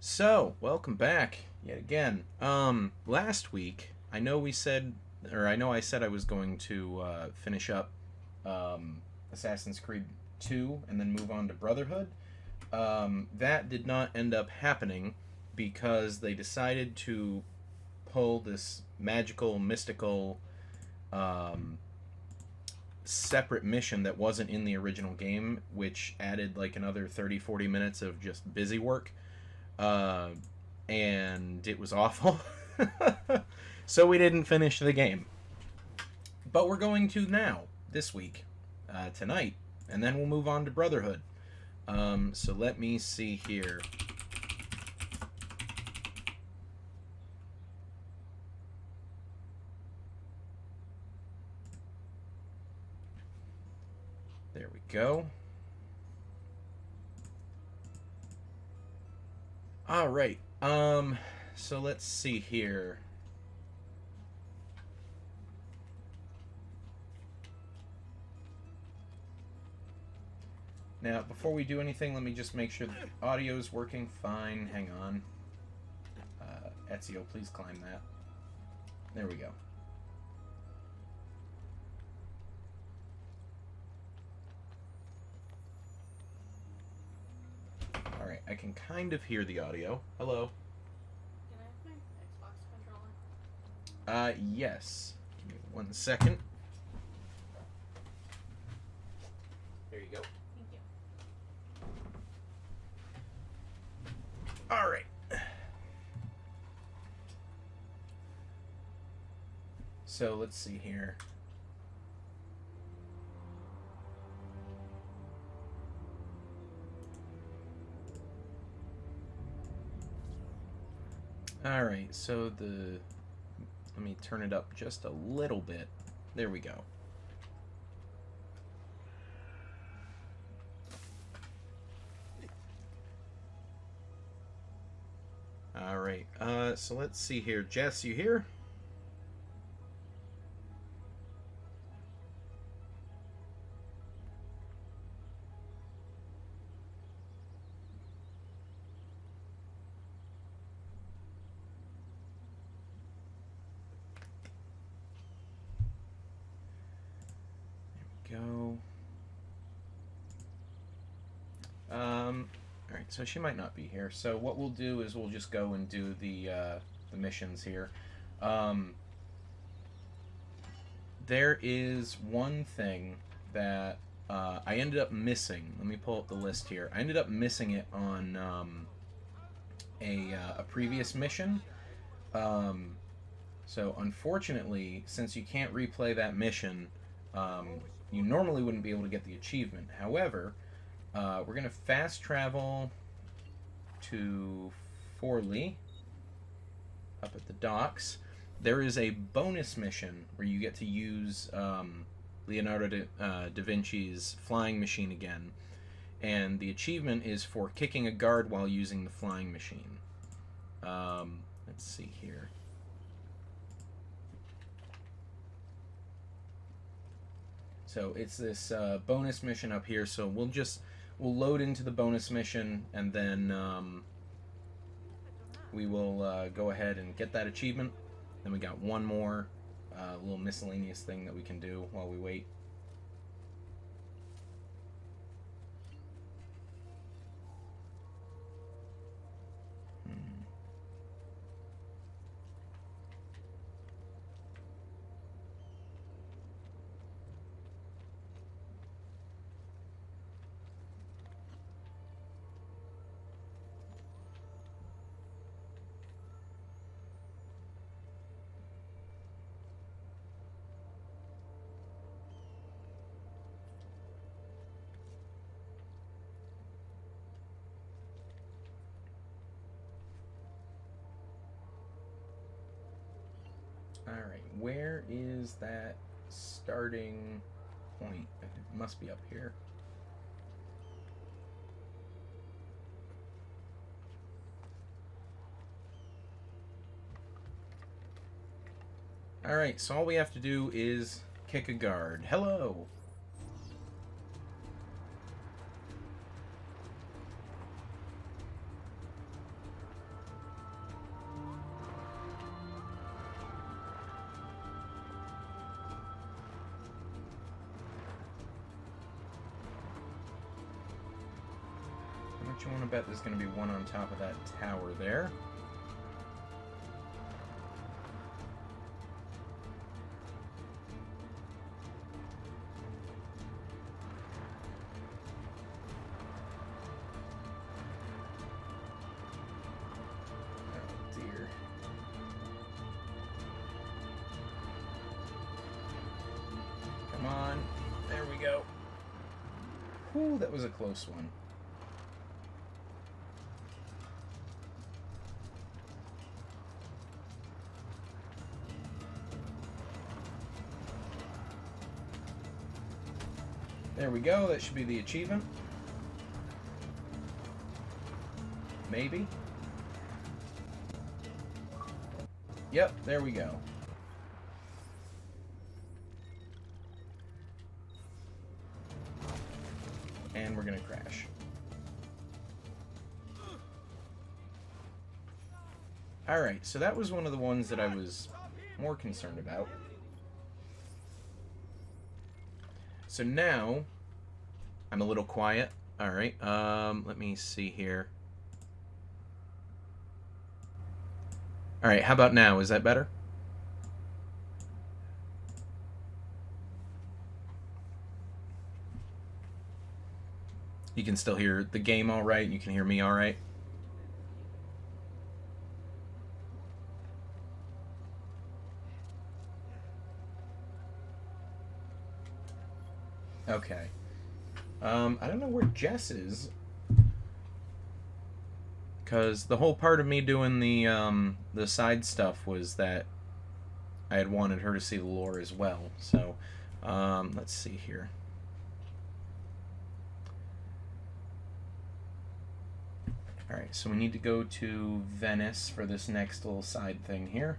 So, welcome back yet again. Last week, I know I said I was going to finish up Assassin's Creed 2 and then move on to Brotherhood. That did not end up happening because they decided to pull this magical, mystical, um, separate mission that wasn't in the original game, which added like another 30-40 minutes of just busy work. uh, and it was awful. So we didn't finish the game. But we're going to now, this week, tonight, and then we'll move on to Brotherhood. So let me see here. There we go. All right. So let's see here. Now, before we do anything, let me just make sure the audio is working fine. Hang on. Ezio, please climb that. There we go. All right, I can kind of hear the audio. Hello. Can I have my Xbox controller? Yes. Give me 1 second. There you go. Thank you. All right. So let's see here. All right. So let me turn it up just a little bit. There we go. All right. So let's see here. Jess, you here? Go. All right, so she might not be here. So what we'll do is we'll just go and do the missions here. Um, there is one thing that I ended up missing. Let me pull up the list here. I ended up missing it on a previous mission. Um, so unfortunately, since you can't replay that mission, um, you normally wouldn't be able to get the achievement. However, we're going to fast travel to Forlì, up at the docks. There is a bonus mission where you get to use Leonardo da Vinci's flying machine again. And the achievement is for kicking a guard while using the flying machine. Let's see here. So it's this bonus mission up here. So we'll load into the bonus mission, and then we will go ahead and get that achievement. Then we got one more little miscellaneous thing that we can do while we wait. Alright, where is that starting point? It must be up here. Alright, so all we have to do is kick a guard. Hello! Bet you want to bet there's going to be one on top of that tower there. Oh, dear. Come on. There we go. Whew, that was a close one. There we go, that should be the achievement. Maybe. Yep, there we go. And we're gonna crash. Alright, so that was one of the ones that I was more concerned about. So now, I'm a little quiet. Alright, let me see here. Alright, how about now? Is that better? You can still hear the game alright? You can hear me alright? Okay. I don't know where Jess is, because the whole part of me doing the side stuff was that I had wanted her to see the lore as well. So, let's see here. Alright, so we need to go to Venice for this next little side thing here.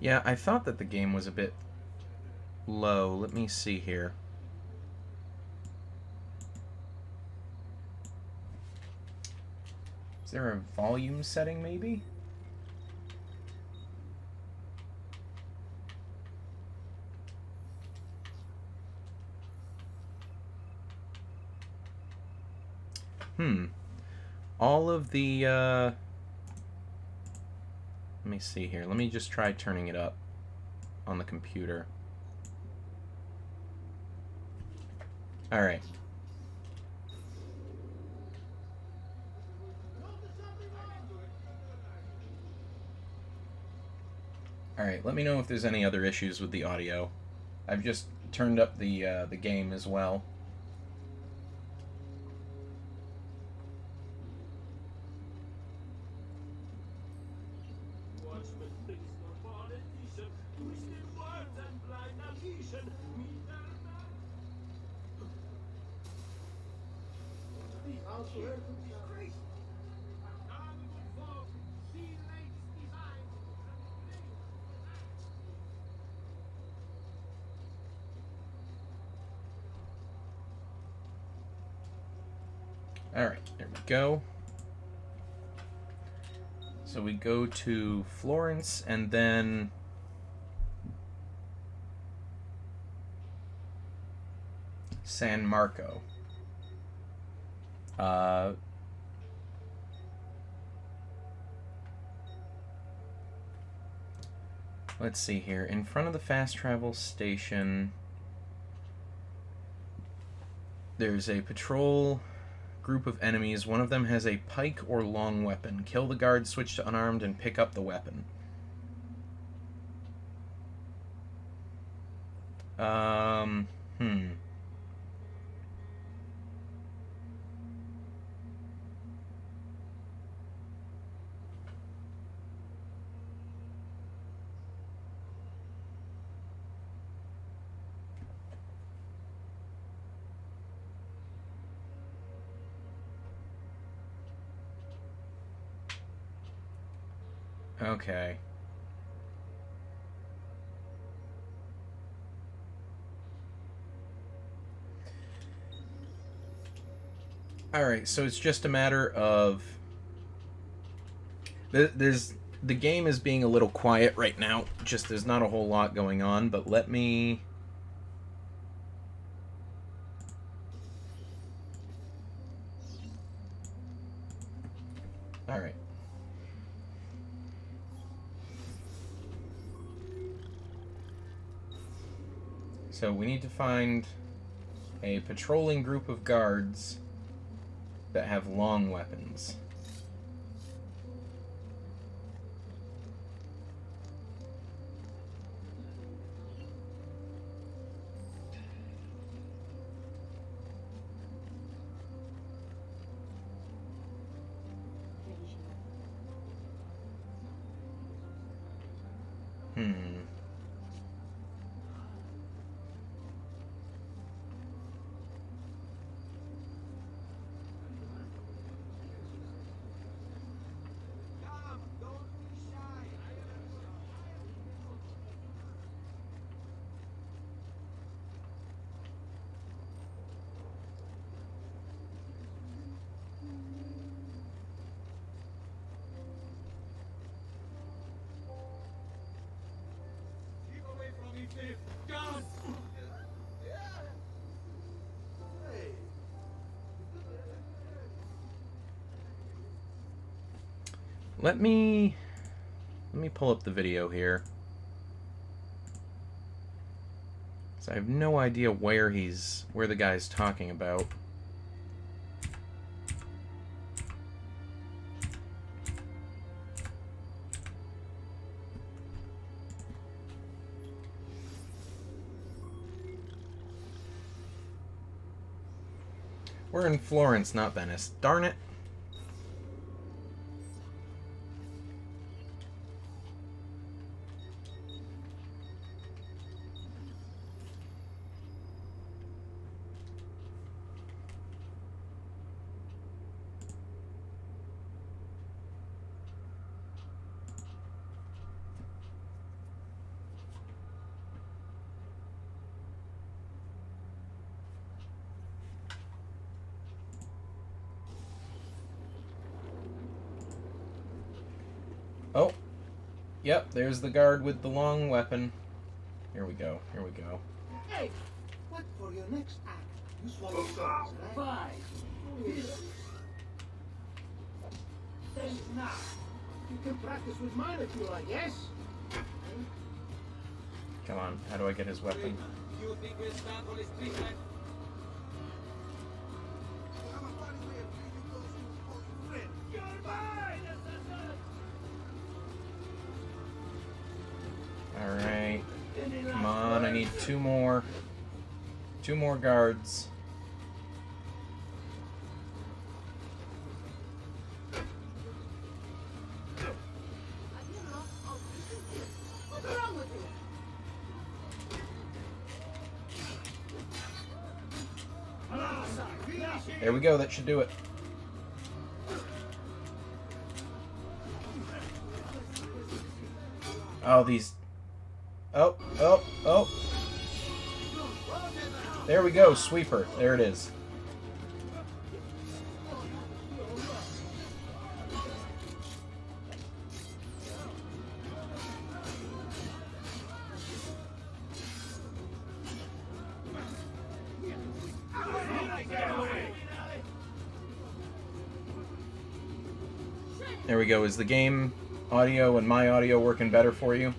Yeah, I thought that the game was a bit low. Let me see here. Is there a volume setting, maybe? All of the, let me see here. Let me just try turning it up on the computer. Alright. Alright, let me know if there's any other issues with the audio. I've just turned up the game as well. Alright, there we go. So we go to Florence and then San Marco. Let's see here. In front of the fast travel station, there's a patrol group of enemies. One of them has a pike or long weapon. Kill the guard, switch to unarmed, and pick up the weapon. Okay. Alright, so it's just a matter of The game is being a little quiet right now. Just there's not a whole lot going on, but let me. All right. So we need to find a patrolling group of guards that have long weapons. Hmm. Let me pull up the video here. So I have no idea where the guy's talking about. We're in Florence, not Venice. Darn it. Oh, yep, there's the guard with the long weapon. Here we go, here we go. Hey, what for your next act? You swallow swords, right? Then now, you can practice with mine if you like, yes? Come on, how do I get his weapon? You think we'll stand on his treatment? Alright. Come on, I need two more guards. What's wrong with you? There we go, that should do it. Oh, these... Oh. There we go, sweeper. There it is. There we go. Is the game audio and my audio working better for you?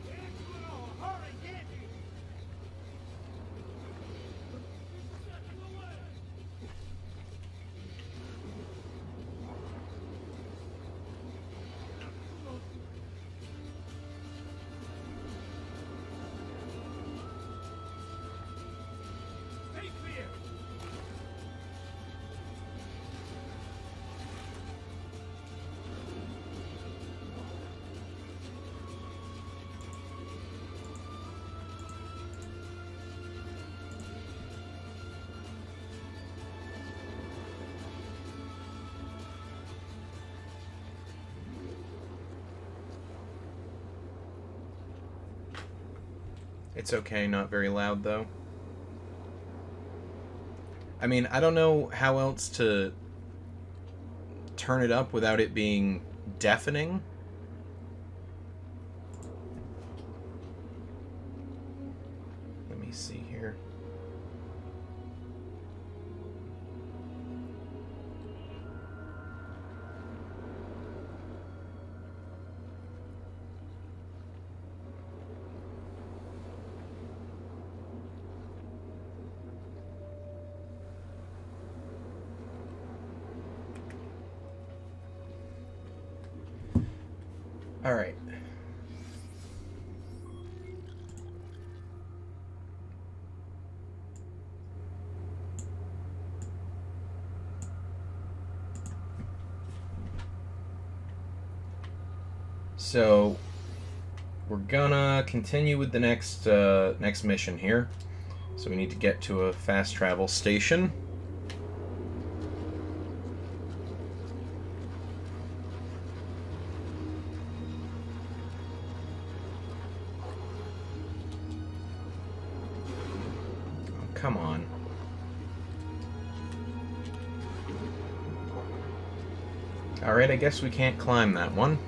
It's okay, not very loud though. I mean, I don't know how else to turn it up without it being deafening. me see here. All right. So we're gonna continue with the next mission here. So we need to get to a fast travel station. Oh, come on. Alright, I guess we can't climb that one.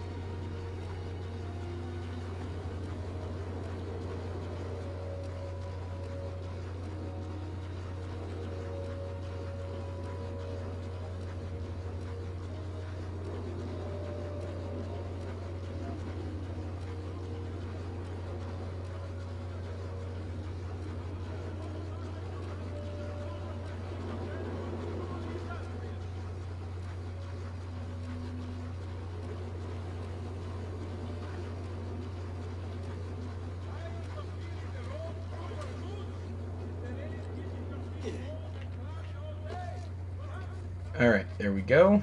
Alright, there we go.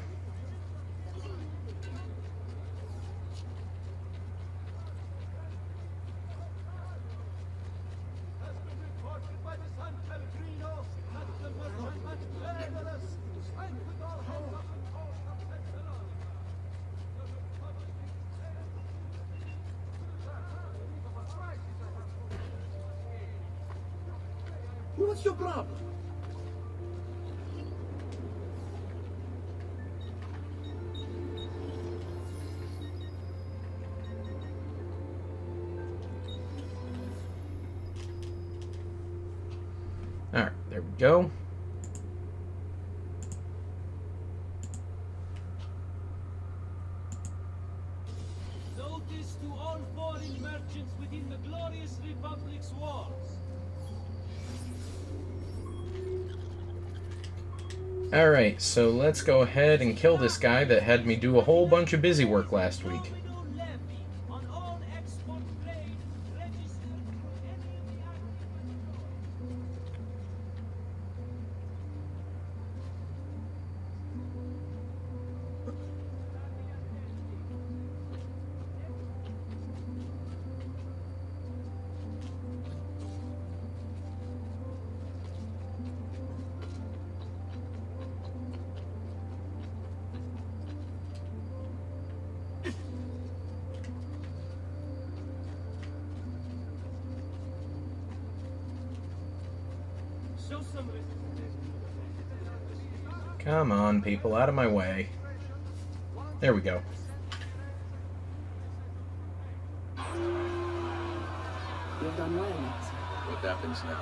What's your problem? Alright, there we go. Notice to all foreign merchants within the glorious Republic's walls. Alright, so let's go ahead and kill this guy that had me do a whole bunch of busy work last week. Nominal levy on all export trade registered for any of the Show some Come on, people, out of my way. There we go. You've done well, Max. What happens now?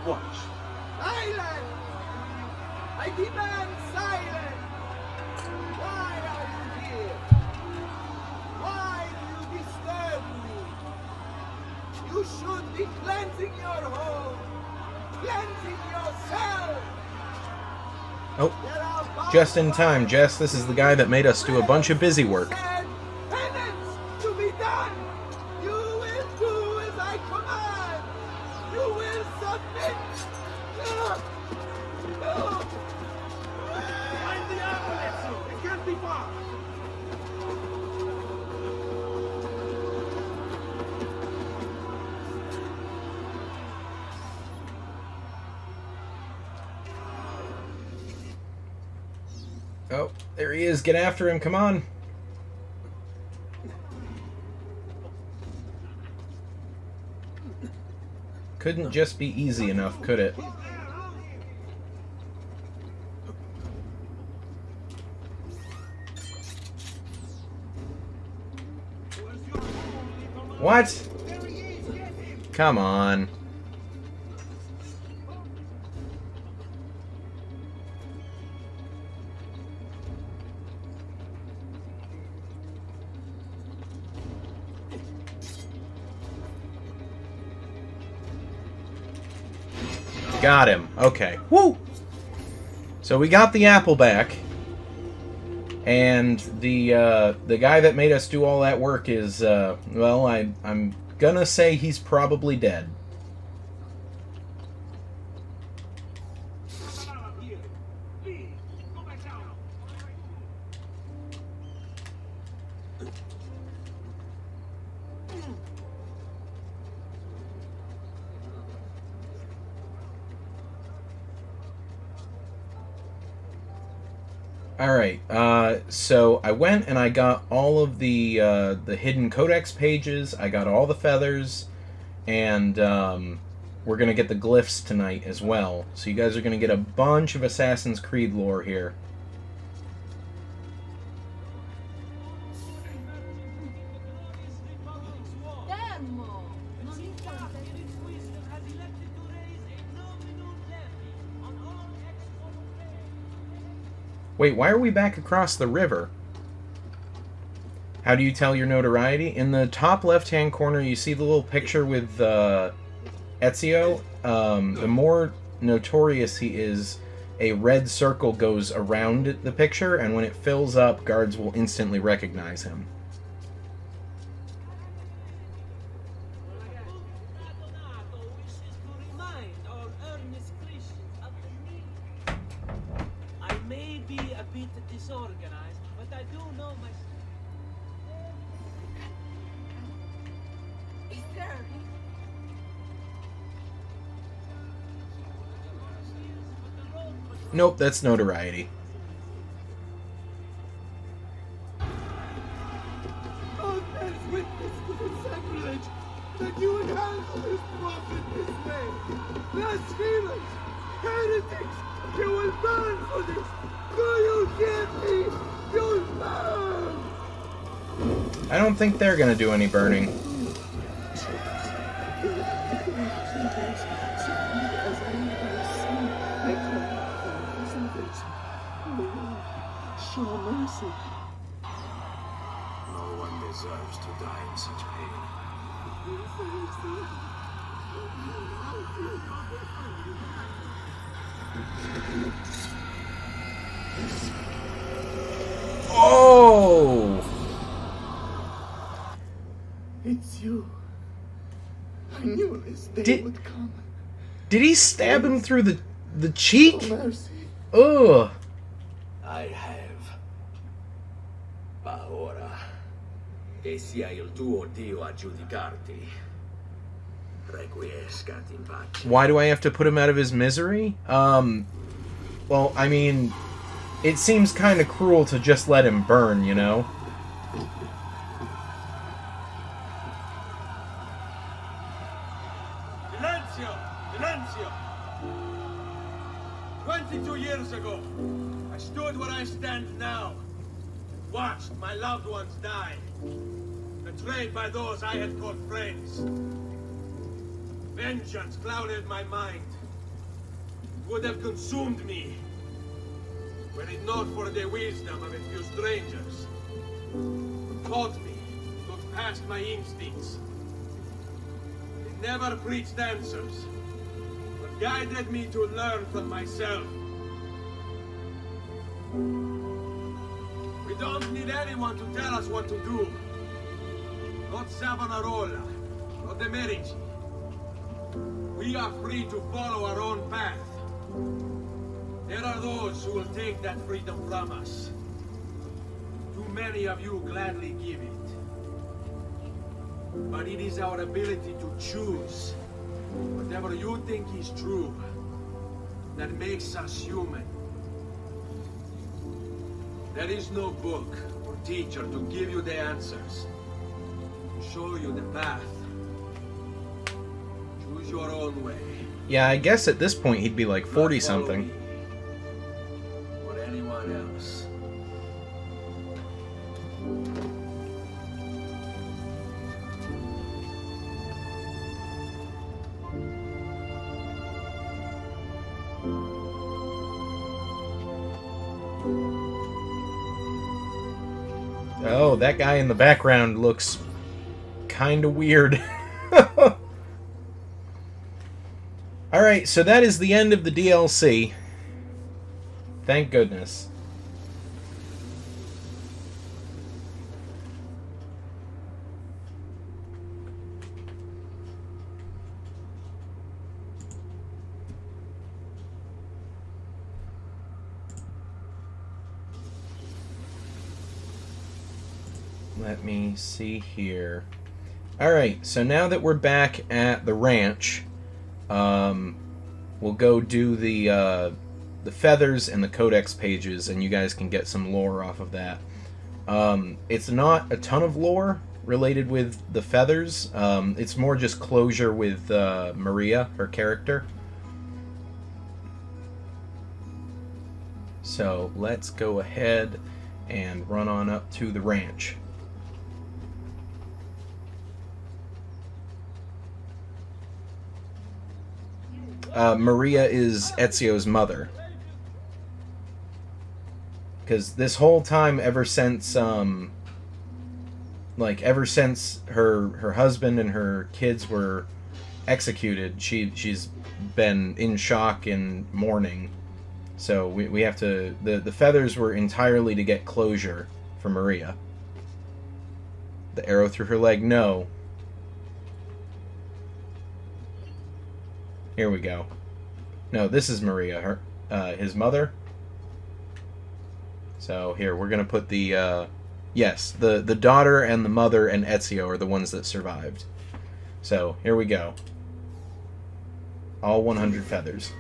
Watch. Silence! I demand silence! Why are you here? Why do you disturb me? You should be cleansing your home, cleansing yourself. Oh, There are just in time, Jess. This is the guy that made us do a bunch of busy work. said, penance to be done. You will do as I command. You will submit. No. No. Find the ambulance. It can't be far. Oh, there he is. Get after him. Come on. Couldn't just be easy enough, could it? What? Come on. Got him. Okay. Woo! So we got the apple back. And the guy that made us do all that work is, well, I'm gonna say he's probably dead. Alright, so I went and I got all of the hidden codex pages, I got all the feathers, and we're going to get the glyphs tonight as well. So you guys are going to get a bunch of Assassin's Creed lore here. Fermo! Non mi fate. Wait, why are we back across the river? How do you tell your notoriety? In the top left-hand corner, you see the little picture with Ezio. The more notorious he is, a red circle goes around the picture, and when it fills up, guards will instantly recognize him. I may be a bit disorganized, but I do know my... Is there? Nope, that's notoriety. God bears witness to the sacrilege that you would handle this prophet this way. Blasphemers, heretics, you will burn for this. Do you hear me? You'll burn! I don't think they're gonna do any burning. Show mercy. No one deserves to die in such pain. Oh! It's you. I knew this day Did- would come. Did he stab him through the cheek? Oh, mercy. Ugh. I have. Ma ora, che sia il tuo Dio a giudicarti. Requiescat in pace. Why do I have to put him out of his misery? Well, I mean, it seems kind of cruel to just let him burn, you know? Silenzio! Silenzio! 22 years ago, I stood where I stand now. Watched my loved ones die. Betrayed by those I had called friends. Vengeance clouded my mind. It would have consumed me. Were it not for the wisdom of a few strangers. Who taught me to look past my instincts. They never preached answers, but guided me to learn from myself. We don't need anyone to tell us what to do. Not Savonarola, not the Medici. We are free to follow our own path. There are those who will take that freedom from us. Too many of you gladly give it. But it is our ability to choose whatever you think is true that makes us human. There is no book or teacher to give you the answers, to show you the path. Choose your own way. Yeah, I guess at this point he'd be like Not follow 40-something. me or anyone else. Oh, that guy in the background looks kind of weird. Alright, so that is the end of the DLC. Thank goodness. Let me see here. Alright, so now that we're back at the ranch, we'll go do the feathers and the codex pages, and you guys can get some lore off of that. It's not a ton of lore related with the feathers. It's more just closure with Maria, her character. So let's go ahead and run on up to the ranch. Maria is Ezio's mother. Because this whole time, ever since her husband and her kids were executed, she's been in shock and mourning. So we have to... The feathers were entirely to get closure for Maria. The arrow through her leg, no. Here we go. No, this is Maria, his mother. So here, we're gonna put the, yes, the daughter and the mother and Ezio are the ones that survived. So, here we go. All 100 feathers.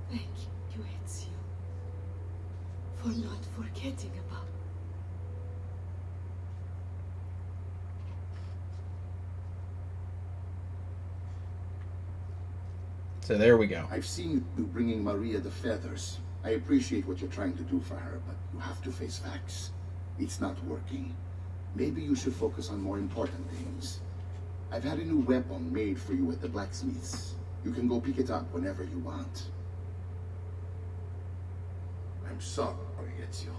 Thank you, Ezio, for not forgetting about. So there we go. I've seen you bringing Maria the feathers. I appreciate what you're trying to do for her, but you have to face facts. It's not working. Maybe you should focus on more important things. I've had a new weapon made for you at the blacksmith's. You can go pick it up whenever you want. I'm sorry, Ezio.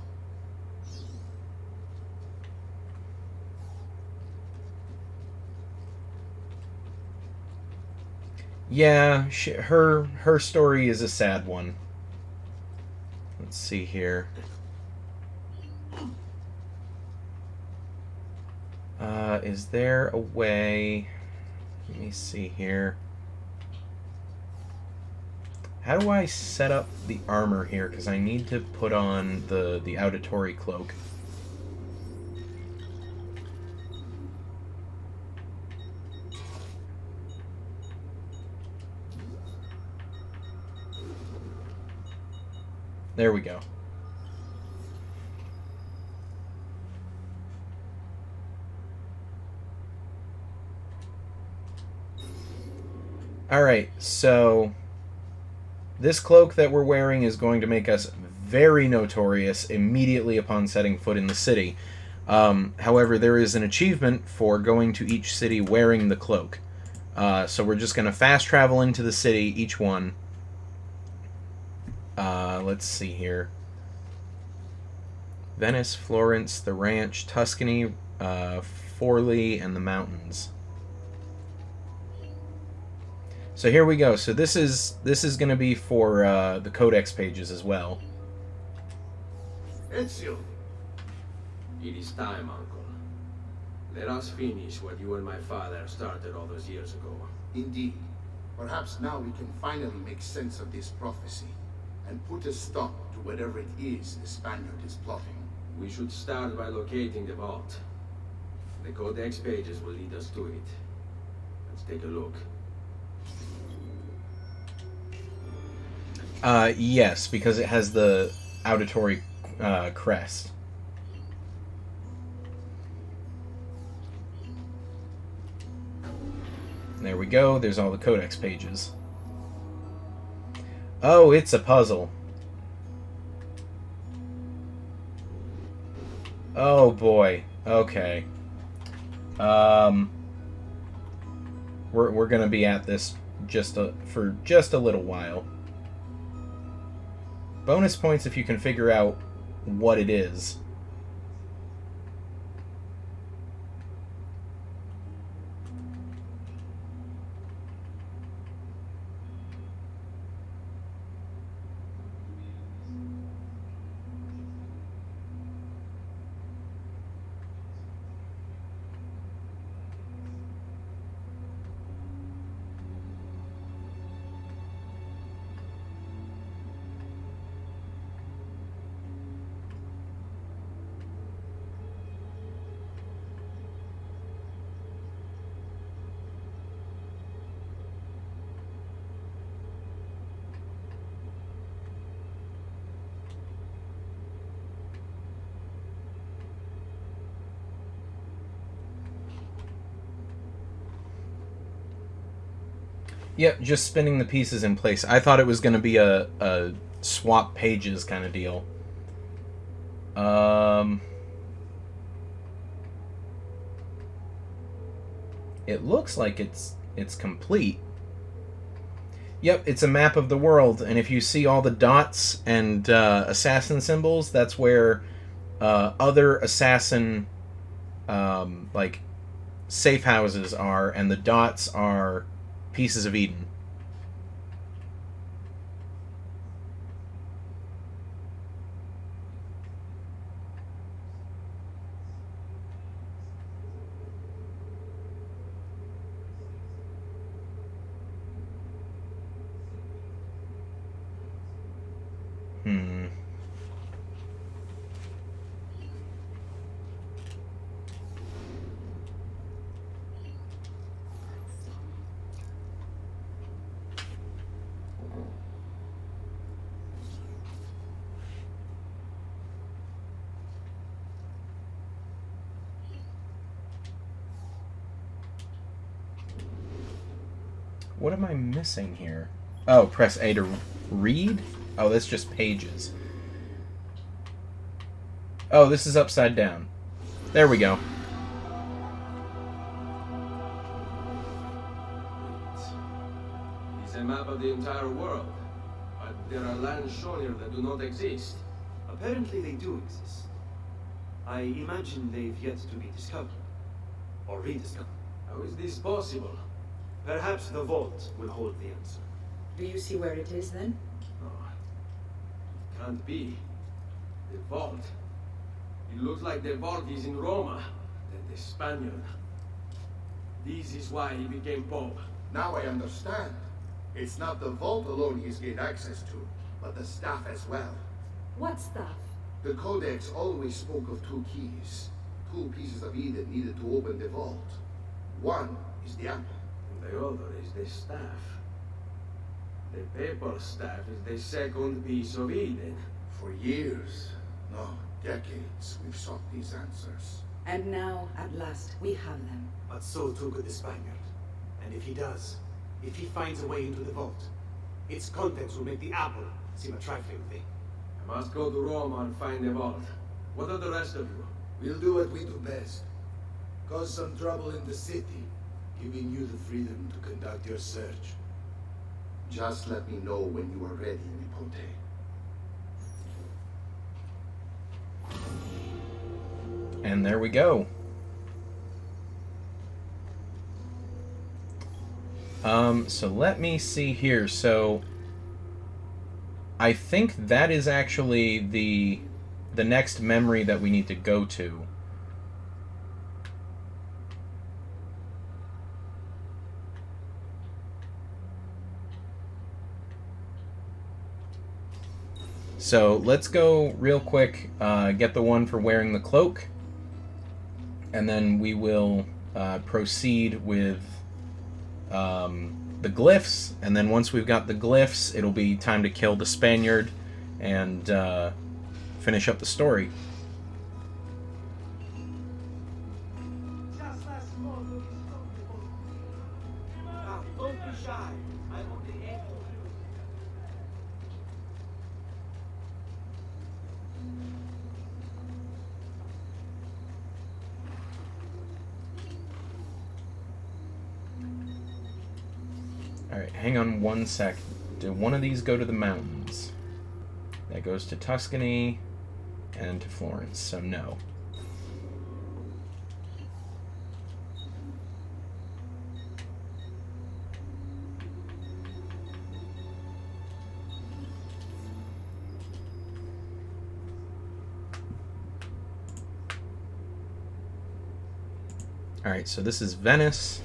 Yeah, her story is a sad one. Let's see here. Is there a way... Let me see here. How do I set up the armor here? Because I need to put on the auditory cloak. There we go. Alright, so this cloak that we're wearing is going to make us very notorious immediately upon setting foot in the city. However, there is an achievement for going to each city wearing the cloak. So we're just going to fast travel into the city, each one. Let's see here. Venice, Florence, the Ranch, Tuscany, Forli, and the mountains. So here we go. So this is going to be for the codex pages as well. Ezio! It is time, Uncle. Let us finish what you and my father started all those years ago. Indeed. Perhaps now we can finally make sense of this prophecy and put a stop to whatever it is the Spaniard is plotting. We should start by locating the vault. The codex pages will lead us to it. Let's take a look. Yes, because it has the auditory crest. There we go. There's all the codex pages. Oh, it's a puzzle. Oh boy. Okay. we're gonna be at this for just a little while. Bonus points if you can figure out what it is. Yep, just spinning the pieces in place. I thought it was going to be a swap pages kind of deal. It looks like it's complete. Yep, it's a map of the world, and if you see all the dots and assassin symbols, that's where other assassin like safe houses are, and the dots are pieces of Eden. What am I missing here? Oh, press A to read? Oh, that's just pages. Oh, this is upside down. There we go. It's a map of the entire world, but there are lands shown here that do not exist. Apparently they do exist. I imagine they've yet to be discovered. Or rediscovered. How is this possible? Perhaps the vault will hold the answer. Do you see where it is then? No, it can't be. The vault. It looks like the vault is in Roma, the Spaniard. This is why he became Pope. Now I understand. It's not the vault alone he's gained access to, but the staff as well. What stuff? The Codex always spoke of two keys. Two pieces of Eden needed to open the vault. One is the apple. And the other is the staff. The papal staff is the second piece of Eden. For years, no, decades, we've sought these answers. And now, at last, we have them. But so too could the Spaniard. And if he does, if he finds a way into the vault, its contents will make the apple seem a trifling thing. I must go to Roma and find the vault. What are the rest of you? We'll do what we do best. Cause some trouble in the city, giving you the freedom to conduct your search. Just let me know when you are ready, Nipote. And there we go. So let me see here. So I think that is actually the next memory that we need to go to. So let's go real quick, get the one for wearing the cloak, and then we will proceed with the glyphs, and then once we've got the glyphs, it'll be time to kill the Spaniard and finish up the story. Don't be shy. I'm on the edge. Alright, hang on one sec. Did one of these go to the mountains? That goes to Tuscany and to Florence, so no. Alright, so this is Venice.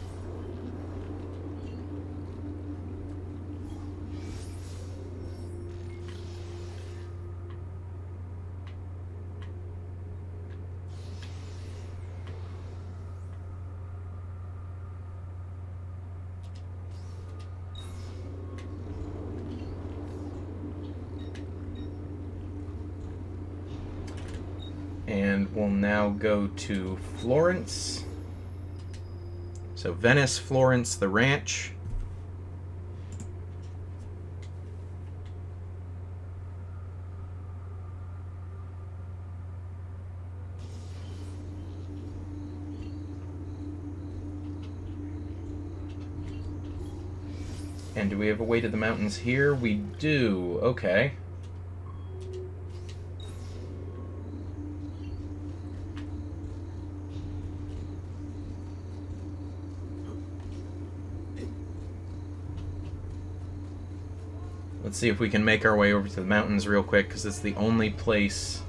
And we'll now go to Florence. So Venice, Florence, the ranch. And do we have a way to the mountains here? We do. Okay. Let's see if we can make our way over to the mountains real quick, because it's the only place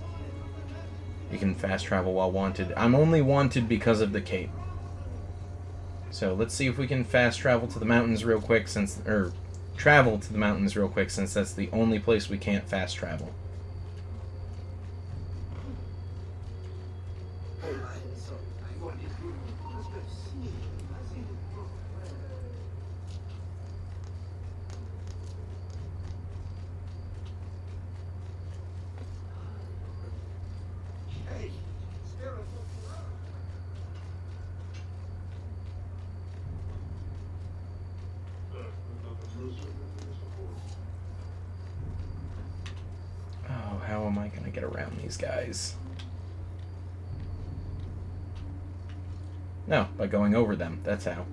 you can fast travel while wanted. I'm only wanted because of the cape. So let's see if we can fast travel to the mountains real quick, or travel to the mountains real quick, since that's the only place we can't fast travel. Oh, how am I going to get around these guys? No, by going over them. That's how.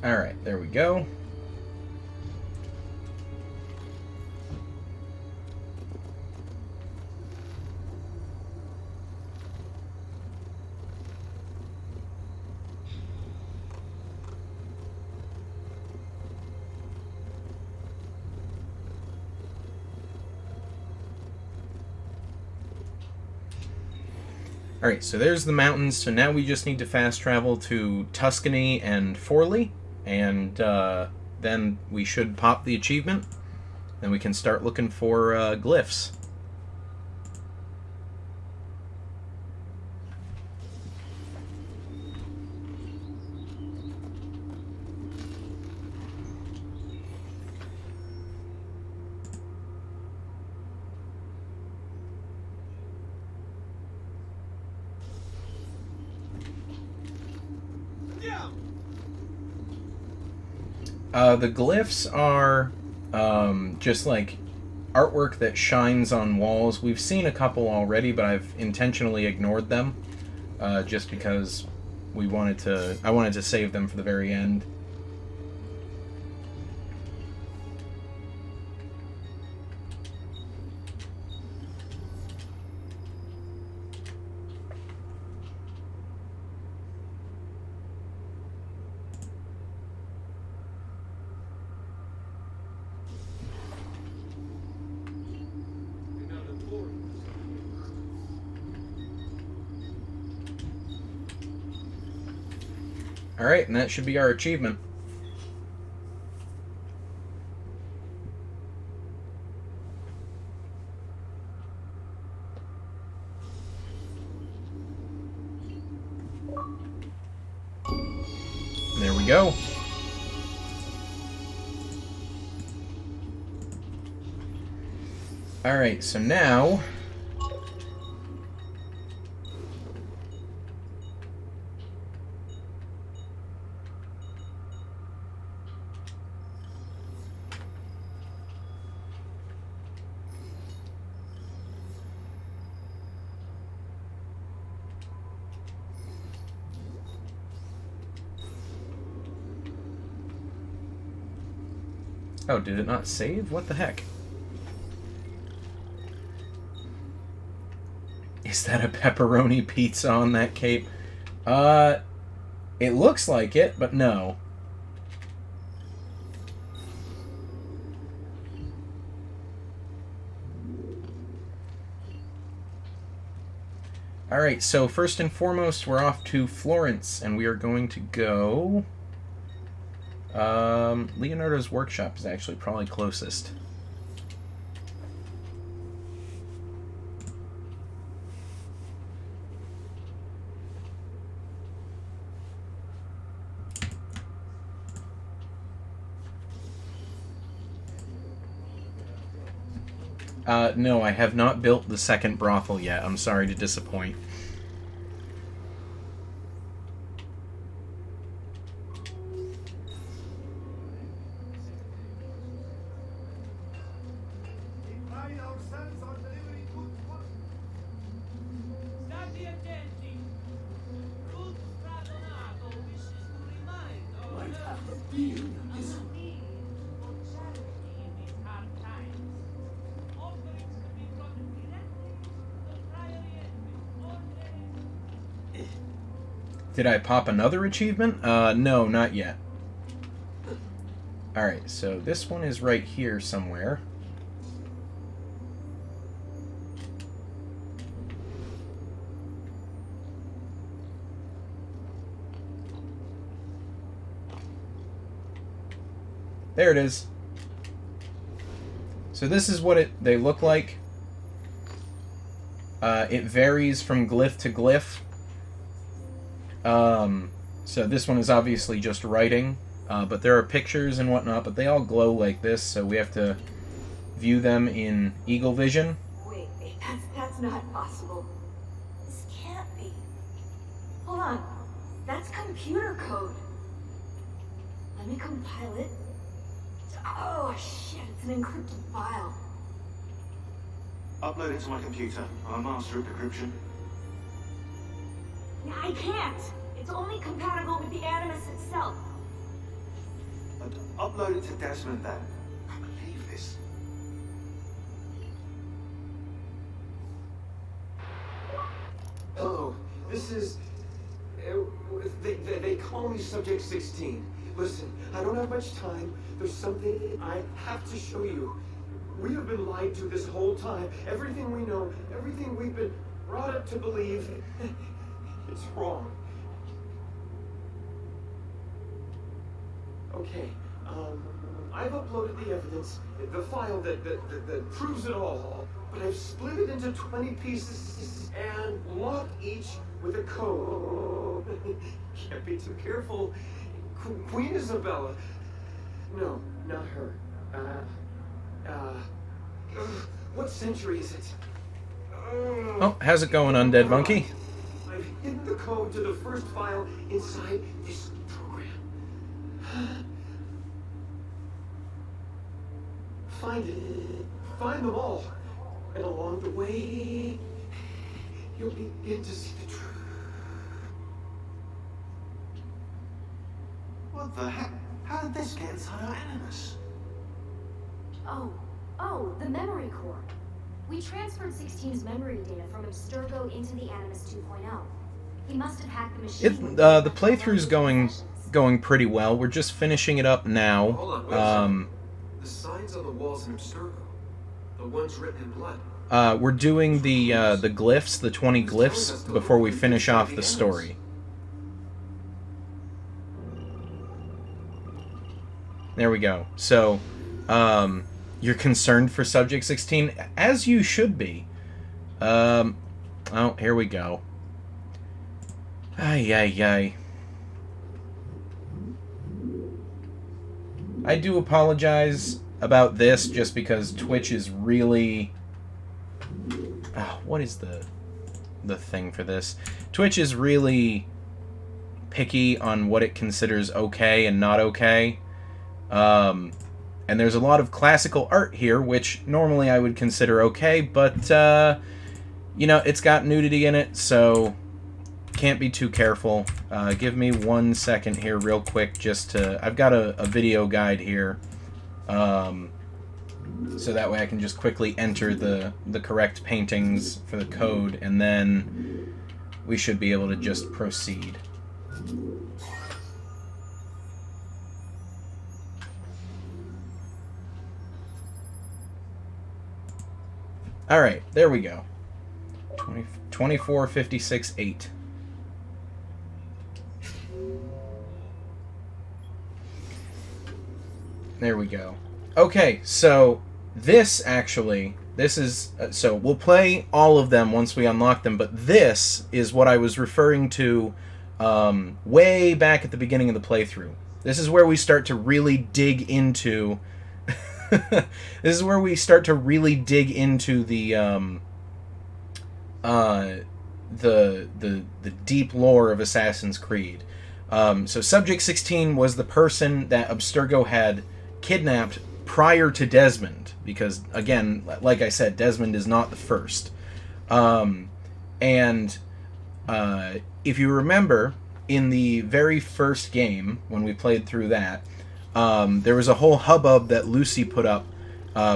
Alright, there we go. Alright, so there's the mountains. So now we just need to fast travel to Tuscany and Forli. And then we should pop the achievement. Then we can start looking for glyphs. The glyphs are just like artwork that shines on walls. We've seen a couple already, but I've intentionally ignored them just because I wanted to save them for the very end. Alright, and that should be our achievement. There we go. Alright, so now... Oh, did it not save? What the heck? Is that a pepperoni pizza on that cape? It looks like it, but no. Alright, so first and foremost, we're off to Florence, and we are going to go... Leonardo's workshop is actually probably closest. No, I have not built the second brothel yet. I'm sorry to disappoint. State attenti. Good Stradonato wishes to remind all of us of the need for charity in these hard times. Offerings can be brought directly to the Priory Edwin. Did I pop another achievement? No, not yet. Alright, so this one is right here somewhere. There it is. So this is what they look like. It varies from glyph to glyph. So this one is obviously just writing, but there are pictures and whatnot, but they all glow like this, so we have to view them in Eagle Vision. Wait, that's not possible. This can't be. Hold on. That's computer code. Let me compile it. Oh shit, it's an encrypted file. Upload it to my computer. I'm a master of decryption. Yeah, I can't. It's only compatible with the Animus itself. But upload it to Desmond then. I believe this. Hello, this is... They call me Subject 16. Listen, I don't have much time. There's something I have to show you. We have been lied to this whole time. Everything we know, everything we've been brought up to believe, it's wrong. Okay, I've uploaded the evidence, the file that proves it all, but I've split it into 20 pieces and locked each with a code. Can't be too careful. Queen Isabella. No, not her. What century is it? Oh, how's it going, Undead Monkey? I've hidden the code to the first file inside this program. Find it. Find them all. And along the way, you'll begin to see the truth. What the heck? How did this get inside our Animus? Oh, the memory core. We transferred 16's memory data from Abstergo into the Animus 2.0. He must have hacked the machine. The playthrough's going pretty well. We're just finishing it up now. Hold on, wait a second. The signs on the walls in Abstergo, the ones written in blood. We're doing the glyphs, the 20 glyphs, before we finish off the story. There we go. So, you're concerned for Subject 16, as you should be. Oh, here we go. Ay, ay, ay. I do apologize about this, just because Twitch is really what is the thing for this? Twitch is really picky on what it considers okay and not okay. And there's a lot of classical art here, which normally I would consider okay, but, you know, it's got nudity in it, so can't be too careful. Give me 1 second here real quick just to... I've got a video guide here, so that way I can just quickly enter the correct paintings for the code, and then we should be able to just proceed. Alright, there we go. 2456.8. There we go. Okay, so this is... so we'll play all of them once we unlock them, but this is what I was referring to way back at the beginning of the playthrough. This is where we start to really dig into... this is where we start to really dig into the deep lore of Assassin's Creed. So Subject 16 was the person that Abstergo had kidnapped prior to Desmond, because again, like I said, Desmond is not the first. And if you remember, in the very first game, when we played through that, there was a whole hubbub that Lucy put up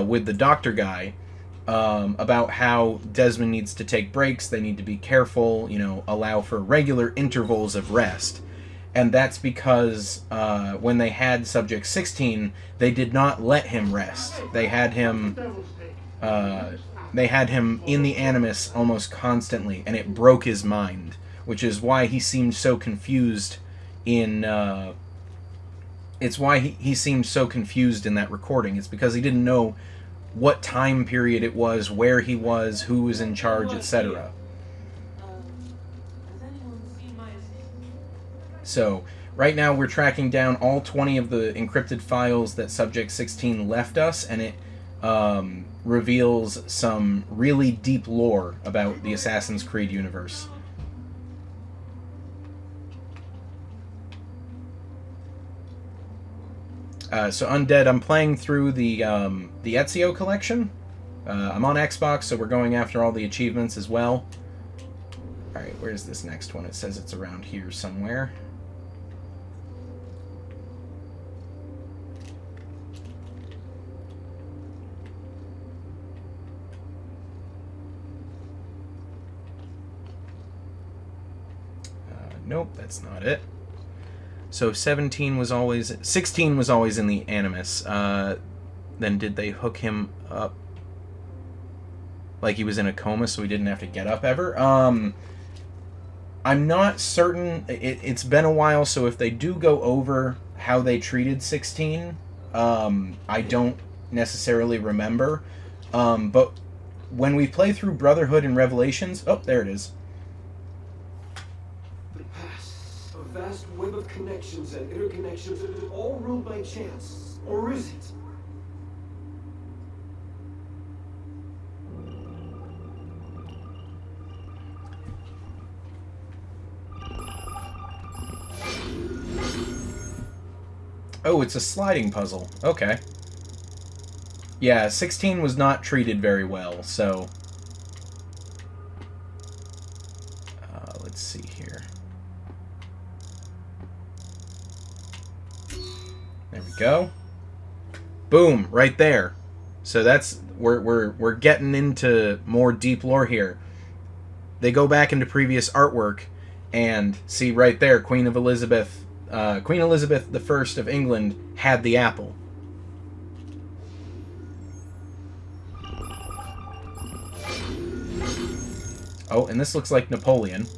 with the doctor guy about how Desmond needs to take breaks, they need to be careful, you know, allow for regular intervals of rest. And that's because when they had Subject 16, they did not let him rest. They had him in the Animus almost constantly, and it broke his mind, which is why he seemed so confused in... it's why he seemed so confused in that recording. It's because he didn't know what time period it was, where he was, who was in charge, etc. So, right now we're tracking down all 20 of the encrypted files that Subject 16 left us, and it reveals some really deep lore about the Assassin's Creed universe. So Undead, I'm playing through the Ezio collection. I'm on Xbox, so we're going after all the achievements as well. Alright, where's this next one? It says it's around here somewhere. Nope, that's not it. So 16 was always in the Animus. Then did they hook him up like he was in a coma so he didn't have to get up ever? I'm not certain. It's been a while, so if they do go over how they treated 16, I don't necessarily remember. But when we play through Brotherhood and Revelations... Oh, there it is. A vast web of connections and interconnections, all ruled by chance. Or is it? Oh, it's a sliding puzzle. Okay. Yeah, 16 was not treated very well, so... let's see here. There we go. Boom, right there. So that's... We're getting into more deep lore here. They go back into previous artwork and see right there, Queen Elizabeth I of England had the apple. Oh, and this looks like Napoleon.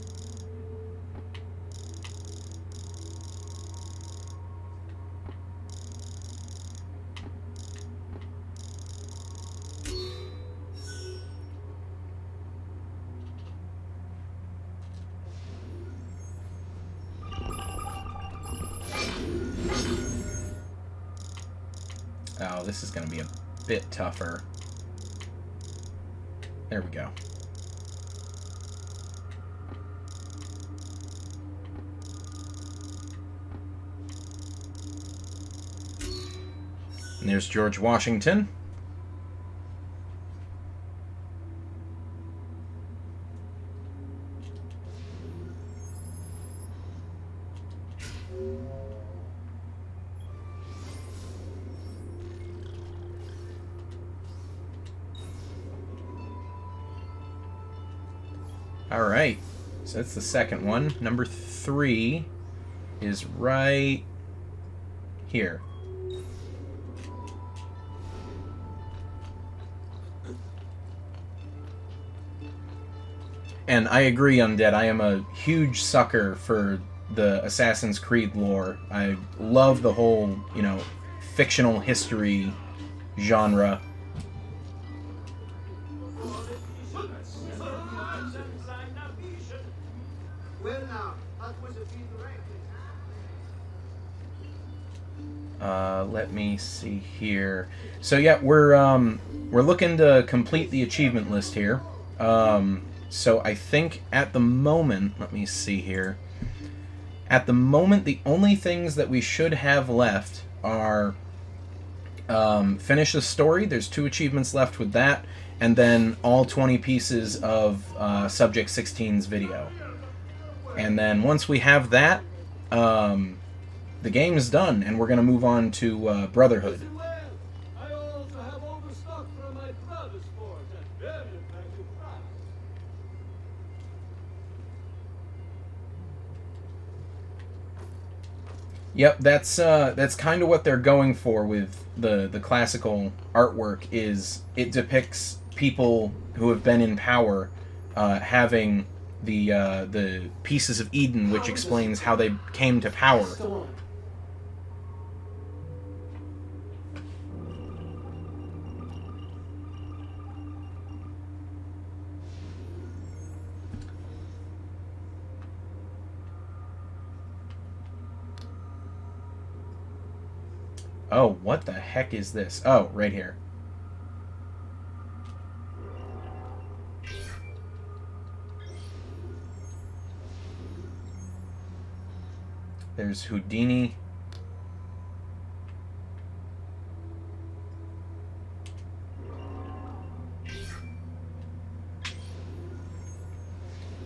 Oh, this is going to be a bit tougher. There we go. And there's George Washington. Alright, so that's the second one. Number 3 is right here. And I agree, Undead, I am a huge sucker for the Assassin's Creed lore. I love the whole, you know, fictional history genre. Let me see here. So yeah, we're looking to complete the achievement list here. So I think at the moment, let me see here. At the moment, the only things that we should have left are finish the story. There's 2 achievements left with that, and then all 20 pieces of Subject 16's video. And then once we have that, the game is done, and we're going to move on to Brotherhood. I also have overstock from my brother's forge at very attractive price. Yep, that's kind of what they're going for with the classical artwork. Is it depicts people who have been in power having the pieces of Eden, which explains how they came to power. Oh, what the heck is this? Oh, right here. There's Houdini.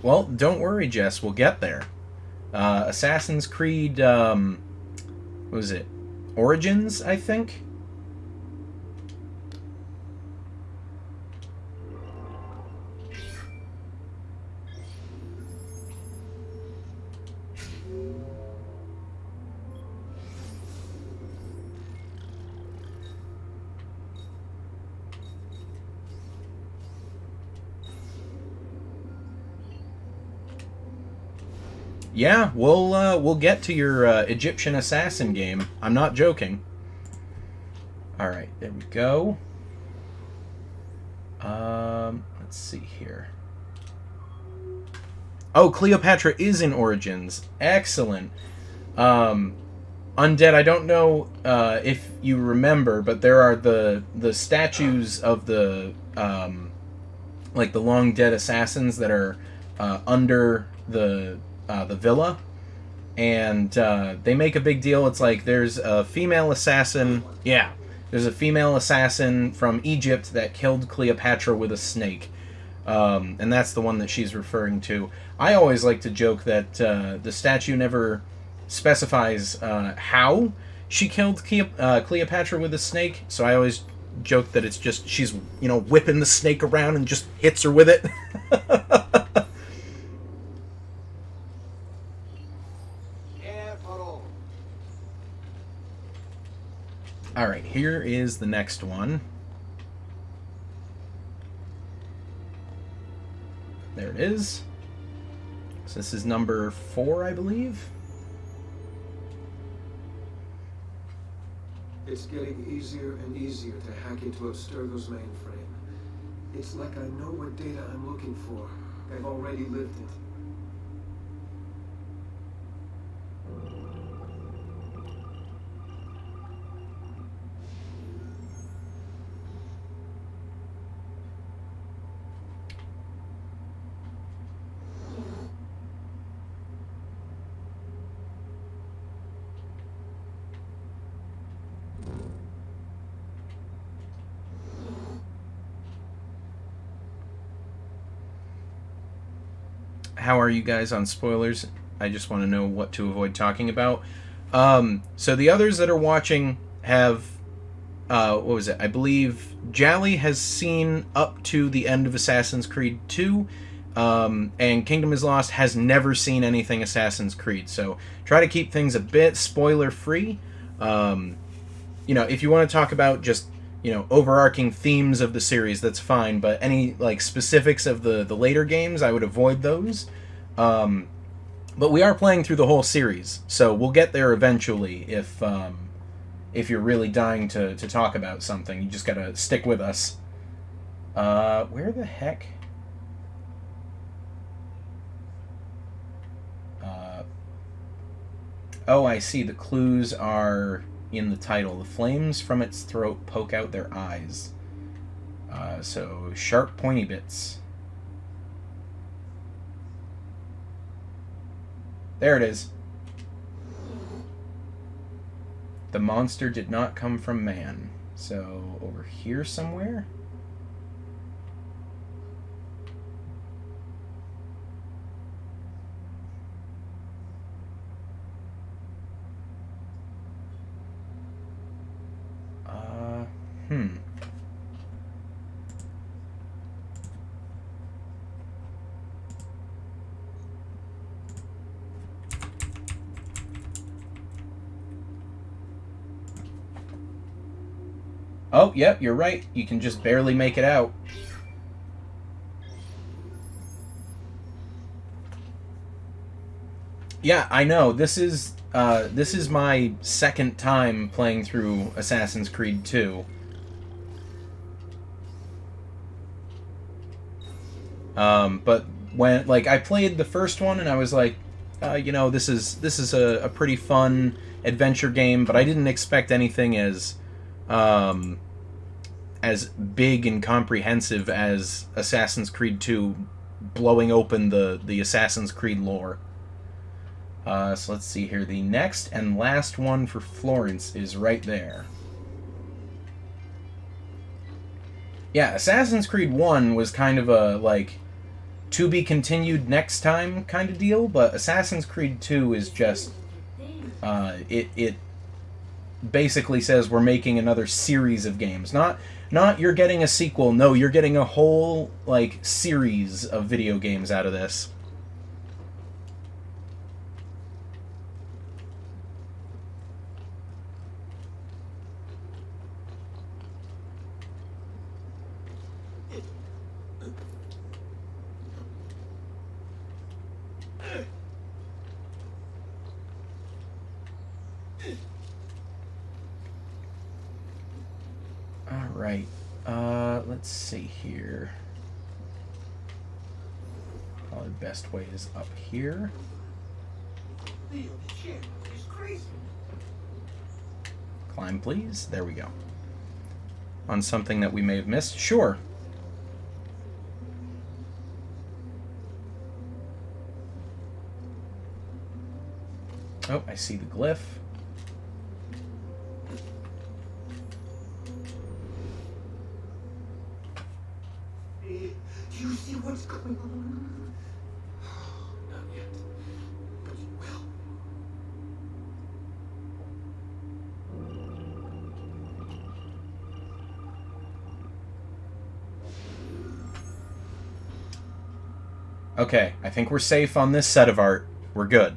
Well, don't worry, Jess. We'll get there. Assassin's Creed, what was it? Origins, I think? Yeah, we'll get to your Egyptian assassin game. I'm not joking. All right, there we go. Let's see here. Oh, Cleopatra is in Origins. Excellent. Undead, I don't know if you remember, but there are the statues of the like the long dead assassins that are under the villa, and they make a big deal. It's like there's a female assassin. Yeah, there's a female assassin from Egypt that killed Cleopatra with a snake, and that's the one that she's referring to. I always like to joke that the statue never specifies how she killed Cleopatra with a snake, so I always joke that it's just she's, you know, whipping the snake around and just hits her with it. Alright, here is the next one. There it is. So this is number 4, I believe. It's getting easier and easier to hack into Abstergo's mainframe. It's like I know what data I'm looking for. I've already lived it. how are you guys on spoilers? I just want to know what to avoid talking about. So the others that are watching have, what was it? I believe Jally has seen up to the end of Assassin's Creed 2, and Kingdom is Lost has never seen anything Assassin's Creed. So try to keep things a bit spoiler-free. You know, if you want to talk about just, you know, overarching themes of the series, that's fine, but any, like, specifics of the later games, I would avoid those. But we are playing through the whole series, so we'll get there eventually if you're really dying to talk about something. You just gotta stick with us. Where the heck? Oh, I see. The clues are in the title. The flames from its throat poke out their eyes. So, sharp, pointy bits. There it is. The monster did not come from man. So, over here somewhere? Oh, yep, you're right. You can just barely make it out. Yeah, I know. This is my second time playing through Assassin's Creed 2. But when, like, I played the first one and I was like, you know, this is a pretty fun adventure game, but I didn't expect anything as big and comprehensive as Assassin's Creed 2 blowing open the Assassin's Creed lore. So let's see here. The next and last one for Florence is right there. Yeah, Assassin's Creed 1 was kind of a, like, to be continued next time kind of deal, but Assassin's Creed 2 is just, it basically says we're making another series of games. Not you're getting a sequel, no, you're getting a whole, like, series of video games out of this. Alright, let's see here. Probably the best way is up here. Climb, please. There we go. On something that we may have missed? Sure. Oh, I see the glyph. Do you see what's going on? Not yet, but you will. Okay, I think we're safe on this set of art. We're good.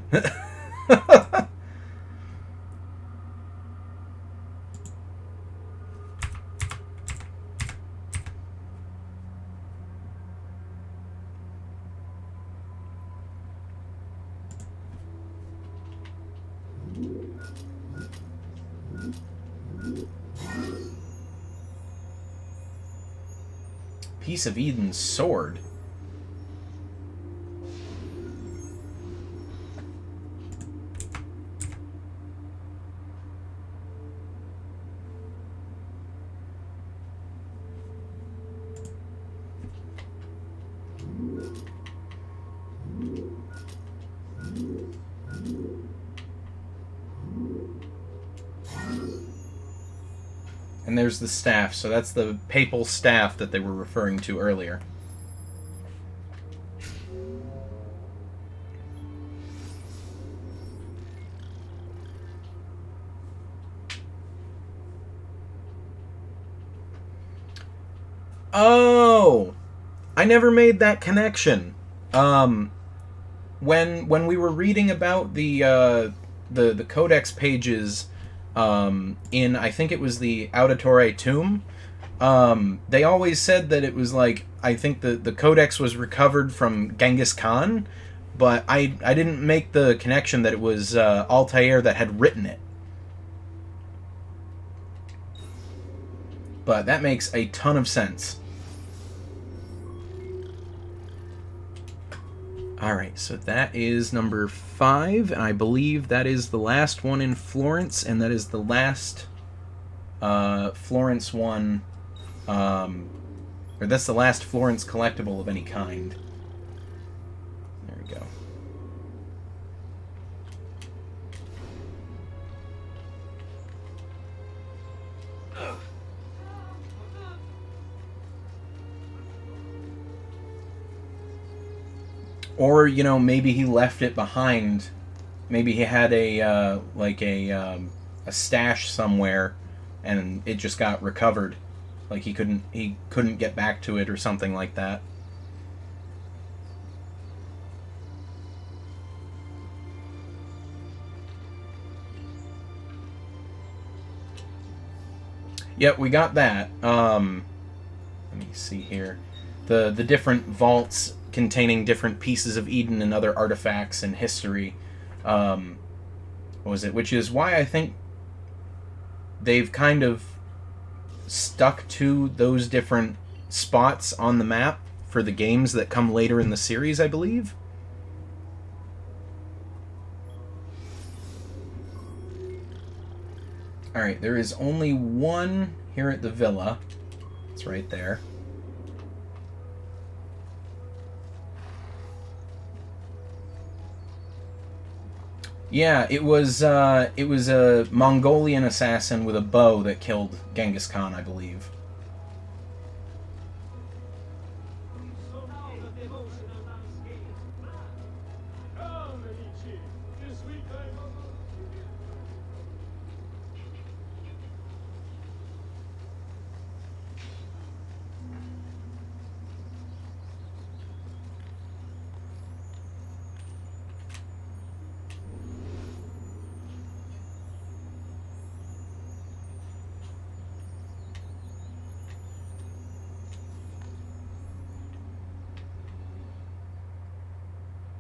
Piece of Eden's sword. And there's the staff, so that's the papal staff that they were referring to earlier. Oh, I never made that connection. When we were reading about the codex pages, in, I think it was the Auditore Tomb, they always said that it was like, I think the codex was recovered from Genghis Khan, but I didn't make the connection that it was Altair that had written it. But that makes a ton of sense. Alright, so that is number 5, and I believe that is the last one in Florence, and that is the last Florence one, or that's the last Florence collectible of any kind. There we go. Or, you know, maybe he left it behind. Maybe he had a stash somewhere, and it just got recovered. Like he couldn't get back to it or something like that. Yep, we got that. Let me see here. The different vaults containing different pieces of Eden and other artifacts and history. What was it? Which is why I think they've kind of stuck to those different spots on the map for the games that come later in the series, I believe. Alright, there is only one here at the villa. It's right there. Yeah, it was a Mongolian assassin with a bow that killed Genghis Khan, I believe.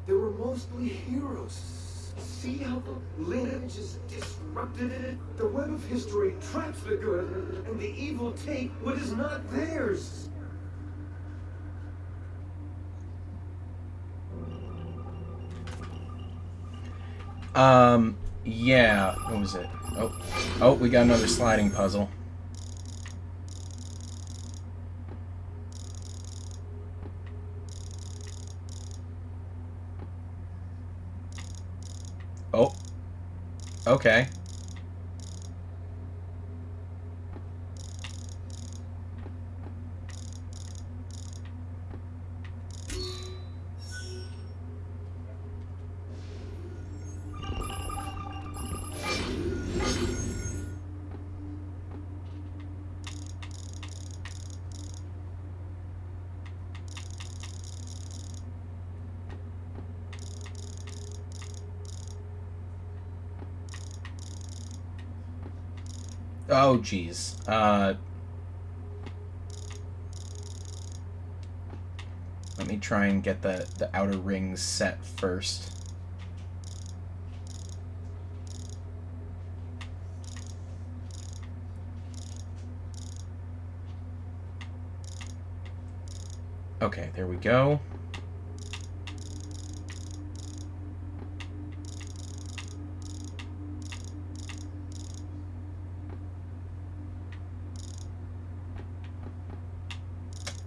They were mostly heroes. See how the lineage is disrupted? The web of history traps the good, and the evil take what is not theirs. Yeah, what was it? Oh, we got another sliding puzzle. Oh. Okay. Oh, jeez. Let me try and get the outer rings set first. Okay, there we go.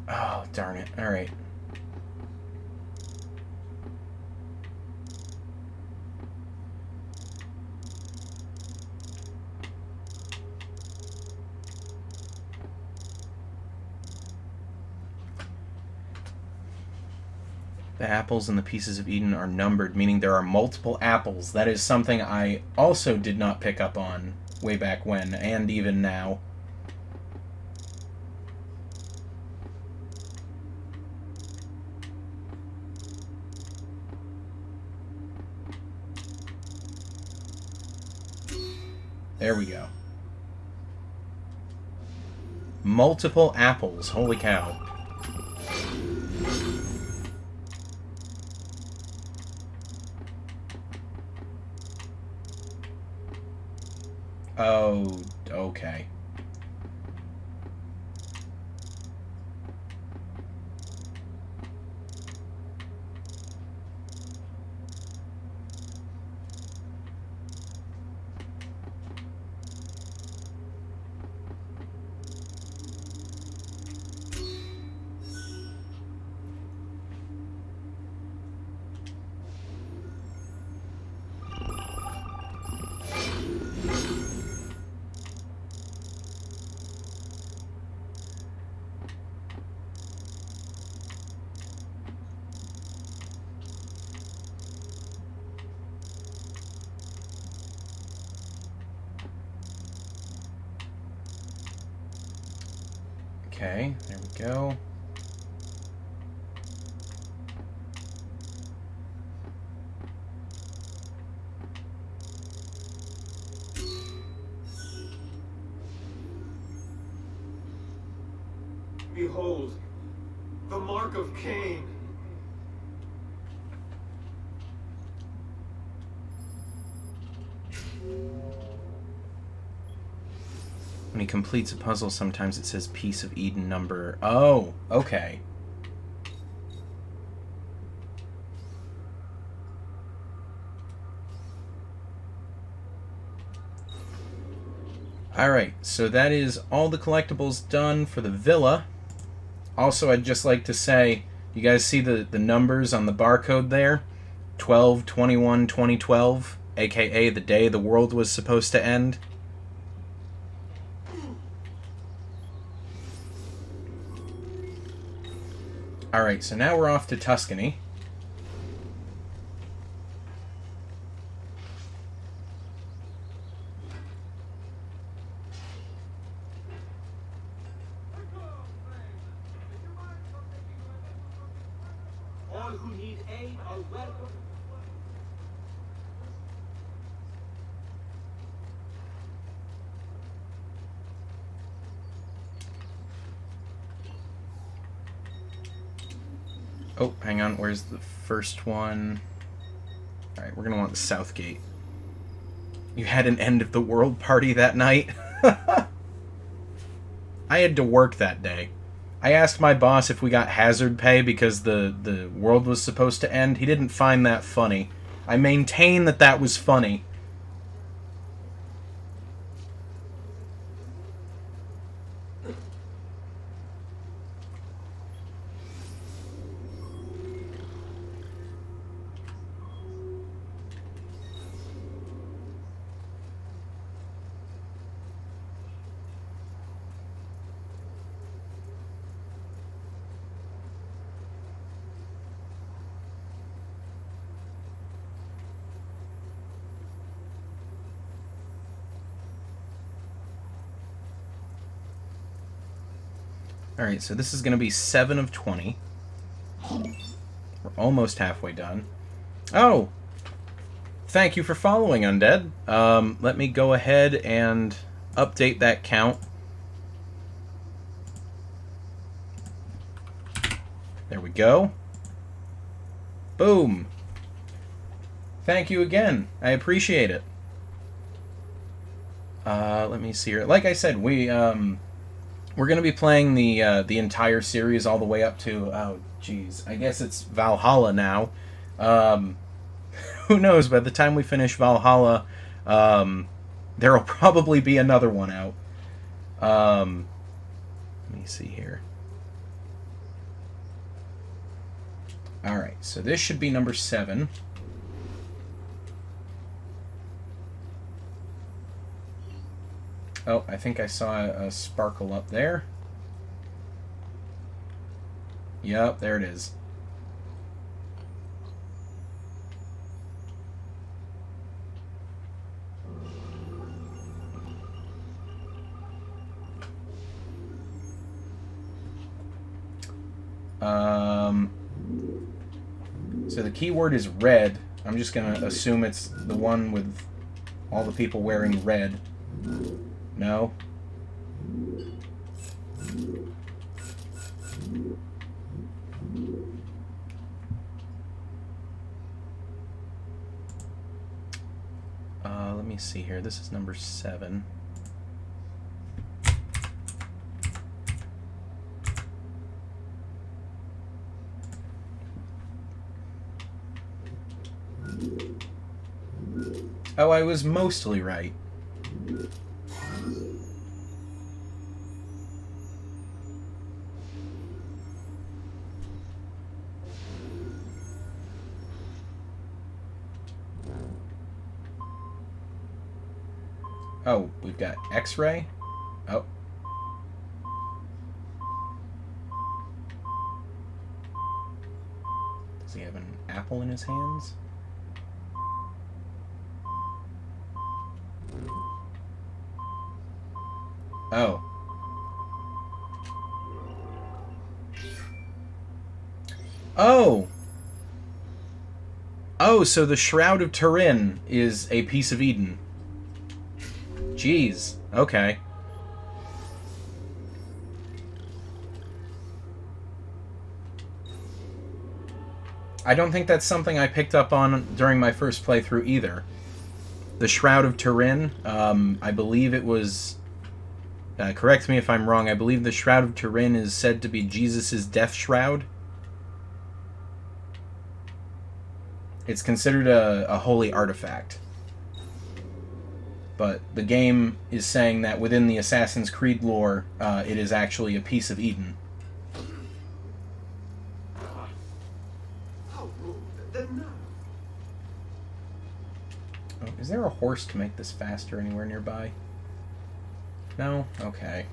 Oh, darn it. All right. The apples and the pieces of Eden are numbered, meaning there are multiple apples. That is something I also did not pick up on way back when, and even now. There we go. Multiple apples. Holy cow. Oh, okay. Okay, there we go. Behold, the mark of Cain. When he completes a puzzle, sometimes it says Piece of Eden number. Oh, okay. Alright, so that is all the collectibles done for the villa. Also, I'd just like to say, you guys see the numbers on the barcode there? 12/21/2012, aka the day the world was supposed to end. Alright, so now we're off to Tuscany. All who need aid are welcome. Oh, hang on. Where's the first one? Alright, we're going to want the South Gate. You had an end of the world party that night? I had to work that day. I asked my boss if we got hazard pay because the world was supposed to end. He didn't find that funny. I maintain that that was funny. Alright, so this is going to be 7 of 20. We're almost halfway done. Oh! Thank you for following, Undead. Let me go ahead and update that count. There we go. Boom! Thank you again. I appreciate it. Let me see here. Like I said, we're going to be playing the entire series all the way up to, oh, geez, I guess it's Valhalla now. Who knows, by the time we finish Valhalla, there will probably be another one out. Let me see here. Alright, so this should be number 7. Oh, I think I saw a sparkle up there. Yep, there it is. So the keyword is red. I'm just going to assume it's the one with all the people wearing red. No. Let me see here. This is number 7. Oh, I was mostly right. Oh, we've got X-ray. Oh. Does he have an apple in his hands? Oh. Oh! Oh, so the Shroud of Turin is a piece of Eden. Jeez. Okay. I don't think that's something I picked up on during my first playthrough either. The Shroud of Turin, I believe it was... correct me if I'm wrong, I believe the Shroud of Turin is said to be Jesus' death shroud. It's considered a holy artifact. But the game is saying that within the Assassin's Creed lore, it is actually a piece of Eden. How rude. The nerve. Oh, is there a horse to make this faster anywhere nearby? No? Okay.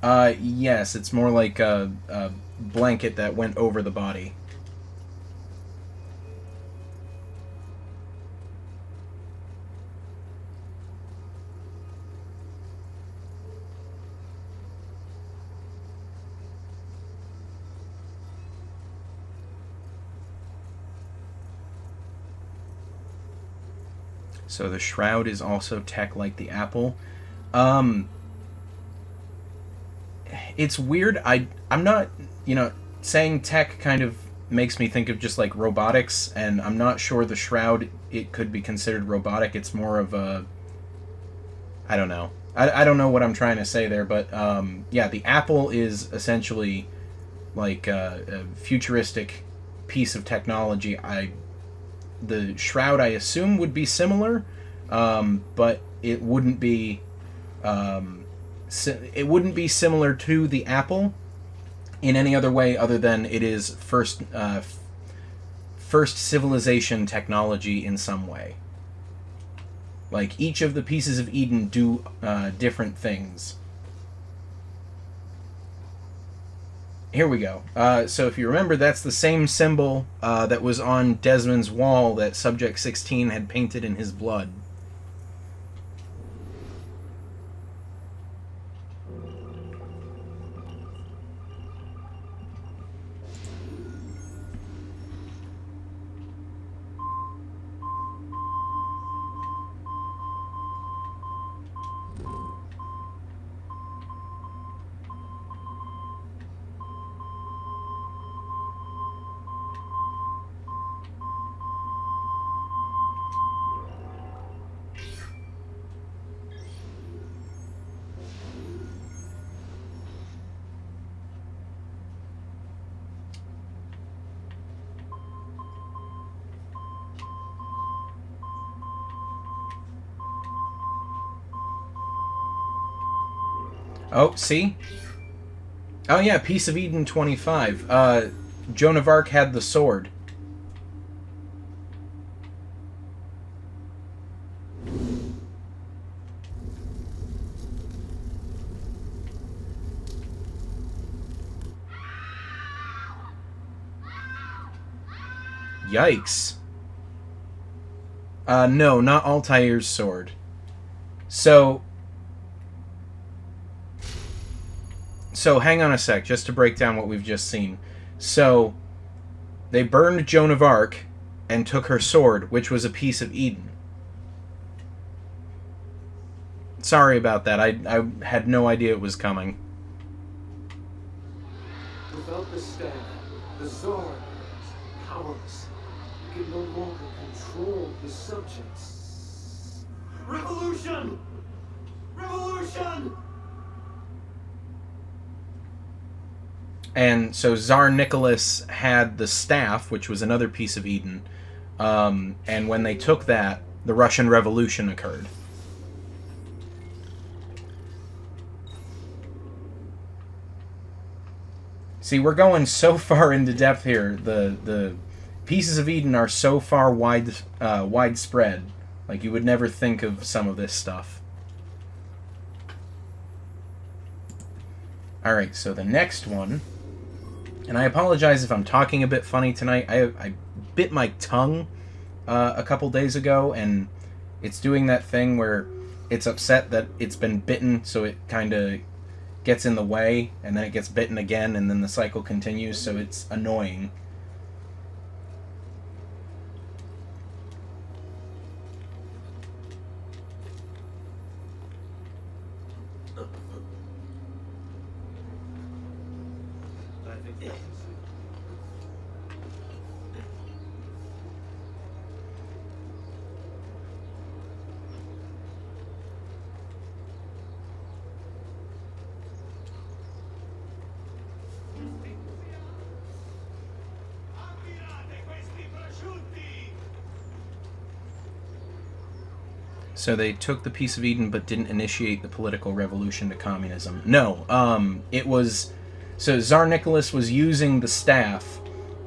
Yes, it's more like a blanket that went over the body. So the shroud is also tech like the apple. It's weird. I'm not, saying tech kind of makes me think of just like robotics, and I'm not sure the shroud, it could be considered robotic. It's more of a, I don't know. I don't know what I'm trying to say there, but yeah, the apple is essentially like a futuristic piece of technology. The shroud, I assume, would be similar, but it wouldn't be similar to the apple in any other way other than it is first civilization technology in some way. Like, each of the pieces of Eden do different things. Here we go. So if you remember, that's the same symbol that was on Desmond's wall that Subject 16 had painted in his blood. Oh, see? Oh yeah, Piece of Eden 25. Joan of Arc had the sword. Yikes. No, not Altair's sword. So hang on a sec, just to break down what we've just seen. So, they burned Joan of Arc, and took her sword, which was a piece of Eden. Sorry about that. I had no idea it was coming. Without the staff, the Tsar is powerless. He can no longer control his subjects. Revolution! Revolution! And so Tsar Nicholas had the staff, which was another piece of Eden, and when they took that, the Russian Revolution occurred. See, we're going so far into depth here. The pieces of Eden are so far widespread. Like, you would never think of some of this stuff. Alright, so the next one... And I apologize if I'm talking a bit funny tonight. I bit my tongue a couple days ago, and it's doing that thing where it's upset that it's been bitten, so it kind of gets in the way, and then it gets bitten again, and then the cycle continues, so it's annoying. So they took the piece of Eden but didn't initiate the political revolution to communism. No, it was... So Tsar Nicholas was using the staff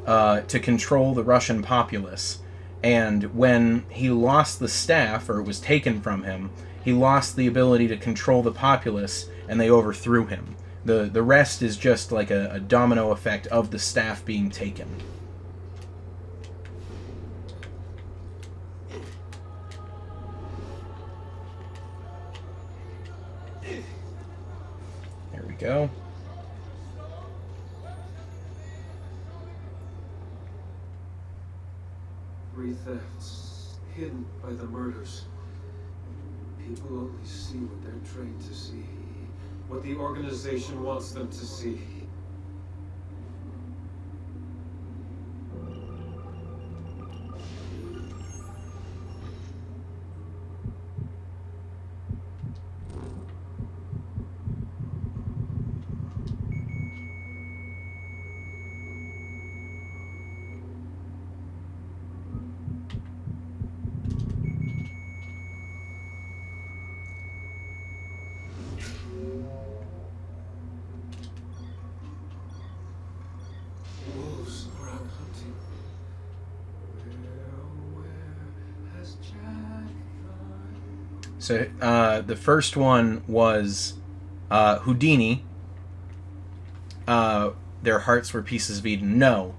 to control the Russian populace. And when he lost the staff, or it was taken from him, he lost the ability to control the populace, and they overthrew him. The rest is just like a domino effect of the staff being taken. There we go. Three thefts, hidden by the murders. People only see what they're trained to see, what the organization wants them to see. Wolves are out hunting. Where has Jack gone? So the first one was Houdini. Their hearts were pieces of Eden. No.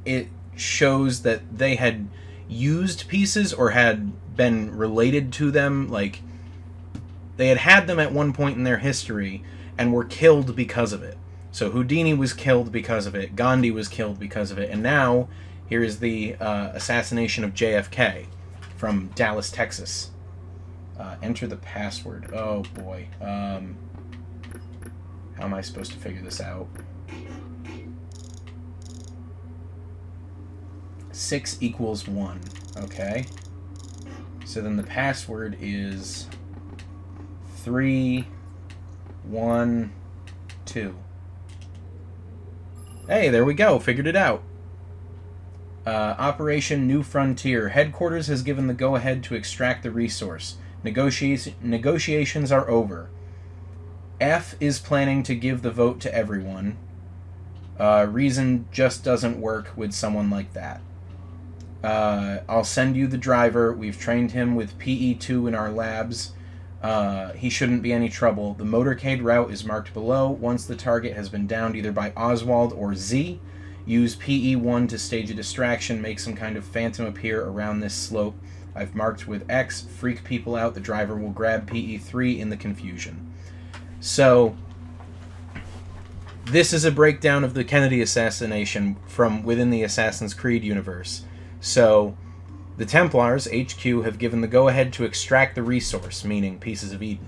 It shows that they had used pieces or had been related to them. Like, they had them at one point in their history and were killed because of it. So Houdini was killed because of it. Gandhi was killed because of it. And now, here is the assassination of JFK from Dallas, Texas. Enter the password. Oh, boy. How am I supposed to figure this out? 6 equals 1. Okay. So then the password is 3, 1, 2. Hey, there we go. Figured it out. Operation New Frontier. Headquarters has given the go-ahead to extract the resource. Negotiations are over. F is planning to give the vote to everyone. Reason just doesn't work with someone like that. I'll send you the driver. We've trained him with PE2 in our labs. He shouldn't be any trouble. The motorcade route is marked below. Once the target has been downed either by Oswald or Z, use PE1 to stage a distraction, make some kind of phantom appear around this slope. I've marked with X, freak people out. The driver will grab PE3 in the confusion. So, this is a breakdown of the Kennedy assassination from within the Assassin's Creed universe. So the Templars, HQ, have given the go-ahead to extract the resource, meaning Pieces of Eden.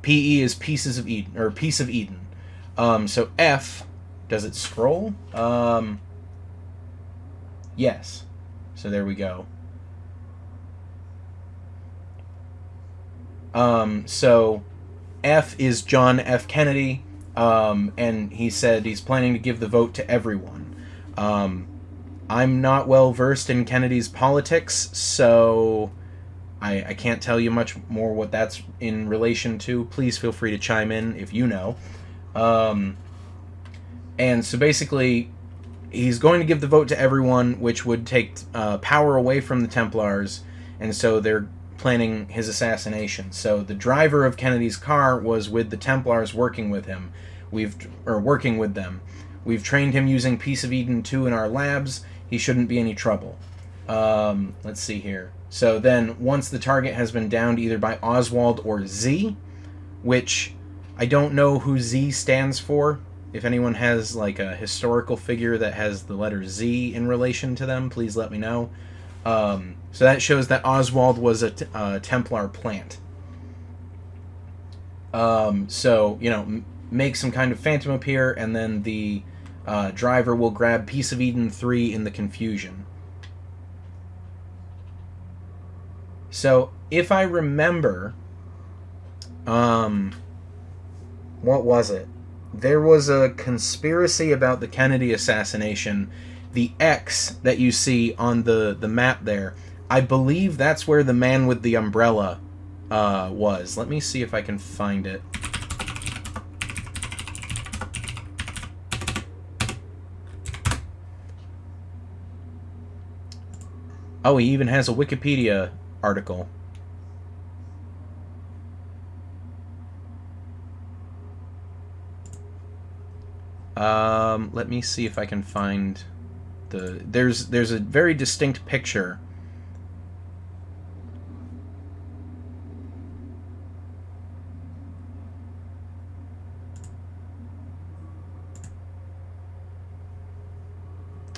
PE is Pieces of Eden, or Piece of Eden. So F, does it scroll? Yes. So there we go. So F is John F. Kennedy, and he said he's planning to give the vote to everyone. I'm not well versed in Kennedy's politics, so I can't tell you much more what that's in relation to. Please feel free to chime in if you know. And so basically, he's going to give the vote to everyone, which would take power away from the Templars, and so they're planning his assassination. So the driver of Kennedy's car was with the Templars working with him. Working with them. We've trained him using Piece of Eden 2 in our labs. He shouldn't be any trouble. Let's see here. So then, once the target has been downed either by Oswald or Z, which I don't know who Z stands for. If anyone has like a historical figure that has the letter Z in relation to them, please let me know. So that shows that Oswald was a Templar plant. So, you know, make some kind of phantom appear, and then the driver will grab Piece of Eden 3 in the confusion. So, if I remember, what was it? There was a conspiracy about the Kennedy assassination. The X that you see on the map there, I believe that's where the man with the umbrella was. Let me see if I can find it. Oh, he even has a Wikipedia article. Let me see if I can find the... There's a very distinct picture.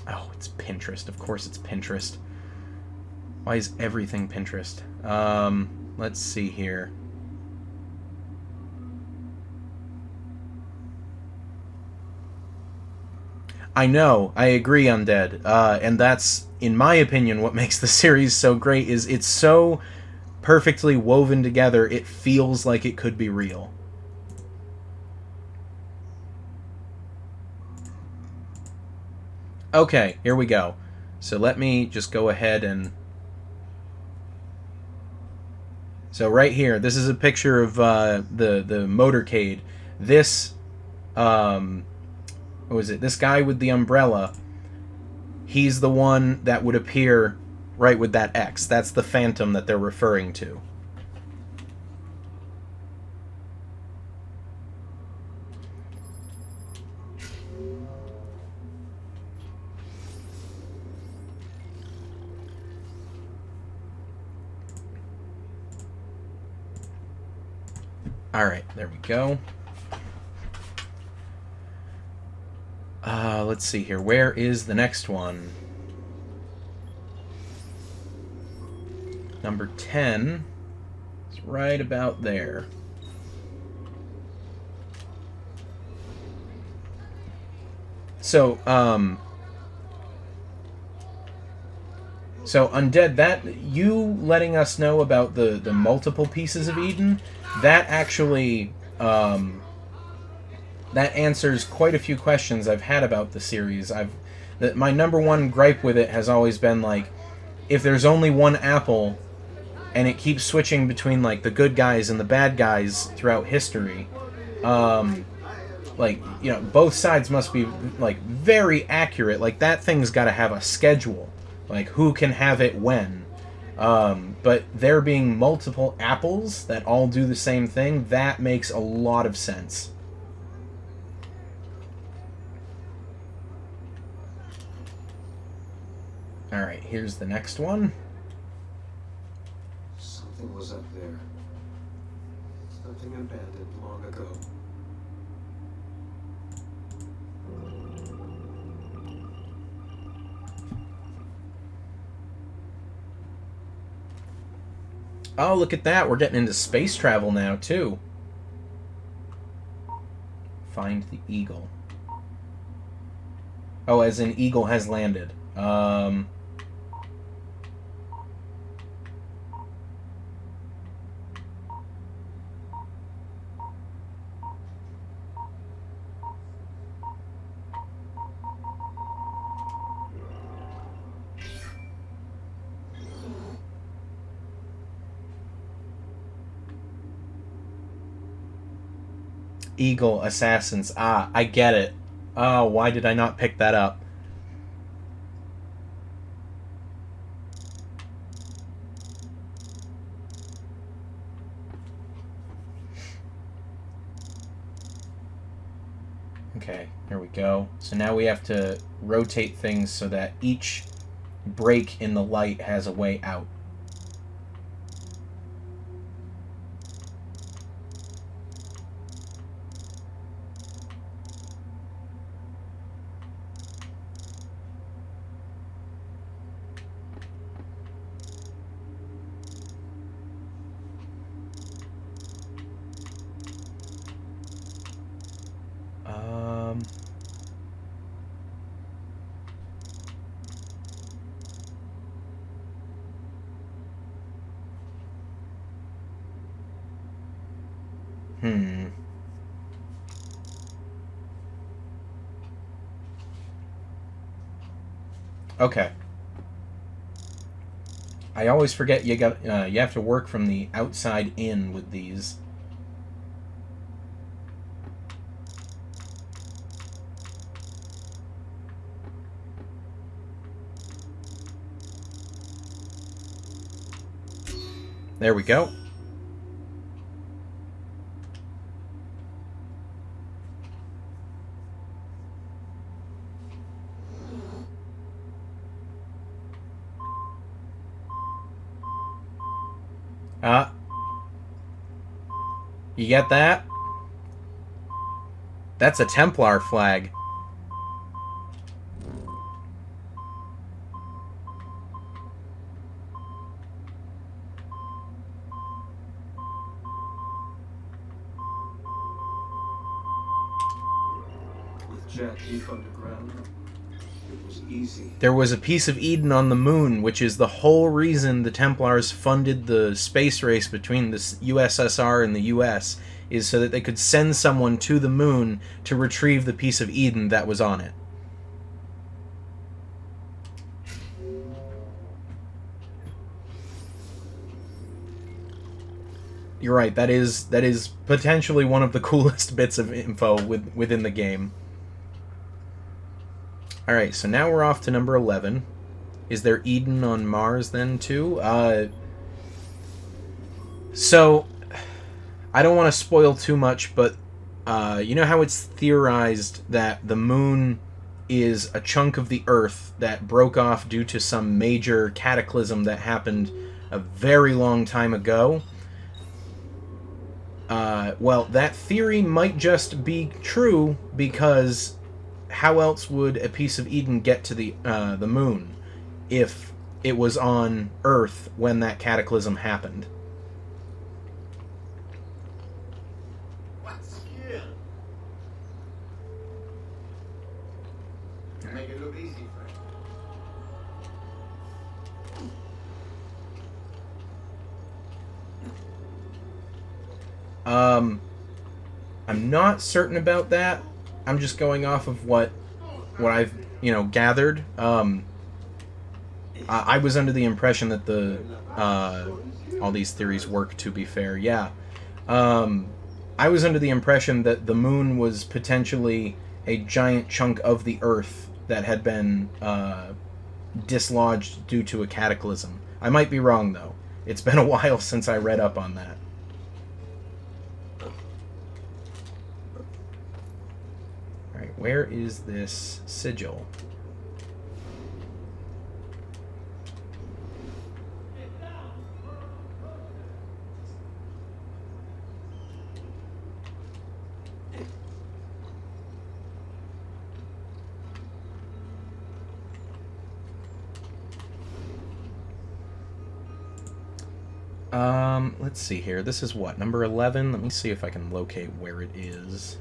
Oh, it's Pinterest. Of course it's Pinterest. Why is everything Pinterest? Let's see here. I know, I agree, Undead. And that's, in my opinion, what makes the series so great, is it's so perfectly woven together, it feels like it could be real. Okay, here we go. So let me just go ahead and... So right here, this is a picture of the motorcade. This, what was it? This guy with the umbrella, he's the one that would appear right with that X. That's the Phantom that they're referring to. Alright, there we go. Let's see here. Where is the next one? Number 10. It's right about there. So, Undead, that, you letting us know about the multiple pieces of Eden, that actually, that answers quite a few questions I've had about the series. My number one gripe with it has always been, like, if there's only one apple, and it keeps switching between, like, the good guys and the bad guys throughout history, like, you know, both sides must be, like, very accurate. Like, that thing's got to have a schedule. Like, who can have it when. But there being multiple apples that all do the same thing, that makes a lot of sense. Alright, here's the next one. Something was up there. Something abandoned long ago. Oh, look at that. We're getting into space travel now, too. Find the Eagle. Oh, as in Eagle has landed. Eagle Assassins. Ah, I get it. Oh, why did I not pick that up? Okay, here we go. So now we have to rotate things so that each break in the light has a way out. Okay. I always forget you have to work from the outside in with these. There we go. You get that? That's a Templar flag. With Jack deep underground, it was easy. There was a piece of Eden on the moon, which is the whole reason the Templars funded the space race between the USSR and the US, is so that they could send someone to the moon to retrieve the piece of Eden that was on it. You're right, that is potentially one of the coolest bits of info within the game. Alright, so now we're off to number 11. Is there Eden on Mars then, too? So, I don't want to spoil too much, but you know how it's theorized that the moon is a chunk of the Earth that broke off due to some major cataclysm that happened a very long time ago? Well, that theory might just be true, because how else would a piece of Eden get to the moon if it was on Earth when that cataclysm happened? What's here? Make it look easy, friend. I'm not certain about that. I'm just going off of what I've, gathered. I was under the impression that all these theories work, to be fair. Yeah. I was under the impression that the moon was potentially a giant chunk of the Earth that had been dislodged due to a cataclysm. I might be wrong, though. It's been a while since I read up on that. Alright, where is this sigil? Let's see here. This is what, number 11? Let me see if I can locate where it is.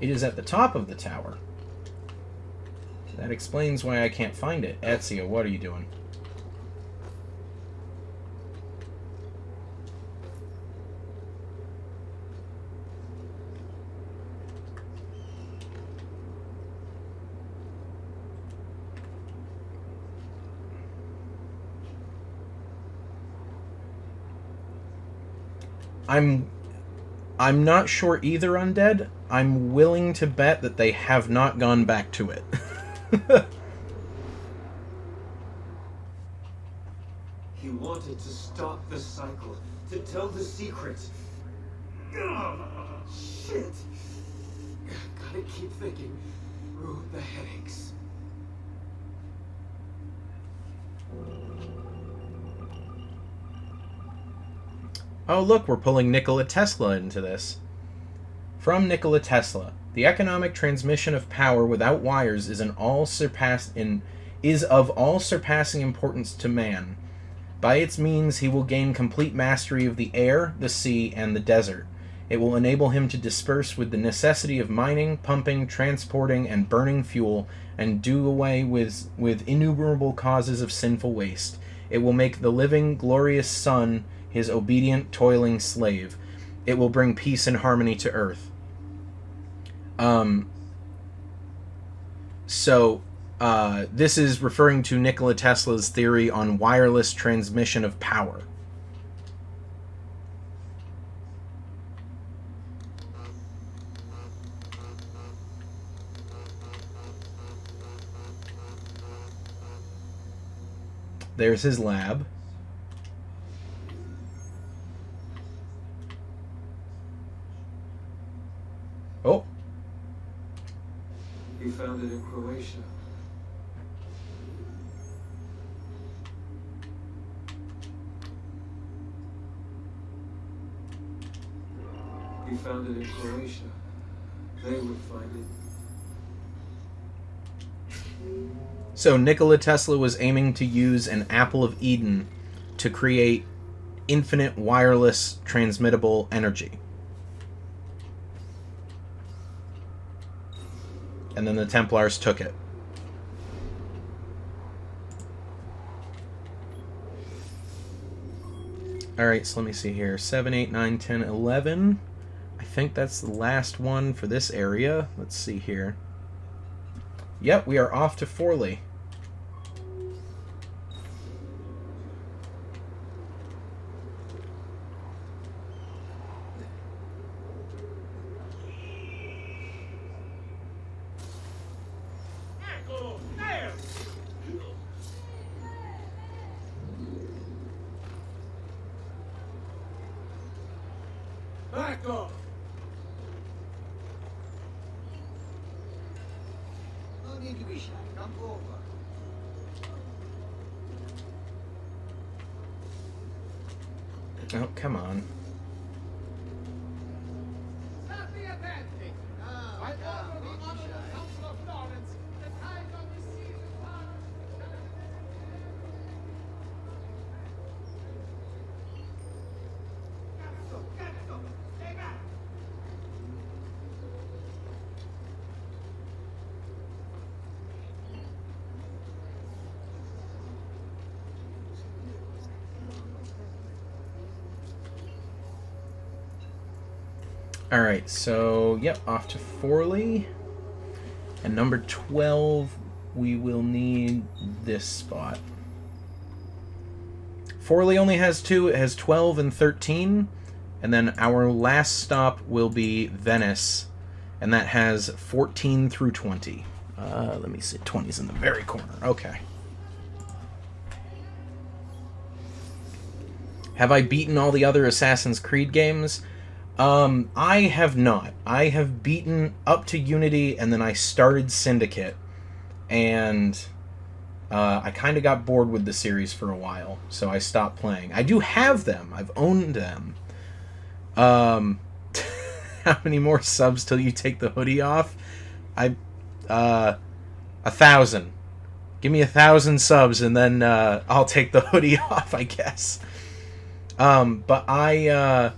It is at the top of the tower. That explains why I can't find it. Ezio, what are you doing? I'm not sure either, Undead. I'm willing to bet that they have not gone back to it. He wanted to stop the cycle, to tell the secret. Ugh, shit. Gotta keep thinking through the headaches. Oh, look, we're pulling Nikola Tesla into this. From Nikola Tesla, the economic transmission of power without wires is of all surpassing importance to man. By its means, he will gain complete mastery of the air, the sea, and the desert. It will enable him to disperse with the necessity of mining, pumping, transporting, and burning fuel, and do away with innumerable causes of sinful waste. It will make the living, glorious sun his obedient, toiling slave. It will bring peace and harmony to Earth. This is referring to Nikola Tesla's theory on wireless transmission of power. There's his lab. Oh. He found it in Croatia. He found it in Croatia. They would find it. So Nikola Tesla was aiming to use an apple of Eden to create infinite wireless transmittable energy. And then the Templars took it. Alright, so let me see here. 7, 8, 9, 10, 11. I think that's the last one for this area. Let's see here. Yep, we are off to Forli. Back off! No need to be shy. Come over. Oh, come on. Alright, so, yep, off to Forli. And number 12, we will need this spot. Forli only has 2. It has 12 and 13. And then our last stop will be Venice. And that has 14 through 20. Let me see. 20's in the very corner. Okay. Have I beaten all the other Assassin's Creed games? I have not. I have beaten up to Unity, and then I started Syndicate, and I kind of got bored with the series for a while, so I stopped playing. I do have them. I've owned them. How many more subs till you take the hoodie off? 1,000. Give me 1,000 subs, and then I'll take the hoodie off, I guess. But I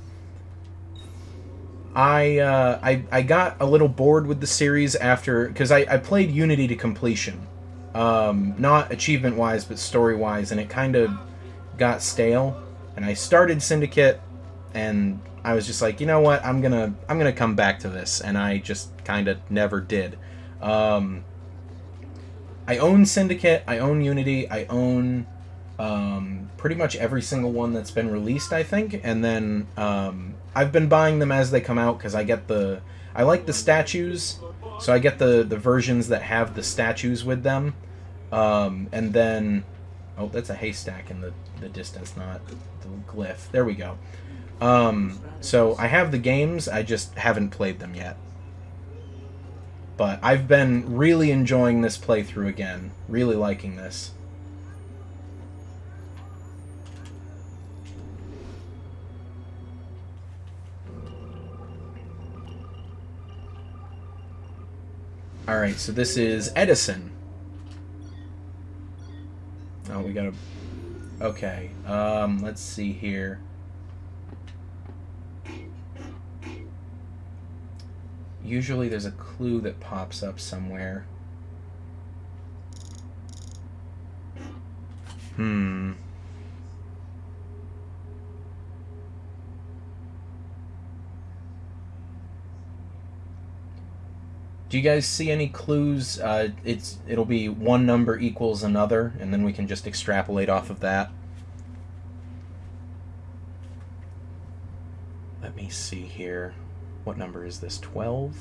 got a little bored with the series after, because I played Unity to completion, not achievement wise but story wise, and it kind of got stale. And I started Syndicate, and I was just like, you know what, I'm gonna come back to this, and I just kind of never did. I own Syndicate, I own Unity, I own pretty much every single one that's been released, I think, and then I've been buying them as they come out because I like the statues, so I get the versions that have the statues with them, and then, oh, that's a haystack in the distance, not the glyph. There we go. So I have the games, I just haven't played them yet. But I've been really enjoying this playthrough again, really liking this. Alright, so this is Edison. Oh, we gotta... Okay, let's see here. Usually there's a clue that pops up somewhere. Do you guys see any clues? It'll be one number equals another, and then we can just extrapolate off of that. Let me see here. What number is this? 12?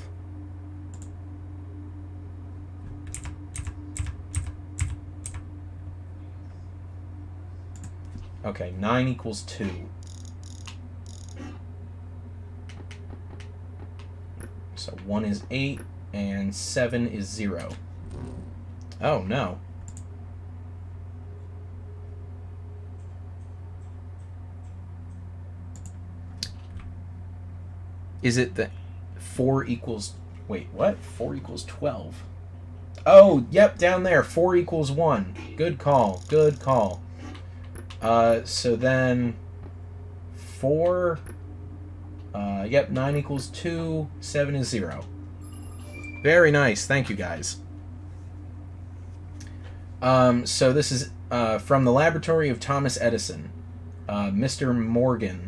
Okay, 9 equals 2. So 1 is 8, and 7 is 0. Oh, no. Is it that 4 equals... Wait, what? 4 equals 12. Oh, yep, down there. 4 equals 1. Good call. Good call. So then 4... yep, 9 equals 2. 7 is 0. Very nice. Thank you, guys. So this is from the laboratory of Thomas Edison. Mr. Morgan.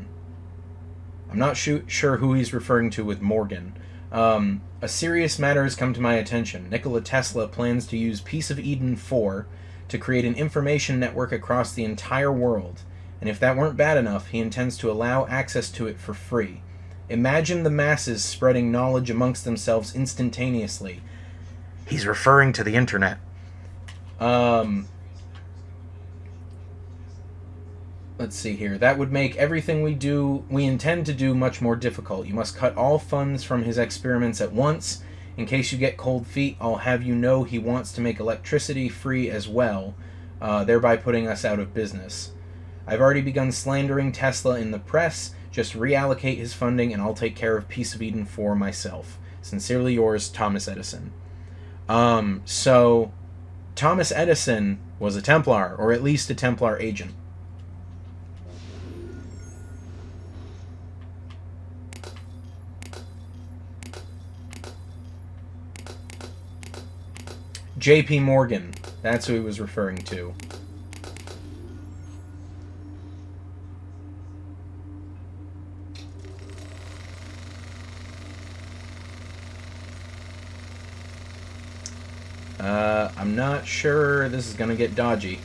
I'm not sure who he's referring to with Morgan. A serious matter has come to my attention. Nikola Tesla plans to use Piece of Eden 4 to create an information network across the entire world. And if that weren't bad enough, he intends to allow access to it for free. Imagine the masses spreading knowledge amongst themselves instantaneously. He's referring to the internet. Let's see here. That would make everything we intend to do much more difficult. You must cut all funds from his experiments at once. In case you get cold feet, I'll have you know he wants to make electricity free as well, thereby putting us out of business. I've already begun slandering Tesla in the press. Just reallocate his funding and I'll take care of Piece of Eden 4 myself. Sincerely yours, Thomas Edison. So Thomas Edison was a Templar, or at least a Templar agent. J.P. Morgan, that's who he was referring to. I'm not sure this is gonna get dodgy.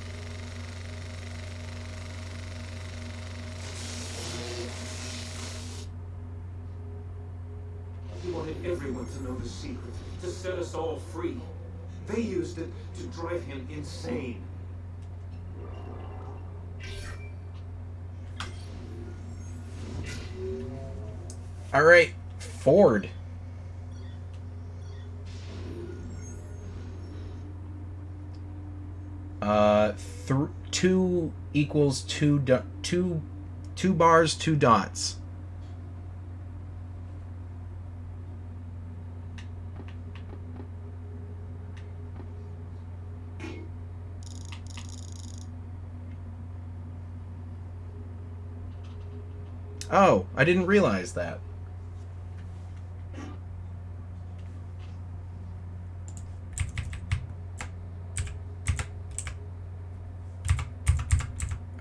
He wanted everyone to know the secret, to set us all free. They used it to drive him insane. All right, Ford. 2 equals 2 bars, 2 dots. Oh, I didn't realize that.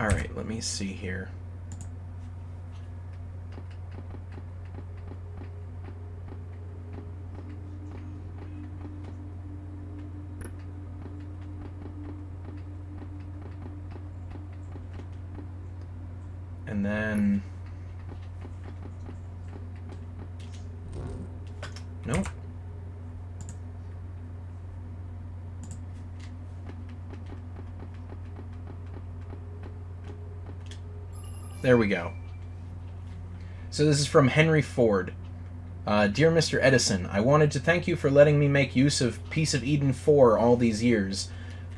Alright, let me see here. And then... Nope. There we go. So this is from Henry Ford. Dear Mr. Edison, I wanted to thank you for letting me make use of Piece of Eden 4 all these years.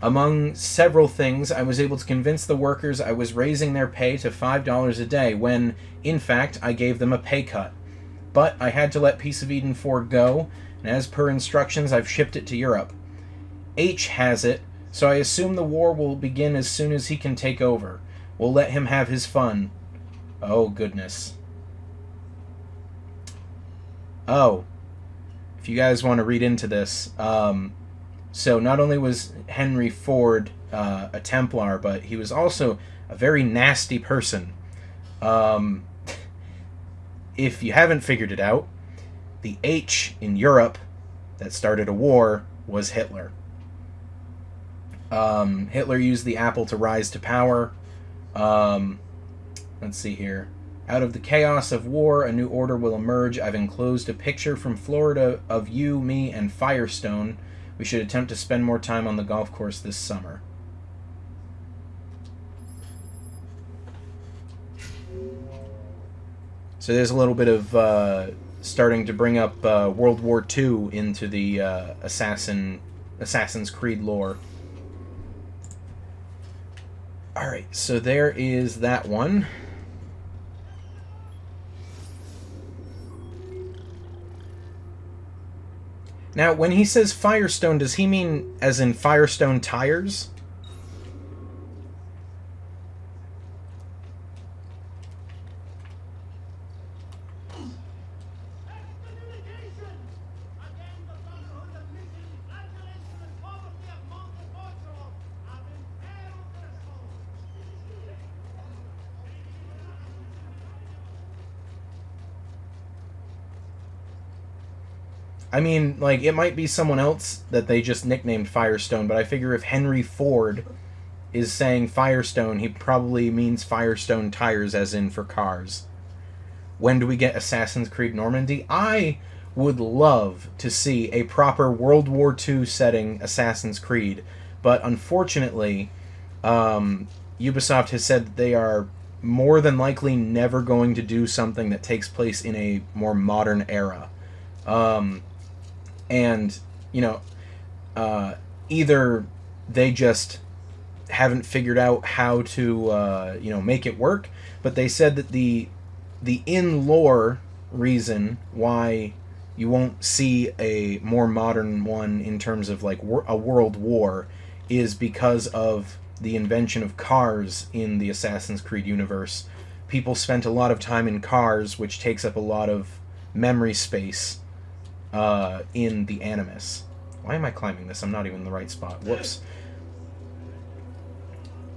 Among several things, I was able to convince the workers I was raising their pay to $5 a day when, in fact, I gave them a pay cut. But I had to let Piece of Eden 4 go, and as per instructions, I've shipped it to Europe. H has it, so I assume the war will begin as soon as he can take over. We'll let him have his fun. Oh, goodness. Oh. If you guys want to read into this, so not only was Henry Ford a Templar, but he was also a very nasty person. If you haven't figured it out, the H in Europe that started a war was Hitler. Hitler used the apple to rise to power. Let's see here. Out of the chaos of war, a new order will emerge. I've enclosed a picture from Florida of you, me, and Firestone. We should attempt to spend more time on the golf course this summer. So there's a little bit of starting to bring up World War II into the Assassin's Creed lore. Alright, so there is that one. Now, when he says Firestone, does he mean as in Firestone tires? I mean, like, it might be someone else that they just nicknamed Firestone, but I figure if Henry Ford is saying Firestone, he probably means Firestone tires as in for cars. When do we get Assassin's Creed Normandy? I would love to see a proper World War II setting Assassin's Creed, but unfortunately, Ubisoft has said that they are more than likely never going to do something that takes place in a more modern era. And, you know, either they just haven't figured out how to, you know, make it work, but they said that the in-lore reason why you won't see a more modern one in terms of, like, a world war is because of the invention of cars in the Assassin's Creed universe. People spent a lot of time in cars, which takes up a lot of memory space in the Animus. Why am I climbing this? I'm not even in the right spot. Whoops.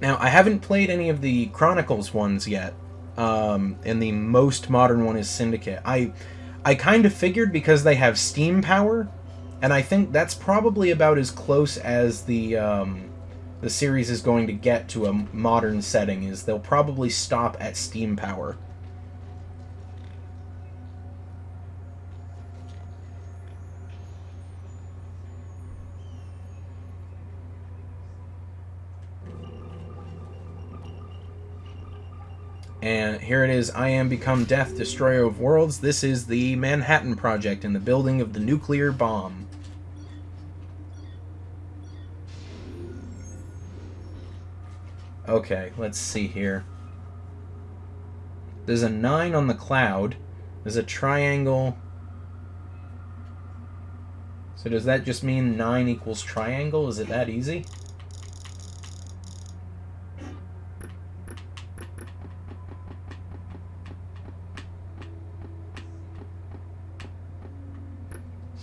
Now, I haven't played any of the Chronicles ones yet, and the most modern one is Syndicate. I kind of figured because they have steam power, and I think that's probably about as close as the series is going to get to a modern setting, is they'll probably stop at steam power. And here it is, I am become death, destroyer of worlds. This is the Manhattan Project in the building of the nuclear bomb. Okay, let's see here. There's a 9 on the cloud. There's a triangle. So does that just mean 9 equals triangle? Is it that easy?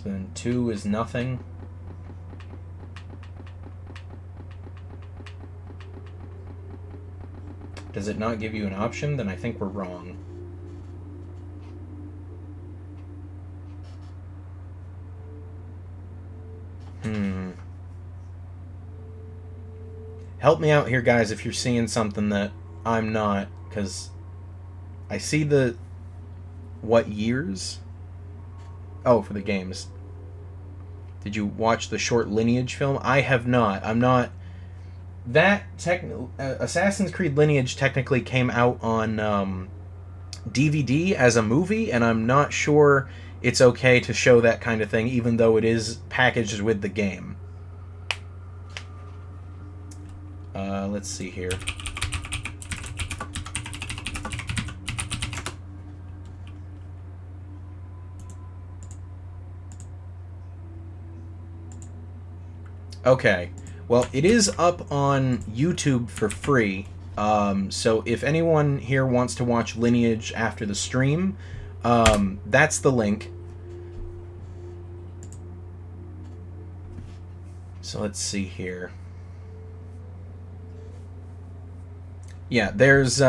So then 2 is nothing. Does it not give you an option? Then I think we're wrong. Help me out here, guys, if you're seeing something that I'm not, because I see the... What years? Oh, for the games. Did you watch the short Lineage film? I have not. I'm not... That Assassin's Creed Lineage technically came out on DVD as a movie, and I'm not sure it's okay to show that kind of thing, even though it is packaged with the game. Let's see here. Okay. Well, it is up on YouTube for free, so if anyone here wants to watch Lineage after the stream, that's the link. So let's see here. Yeah, there's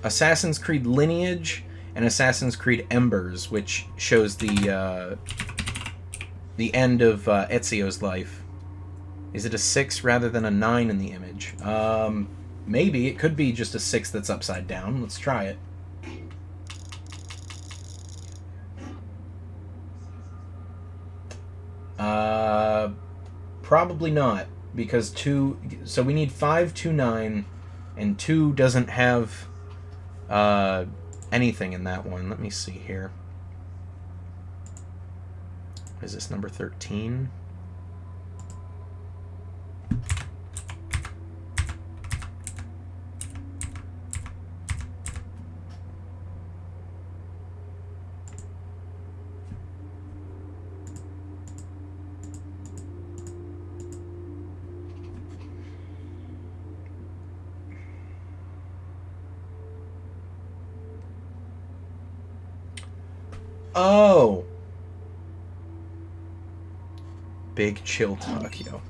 Assassin's Creed Lineage and Assassin's Creed Embers, which shows the end of Ezio's life. Is it a 6 rather than a 9 in the image? Maybe. It could be just a 6 that's upside down. Let's try it. Probably not, because 2... So we need 5, 2, 9, and 2 doesn't have anything in that one. Let me see here. Is this number 13? Oh! Big Chill Tokyo.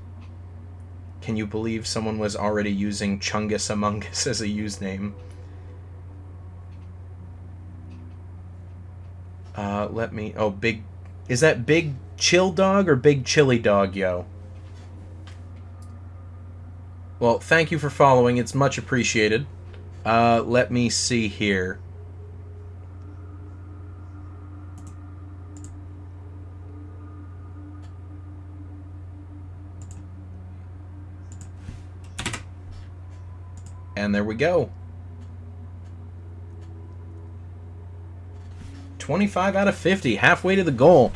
Can you believe someone was already using Chungus Among Us as a username? Let me... Oh, Big... Is that Big Chill Dog or Big Chili Dog, yo? Well, thank you for following. It's much appreciated. Let me see here. And there we go. 25 out of 50. Halfway to the goal.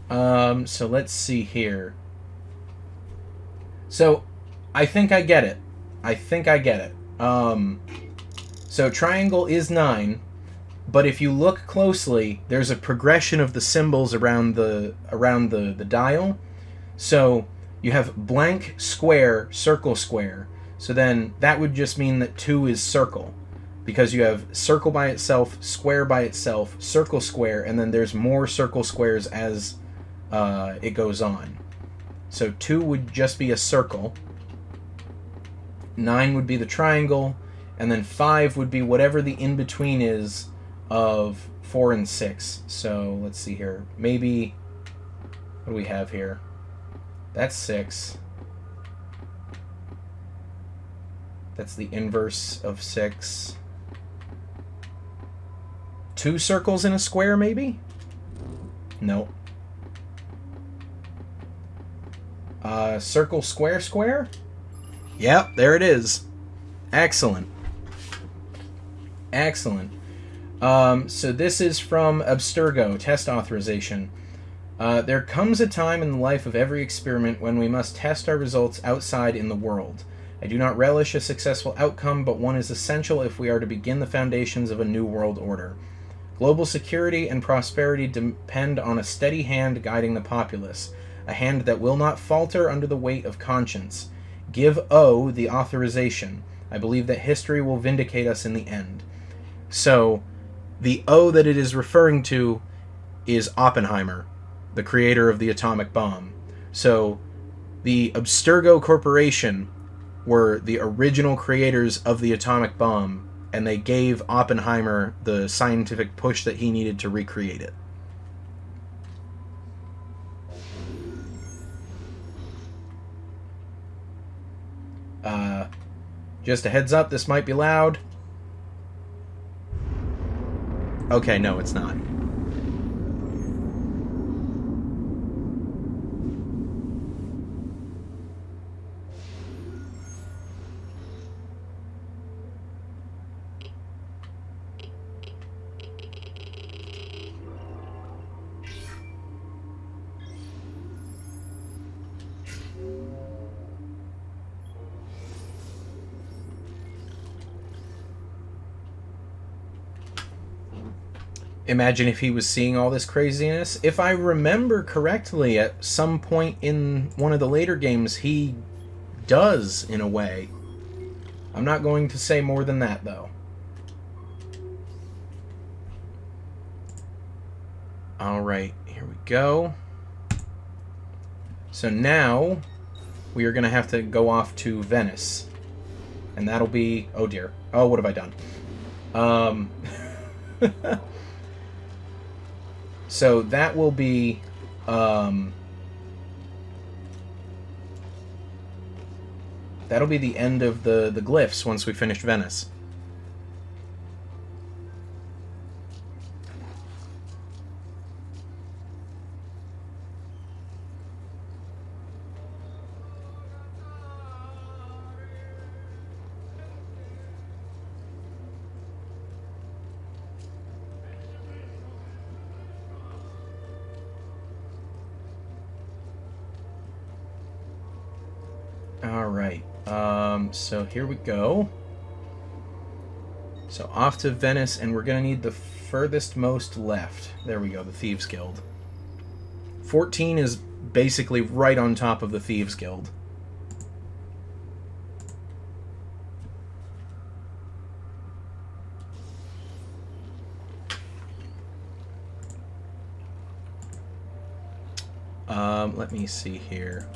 So let's see here. So, I think I get it. So triangle is 9, but if you look closely, there's a progression of the symbols around the dial. So you have blank, square, circle, square. So then that would just mean that 2 is circle, because you have circle by itself, square by itself, circle, square, and then there's more circle squares as it goes on. So 2 would just be a circle, 9 would be the triangle, and then 5 would be whatever the in-between is of 4 and 6. So let's see here. Maybe, what do we have here? That's 6. That's the inverse of 6. 2 circles in a square, maybe? No. Circle, square, square? Yep, there it is. Excellent. Excellent. So this is from Abstergo, test authorization. There comes a time in the life of every experiment when we must test our results outside in the world. I do not relish a successful outcome, but one is essential if we are to begin the foundations of a new world order. Global security and prosperity depend on a steady hand guiding the populace, a hand that will not falter under the weight of conscience. Give O the authorization. I believe that history will vindicate us in the end. So, the O that it is referring to is Oppenheimer. the creator of the atomic bomb. So the Abstergo Corporation were the original creators of the atomic bomb, and they gave Oppenheimer the scientific push that he needed to recreate it. Just a heads up, this might be loud. Okay, no, it's not. Imagine if he was seeing all this craziness. If I remember correctly, at some point in one of the later games, he does, in a way. I'm not going to say more than that, though. Alright, here we go. So now, we are going to have to go off to Venice. And that'll be... Oh dear. Oh, what have I done? So that will be, that'll be the end of the glyphs once we finish Venice. Alright, so here we go. So off to Venice, and we're going to need the furthest most left. There we go, the Thieves Guild. 14 is basically right on top of the Thieves Guild. Let me see here.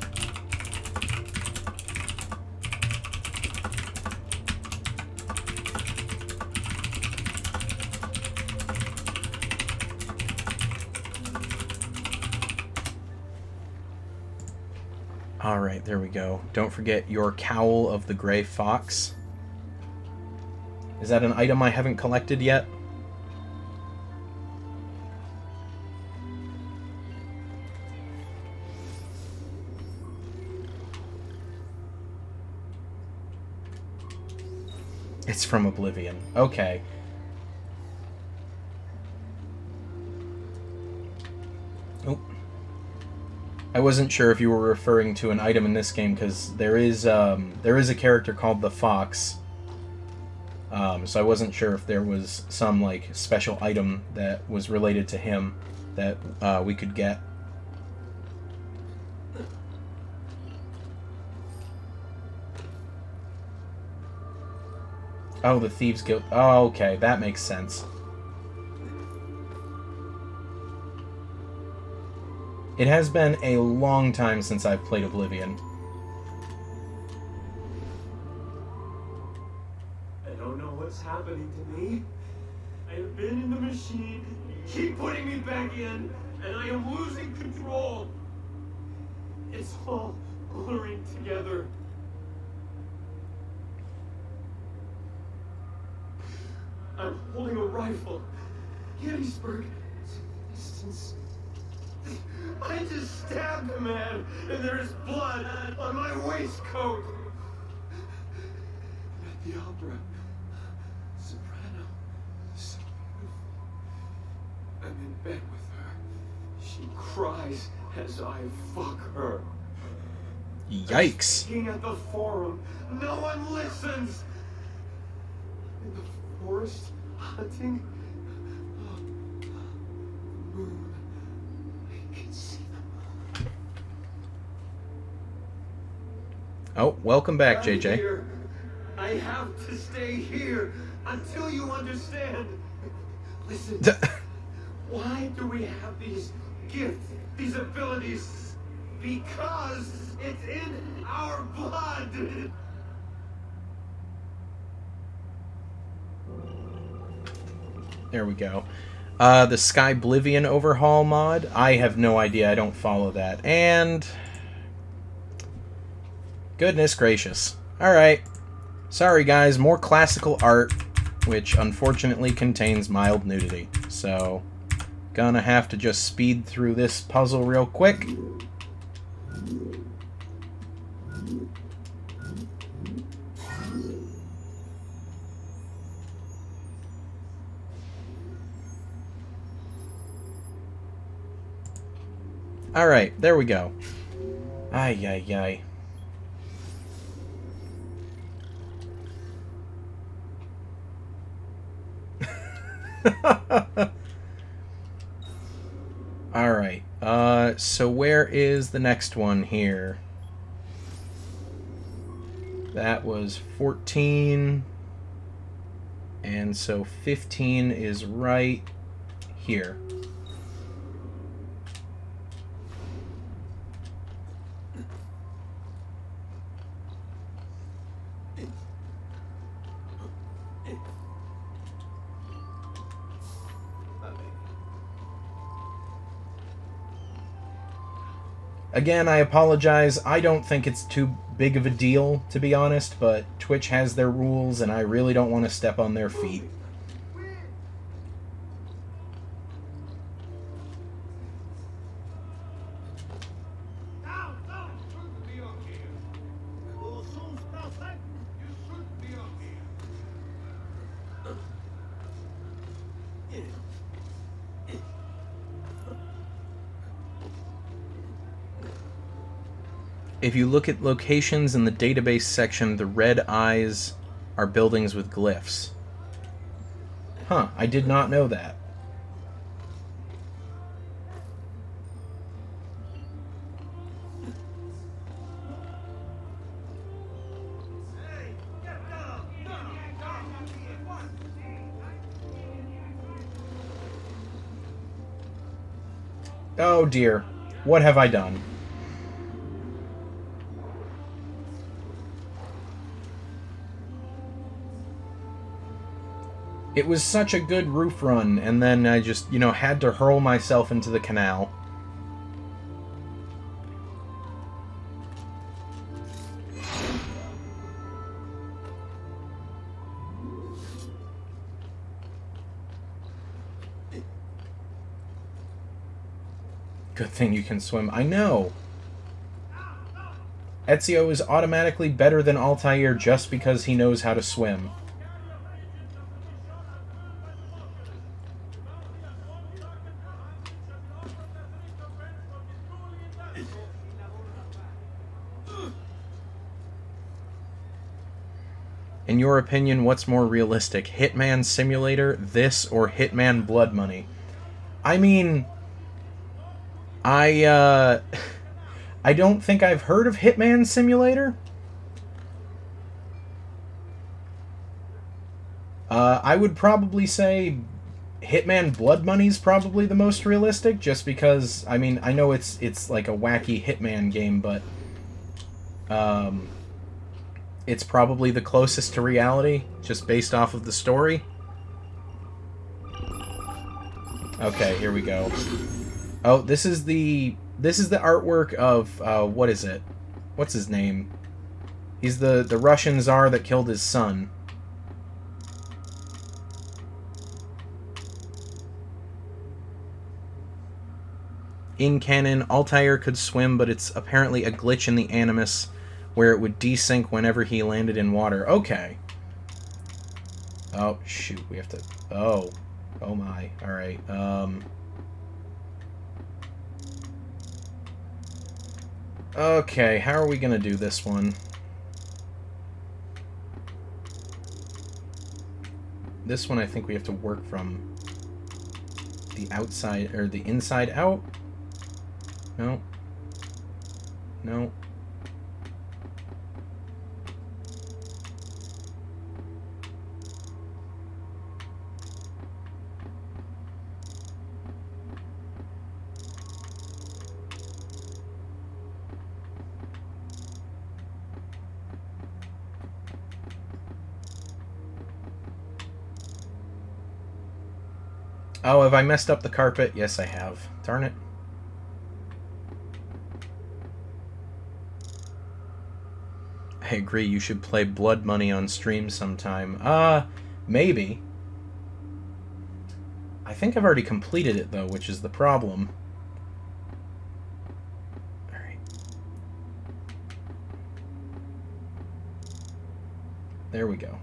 Alright, there we go. Don't forget your Cowl of the Grey Fox. Is that an item I haven't collected yet? It's from Oblivion. Okay. Oh. I wasn't sure if you were referring to an item in this game, because there is a character called the Fox. So I wasn't sure if there was some like special item that was related to him that we could get. Oh, the Thieves Guild. Oh, okay, that makes sense. It has been a long time since I've played Oblivion. I don't know what's happening to me. I have been in the machine. You keep putting me back in, and I am losing control. It's all blurring together. I'm holding a rifle. Gettysburg. Distance. I just stabbed a man, and there is blood on my waistcoat. At the opera. Soprano. So beautiful. I'm in bed with her. She cries as I fuck her. Yikes. Speaking at the forum. No one listens. In the forest, hunting. The moon. I can see them. Oh, welcome back, I'm JJ. here. I have to stay here until you understand. Listen. Why do we have these gifts? these abilities because it's in our blood. There we go. The Skyblivion overhaul mod. I have no idea. I don't follow that. And goodness gracious. Alright. Sorry guys, more classical art, which unfortunately contains mild nudity. So, gonna have to just speed through this puzzle real quick. Alright, there we go. Ay, ay, ay. Alright, so where is the next one here? That was 14, and so 15 is right here. Again, I apologize. I don't think it's too big of a deal, to be honest, but Twitch has their rules, and I really don't want to step on their feet. If you look at locations in the database section, the red eyes are buildings with glyphs. Huh, I did not know that. Oh dear, what have I done? It was such a good roof run, and then I just, you know, had to hurl myself into the canal. Good thing you can swim. I know! Ezio is automatically better than Altair just because he knows how to swim. In your opinion, what's more realistic? Hitman Simulator, this, or Hitman Blood Money? I mean, I don't think I've heard of Hitman Simulator. I would probably say Hitman Blood Money's probably the most realistic, just because, I mean, I know it's like a wacky Hitman game, but it's probably the closest to reality, just based off of the story. Okay, here we go. Oh, this is the artwork of what is it? What's his name? He's the Russian Tsar that killed his son. In canon, Altair could swim, but it's apparently a glitch in the Animus where it would desync whenever he landed in water. Okay. Oh, shoot. We have to... Oh. Oh, my. Alright. Okay, how are we gonna do this one? This one I think we have to work from the outside, or the inside out? No. No. Oh, have I messed up the carpet? Yes, I have. Darn it. I agree, you should play Blood Money on stream sometime. Maybe. I think I've already completed it, though, which is the problem. Alright. There we go.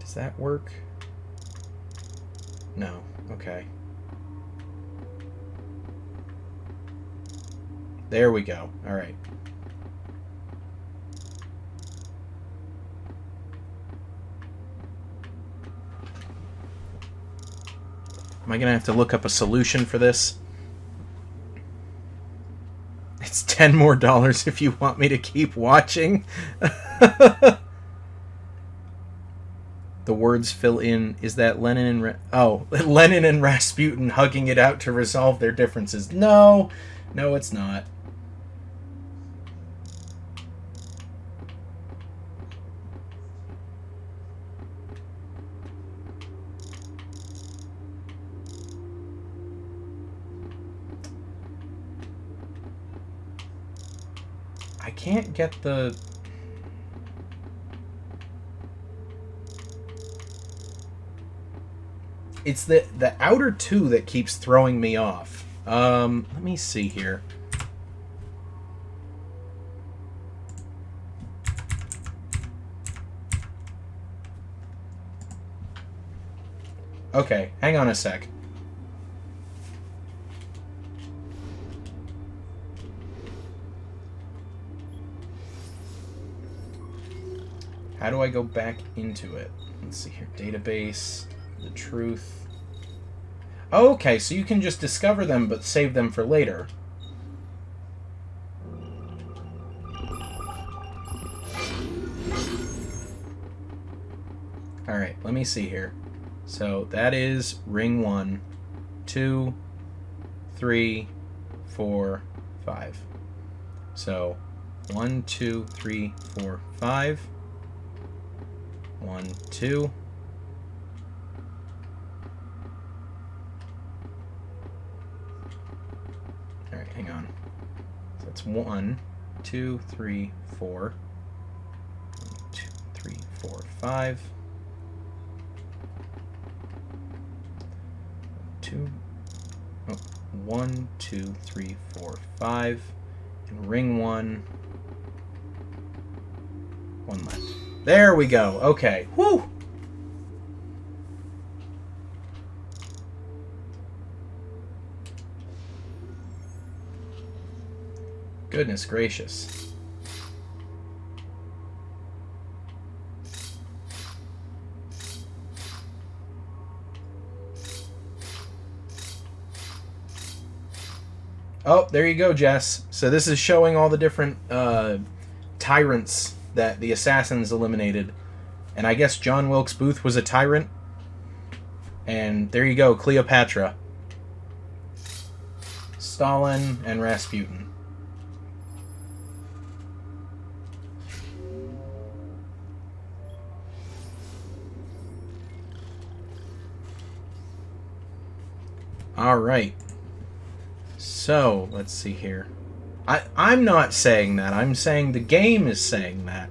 Does that work? No. Okay. There we go. All right. Am I going to have to look up a solution for this? It's $10 more if you want me to keep watching. The words fill in. Is that Lenin and Lenin and Rasputin hugging it out to resolve their differences? No, no, it's not. I can't get the. It's the outer two that keeps throwing me off. Let me see here. Okay, hang on a sec. How do I go back into it? Let's see here. Database. The truth. Okay, so you can just discover them but save them for later. Alright, let me see here. So that is ring 1, 2, 3, 4, 5. So 1, 2, 3, 4, 5. 1, 2. Alright, hang on. So that's 1, 2, 3, 4. 1, 2, 3, 4, 5. 1, 2, 3, 4, 5. And ring 1. 1 left. There we go. Okay. Whew! Goodness gracious. Oh, there you go, Jess. So this is showing all the different tyrants that the assassins eliminated. And I guess John Wilkes Booth was a tyrant. And there you go, Cleopatra. Stalin and Rasputin. Alright. So, let's see here. I'm not saying that. I'm saying the game is saying that.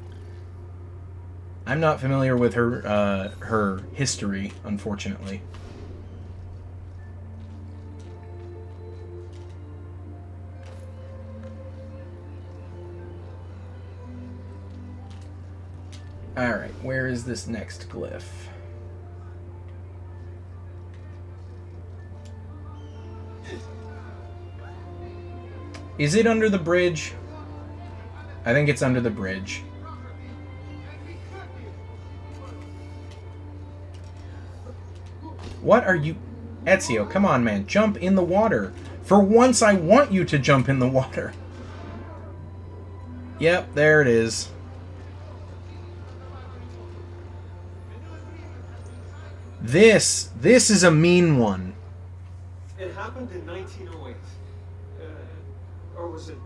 I'm not familiar with her her history, unfortunately. Alright, where is this next glyph? Is it under the bridge? I think it's under the bridge. What are you... Ezio, come on, man. Jump in the water. For once, I want you to jump in the water. Yep, there it is. This is a mean one. It happened in 1908. Or was it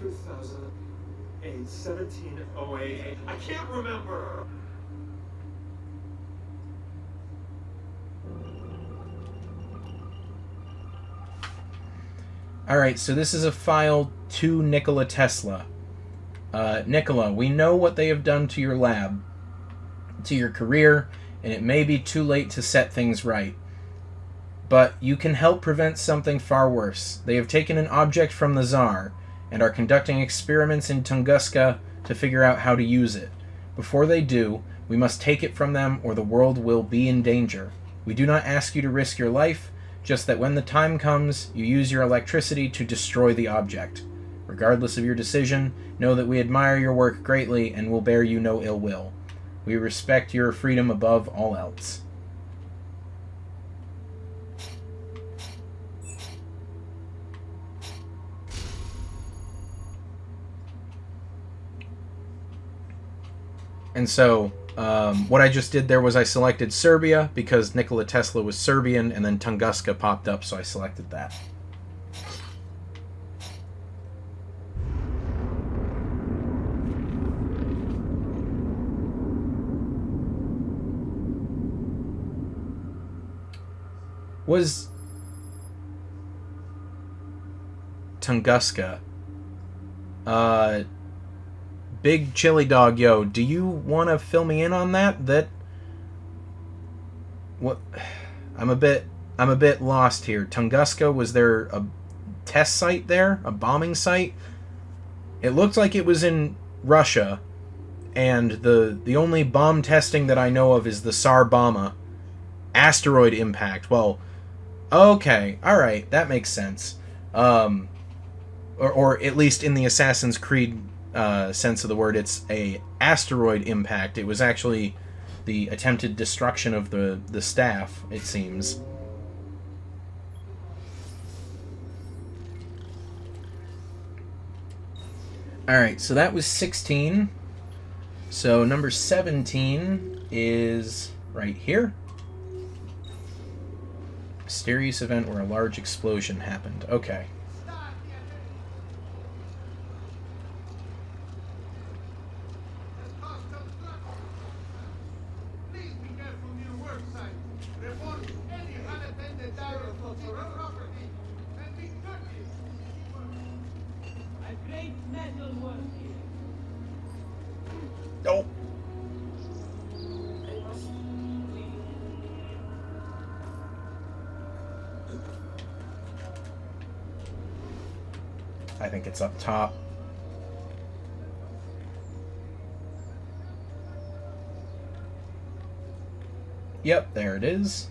2008? 1708? I can't remember. Alright, so this is a file to Nikola Tesla. Nikola, we know what they have done to your lab, to your career, and it may be too late to set things right. But you can help prevent something far worse. They have taken an object from the Tsar and are conducting experiments in Tunguska to figure out how to use it. Before they do, we must take it from them or the world will be in danger. We do not ask you to risk your life, just that when the time comes, you use your electricity to destroy the object. Regardless of your decision, know that we admire your work greatly and will bear you no ill will. We respect your freedom above all else. And so, what I just did there was I selected Serbia because Nikola Tesla was Serbian, and then Tunguska popped up, so I selected that. Was Tunguska Big Chili Dog, yo, do you want to fill me in on that? What? I'm a bit lost here. Tunguska, was there a test site there? A bombing site? It looked like it was in Russia, and the only bomb testing that I know of is the Tsar Bomba. Asteroid impact. Well, okay, alright, that makes sense. Or at least in the Assassin's Creed sense of the word, it's a asteroid impact. It was actually the attempted destruction of the staff, it seems. Alright, so that was 16. So number 17 is right here. Mysterious event where a large explosion happened. Okay. Nope. I think it's up top. Yep, there it is.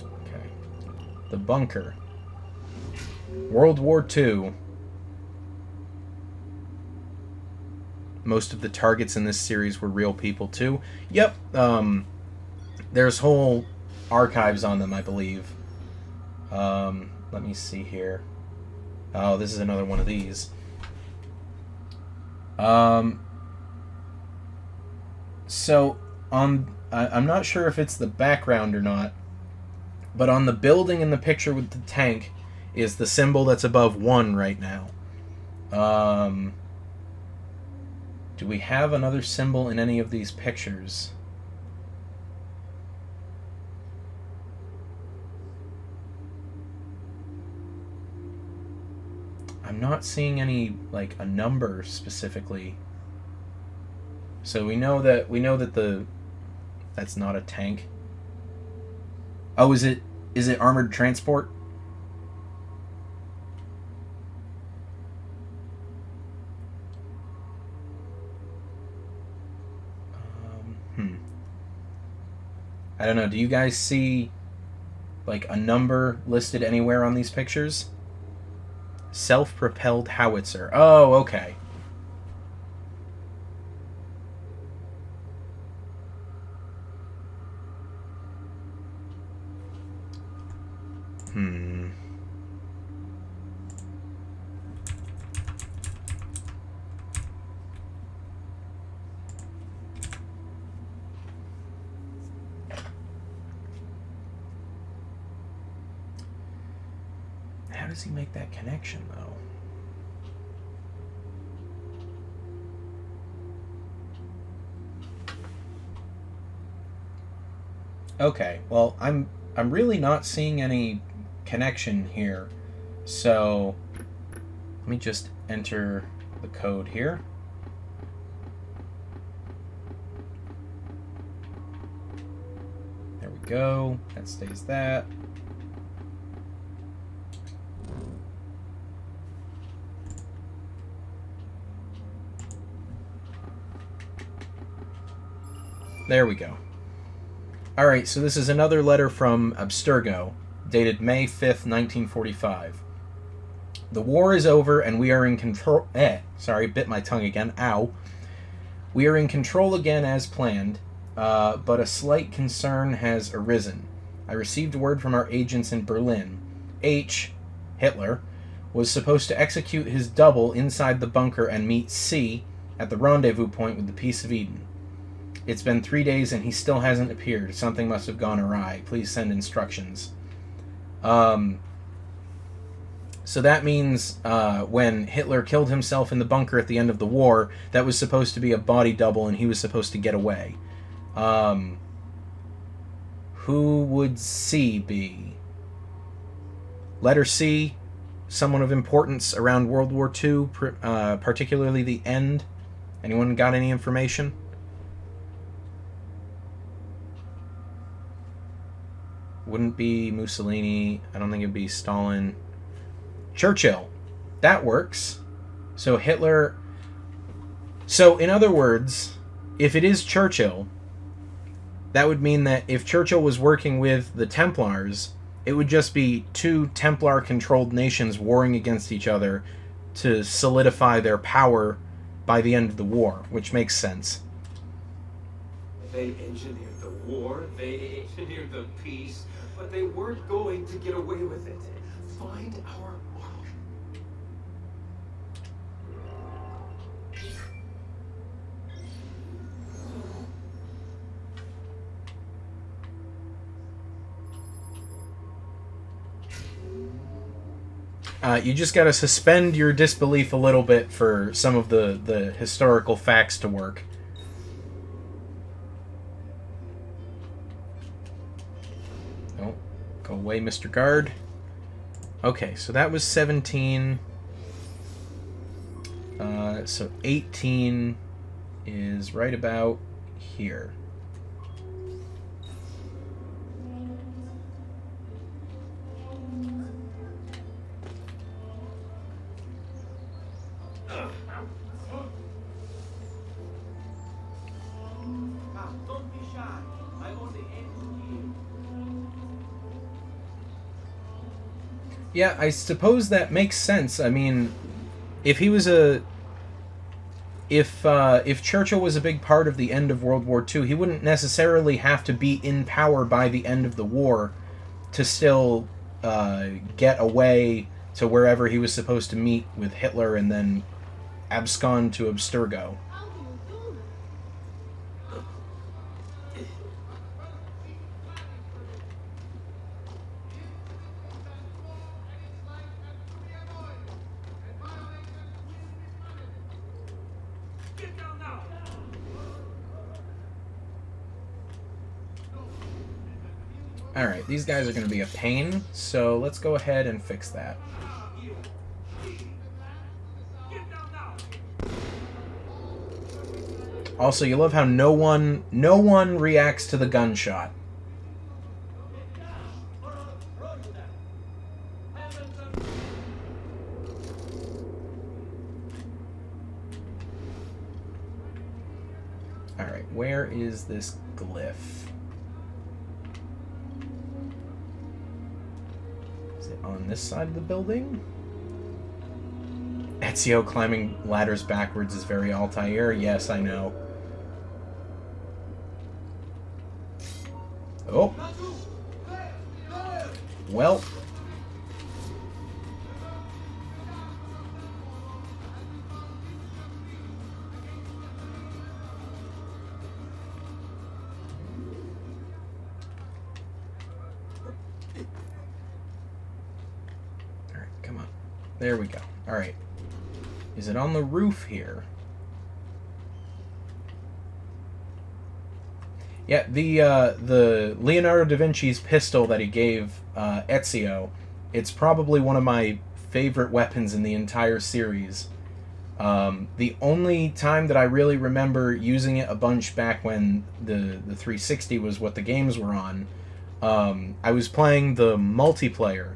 Okay. The bunker. World War II. Most of the targets in this series were real people too. Yep. There's whole archives on them, I believe. Let me see here. Oh, this is another one of these. So I'm not sure if it's the background or not, but on the building in the picture with the tank is the symbol that's above 1 right now. Do we have another symbol in any of these pictures? I'm not seeing any, like, a number specifically. So we know that that's not a tank. Oh, is it armored transport? I don't know. Do you guys see, like, a number listed anywhere on these pictures? Self-propelled howitzer. Oh, okay. does he make that connection, though? Okay, well, I'm really not seeing any connection here. So let me just enter the code here. There we go. That stays that. There we go. Alright, so this is another letter from Abstergo, dated May 5th, 1945. The war is over and we are in control... sorry, bit my tongue again. Ow. We are in control again as planned, but a slight concern has arisen. I received word from our agents in Berlin. H, Hitler, was supposed to execute his double inside the bunker and meet C at the rendezvous point with the Peace of Eden. It's been 3 days and he still hasn't appeared. Something must have gone awry. Please send instructions. So that means when Hitler killed himself in the bunker at the end of the war, that was supposed to be a body double and he was supposed to get away. Who would C be? Letter C, someone of importance around World War II, particularly the end. Anyone got any information? Wouldn't be Mussolini. I don't think it'd be Stalin. Churchill. That works. So Hitler... So, in other words, if it is Churchill, that would mean that if Churchill was working with the Templars, it would just be two Templar-controlled nations warring against each other to solidify their power by the end of the war, which makes sense. They engineered the war, they engineered the peace, but they weren't going to get away with it. Find our mark. You just got to suspend your disbelief a little bit for some of the historical facts to work. Oh, go away, Mr. Guard. Okay, so that was 17. So 18 is right about here. Don't be shy. I only aim to heal. Yeah, I suppose that makes sense. I mean, if he was a... If Churchill was a big part of the end of World War II, he wouldn't necessarily have to be in power by the end of the war to still get away to wherever he was supposed to meet with Hitler and then abscond to Abstergo. How do you do that? Get down now. Alright, these guys are going to be a pain, so let's go ahead and fix that. Get down now. Also, you love how no one reacts to the gunshot. Alright, where is this glyph? Is it on this side of the building? Ezio climbing ladders backwards is very Altair. Yes, I know. Oh. Well. Alright, Come on. There we go. Alright. Is it on the roof here? Yeah, the Leonardo da Vinci's pistol that he gave Ezio, it's probably one of my favorite weapons in the entire series. The only time that I really remember using it a bunch back when the 360 was what the games were on, I was playing the multiplayer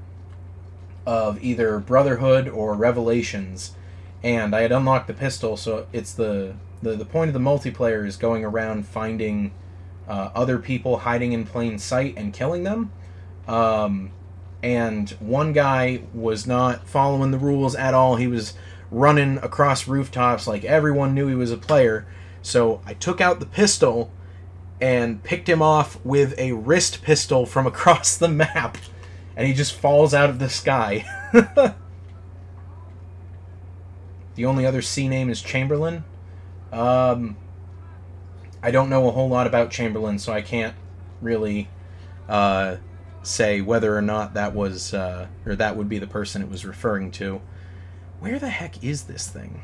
of either Brotherhood or Revelations, and I had unlocked the pistol, so it's the point of the multiplayer is going around finding other people hiding in plain sight and killing them. And one guy was not following the rules at all. He was running across rooftops like everyone knew he was a player. So I took out the pistol and picked him off with a wrist pistol from across the map. And he just falls out of the sky. The only other C name is Chamberlain. I don't know a whole lot about Chamberlain, so I can't really say whether or not that was, or that would be the person it was referring to. Where the heck is this thing?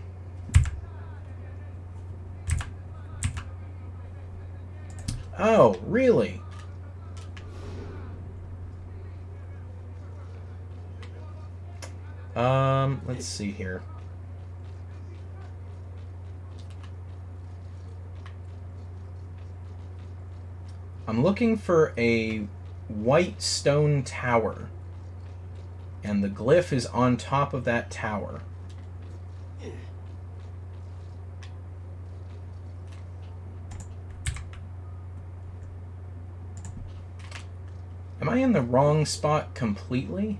Oh, really? Let's see here. I'm looking for a white stone tower, and the glyph is on top of that tower. Am I in the wrong spot completely?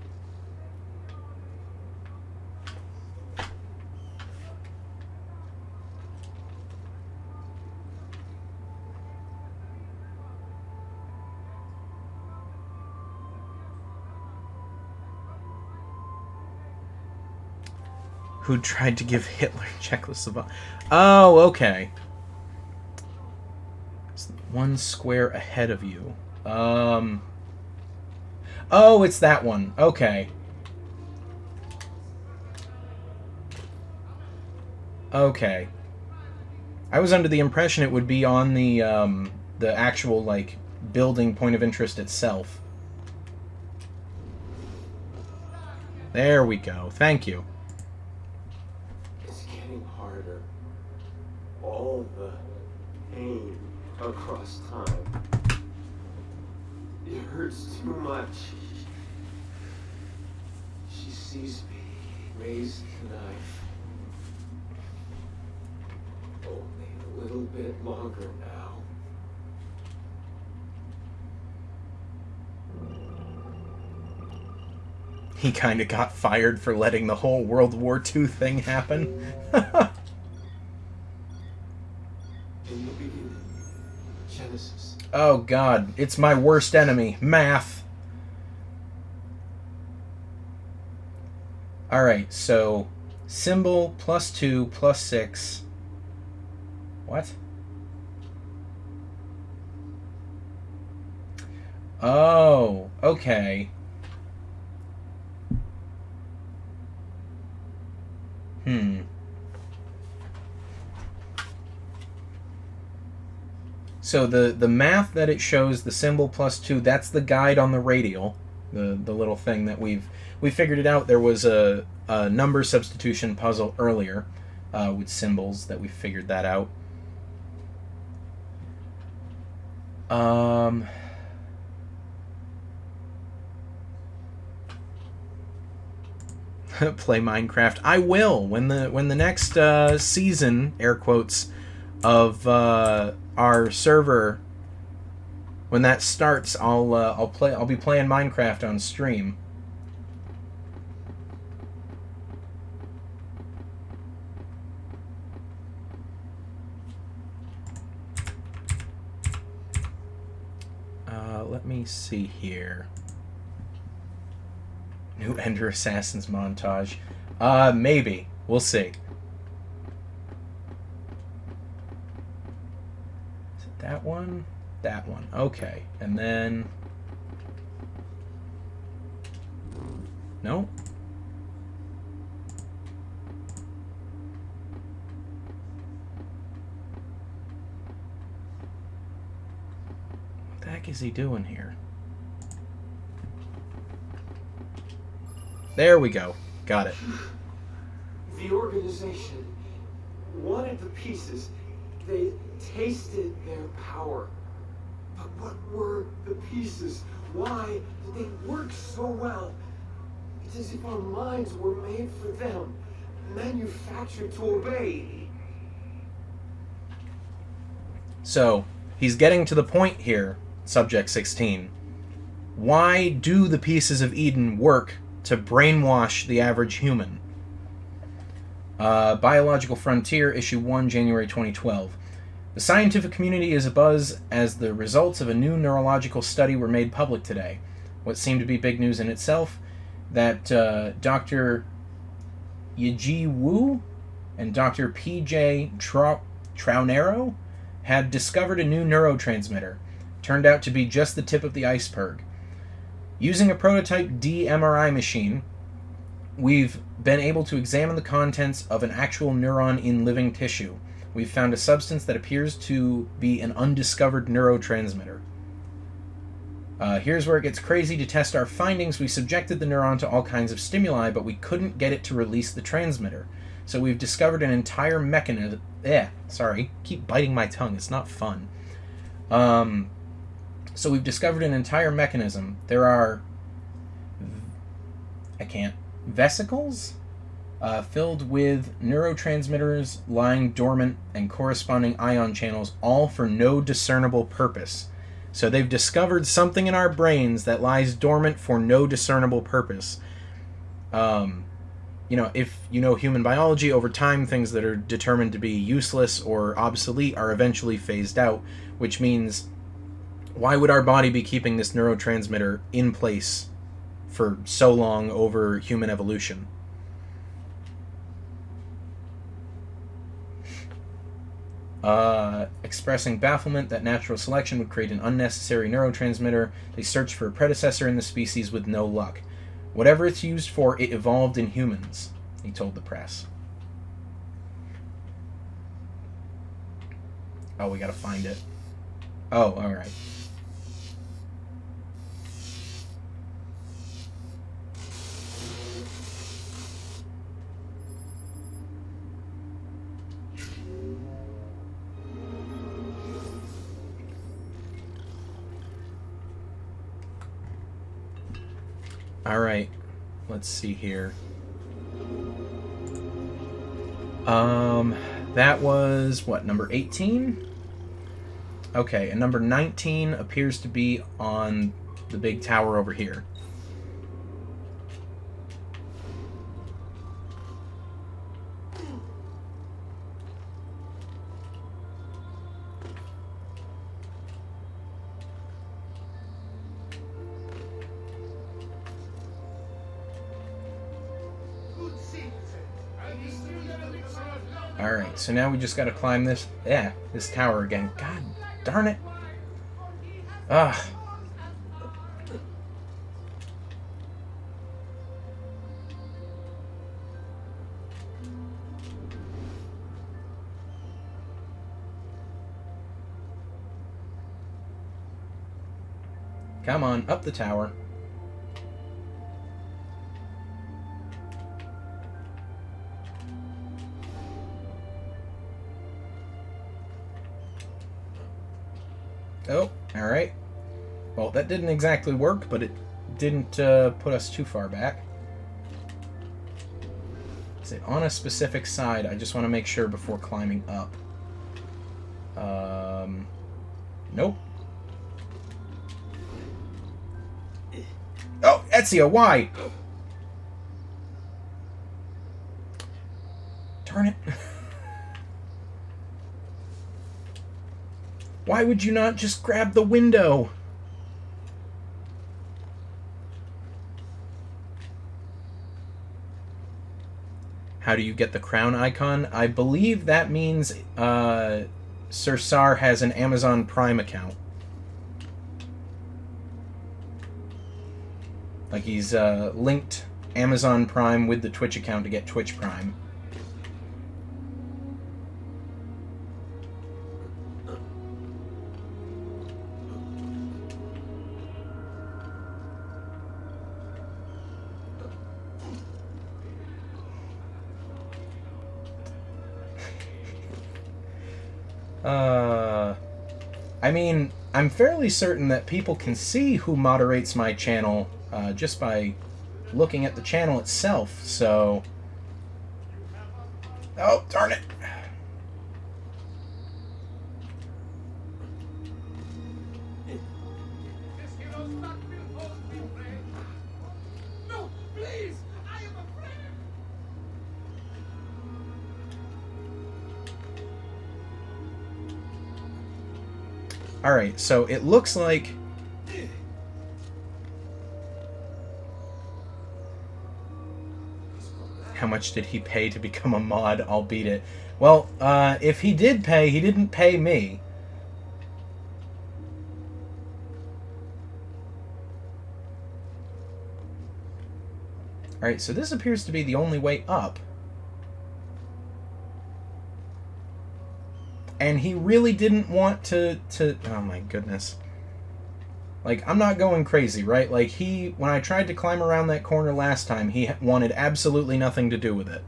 Who tried to give Hitler Czechoslovakia? Oh, okay. It's one square ahead of you. Oh, it's that one. Okay. Okay. I was under the impression it would be on the actual, like, building point of interest itself. There we go. Thank you. Harder. All the pain across time. It hurts too much. She sees me raise the knife. Only a little bit longer now. He kind of got fired for letting the whole World War II thing happen. In the beginning, Genesis. Oh god, it's my worst enemy, math. Alright, so symbol +2 +6. What? Oh, okay. So the math that it shows, the symbol +2, that's the guide on the radial, the little thing that we figured it out. There was a number substitution puzzle earlier with symbols that we figured that out. Play Minecraft. I will when the next season, air quotes, of our server, when that starts, I'll be playing Minecraft on stream. Let me see here. New Ender Assassins montage. Maybe. We'll see. Is it that one? That one. Okay. And then... No? is he doing here? There we go. Got it. The organization wanted the pieces. They tasted their power. But what were the pieces? Why did they work so well? It's as if our minds were made for them, manufactured to obey. So, he's getting to the point here, Subject 16. Why do the pieces of Eden work to brainwash the average human? Biological Frontier, Issue 1, January 2012. The scientific community is abuzz as the results of a new neurological study were made public today. What seemed to be big news in itself, that Dr. Yiji Wu and Dr. P.J. Traunero had discovered a new neurotransmitter. Turned out to be just the tip of the iceberg. Using a prototype DMRI machine, we've been able to examine the contents of an actual neuron in living tissue. We've found a substance that appears to be an undiscovered neurotransmitter. Here's where it gets crazy. To test our findings, we subjected the neuron to all kinds of stimuli, but we couldn't get it to release the transmitter. So we've discovered an entire mechanism. Keep biting my tongue. It's not fun. So we've discovered an entire mechanism. There are vesicles filled with neurotransmitters lying dormant and corresponding ion channels, all for no discernible purpose. So they've discovered something in our brains that lies dormant for no discernible purpose. If you know human biology, over time things that are determined to be useless or obsolete are eventually phased out, which means why would our body be keeping this neurotransmitter in place for so long over human evolution? Expressing bafflement that natural selection would create an unnecessary neurotransmitter, they searched for a predecessor in the species with no luck. Whatever it's used for, it evolved in humans, he told the press. Oh, we gotta find it. Oh, alright. Alright, let's see here. That was, what, number 18? Okay, and number 19 appears to be on the big tower over here. Alright, so now we just gotta climb this tower again. God darn it. Ugh. Come on, up the tower. Oh, alright. Well, that didn't exactly work, but it didn't put us too far back. Is it on a specific side? I just want to make sure before climbing up. Nope. Oh, Ezio, why? Darn it. Why would you not just grab the window? How do you get the crown icon? I believe that means Sir Sar has an Amazon Prime account. Like he's linked Amazon Prime with the Twitch account to get Twitch Prime. I mean, I'm fairly certain that people can see who moderates my channel just by looking at the channel itself, so... Oh, darn it! No, please! I am afraid! Alright, so it looks like... How much did he pay to become a mod? I'll beat it. Well, if he did pay, he didn't pay me. Alright, so this appears to be the only way up. And he really didn't want to... Oh my goodness. Like, I'm not going crazy, right? Like, when I tried to climb around that corner last time, he wanted absolutely nothing to do with it.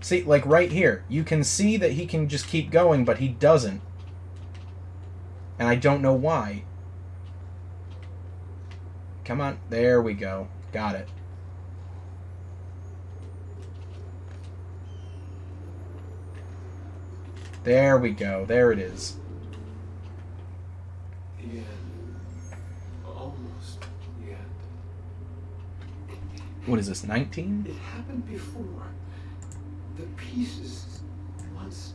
See, like right here, you can see that he can just keep going, but he doesn't. And I don't know why. Come on, there we go. Got it. There we go. There it is. The end. Almost the end. What is this, 19? It happened before. The pieces once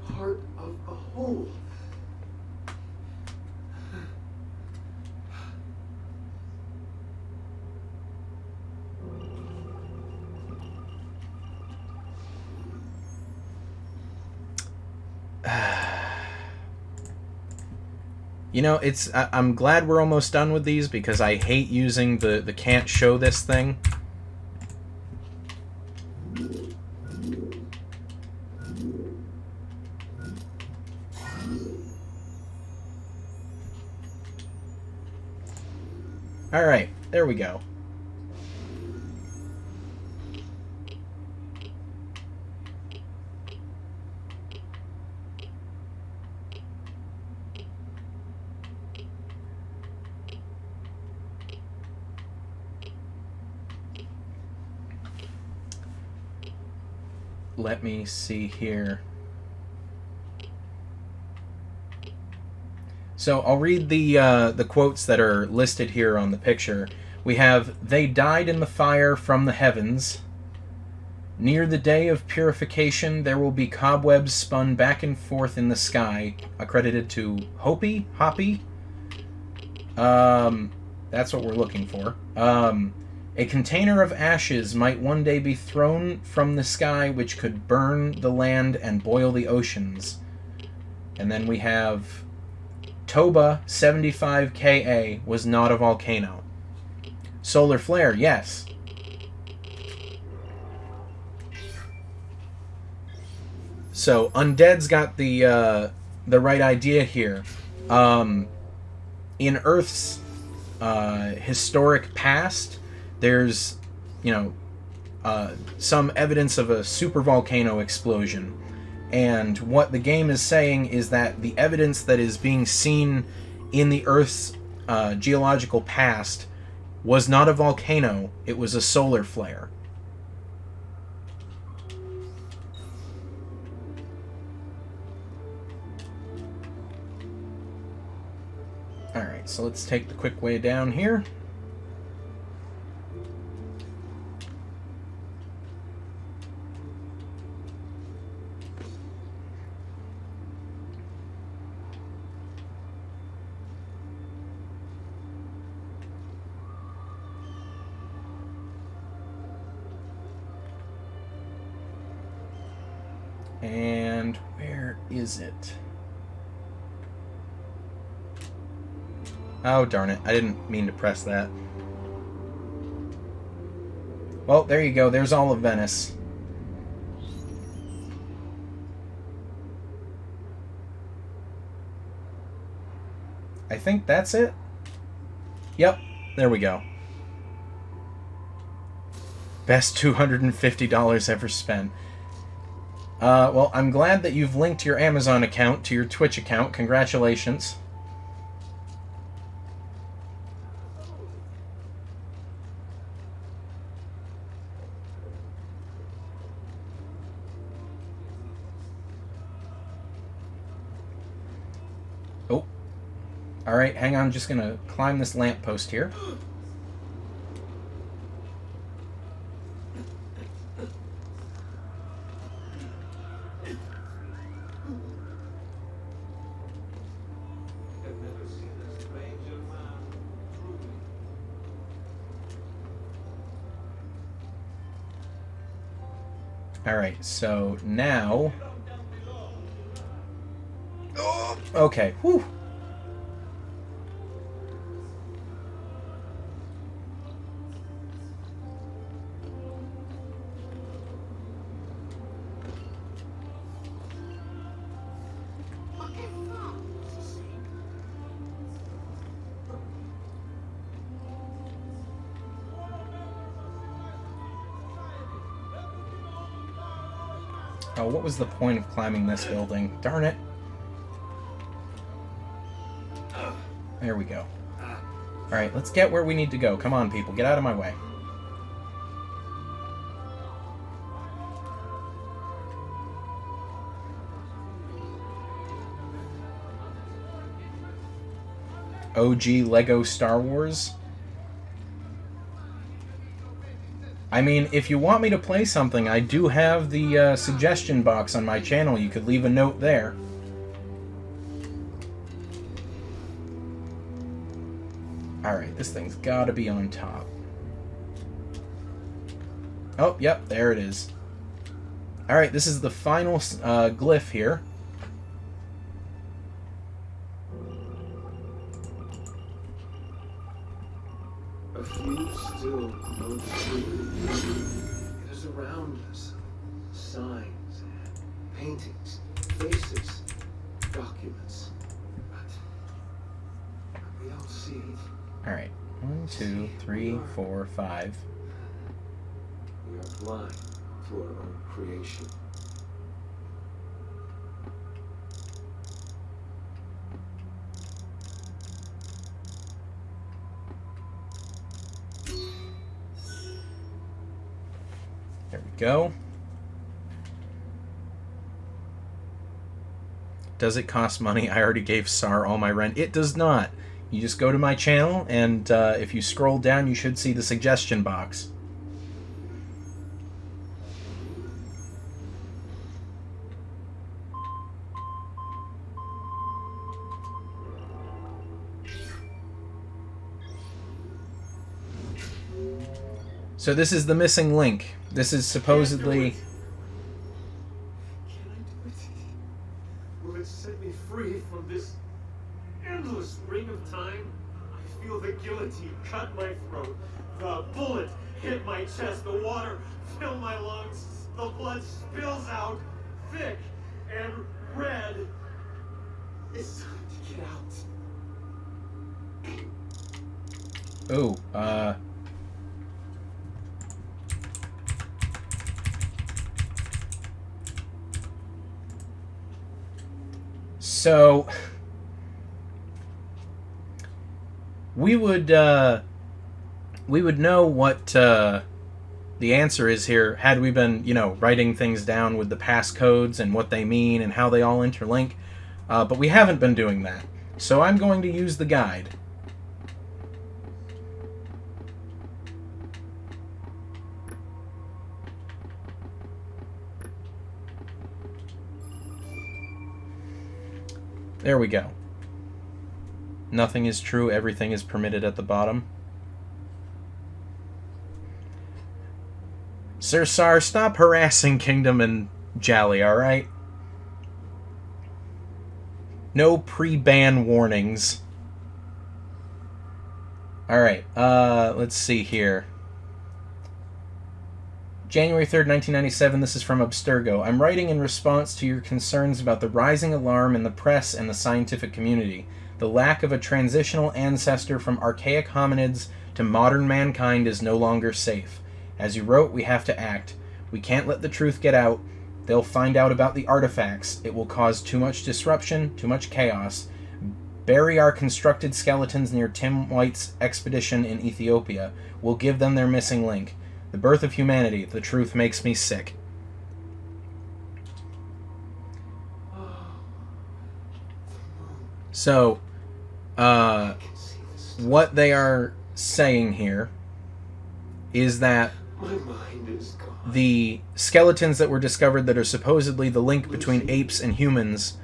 part of a whole. You know, I'm glad we're almost done with these because I hate using the can't show this thing. Alright, there we go. Let me see here. So I'll read the quotes that are listed here on the picture. We have, "They died in the fire from the heavens. Near the day of purification, there will be cobwebs spun back and forth in the sky," accredited to Hoppy? That's what we're looking for. "A container of ashes might one day be thrown from the sky which could burn the land and boil the oceans." And then we have Toba 75 Ka was not a volcano. Solar flare, yes. So Undead's got the right idea here. In Earth's historic past, there's, some evidence of a supervolcano explosion. And what the game is saying is that the evidence that is being seen in the Earth's geological past was not a volcano, it was a solar flare. Alright, so let's take the quick way down here. And where is it? Oh, darn it. I didn't mean to press that. Well, there you go. There's all of Venice. I think that's it. Yep. There we go. Best $250 ever spent. Well, I'm glad that you've linked your Amazon account to your Twitch account. Congratulations. Oh. Alright, hang on. I'm just gonna climb this lamppost here. Alright, so now... Oh, okay, whew. Oh, what was the point of climbing this building? Darn it. There we go. Alright, let's get where we need to go. Come on, people. Get out of my way. OG Lego Star Wars. I mean, if you want me to play something, I do have the suggestion box on my channel. You could leave a note there. Alright, this thing's gotta be on top. Oh, yep, there it is. Alright, this is the final glyph here. A few still know the truth. It is around us. Signs, paintings, faces, documents. But we don't see it. Alright. 1, 2, 3, 4, 5. We are blind to our own creation. There we go. Does it cost money? I already gave SAR all my rent. It does not. You just go to my channel, and if you scroll down, you should see the suggestion box. So this is the missing link. This is supposedly... Can I do it? Will it set me free from this endless ring of time? I feel the guillotine cut my throat. The bullet hit my chest. The water filled my lungs. The blood spills out thick and red. It's time to get out. Oh, So, we would know what the answer is here had we been, you know, writing things down with the passcodes and what they mean and how they all interlink, but we haven't been doing that. So I'm going to use the guide. There we go. Nothing is true, everything is permitted at the bottom. Sir Sar, stop harassing Kingdom and Jali, alright? No pre-ban warnings. Alright, let's see here. January 3rd, 1997, this is from Abstergo. I'm writing in response to your concerns about the rising alarm in the press and the scientific community. The lack of a transitional ancestor from archaic hominids to modern mankind is no longer safe. As you wrote, we have to act. We can't let the truth get out. They'll find out about the artifacts. It will cause too much disruption, too much chaos. Bury our constructed skeletons near Tim White's expedition in Ethiopia. We'll give them their missing link. The birth of humanity. The truth makes me sick. So, what they are saying here is that the skeletons that were discovered that are supposedly the link between apes and humans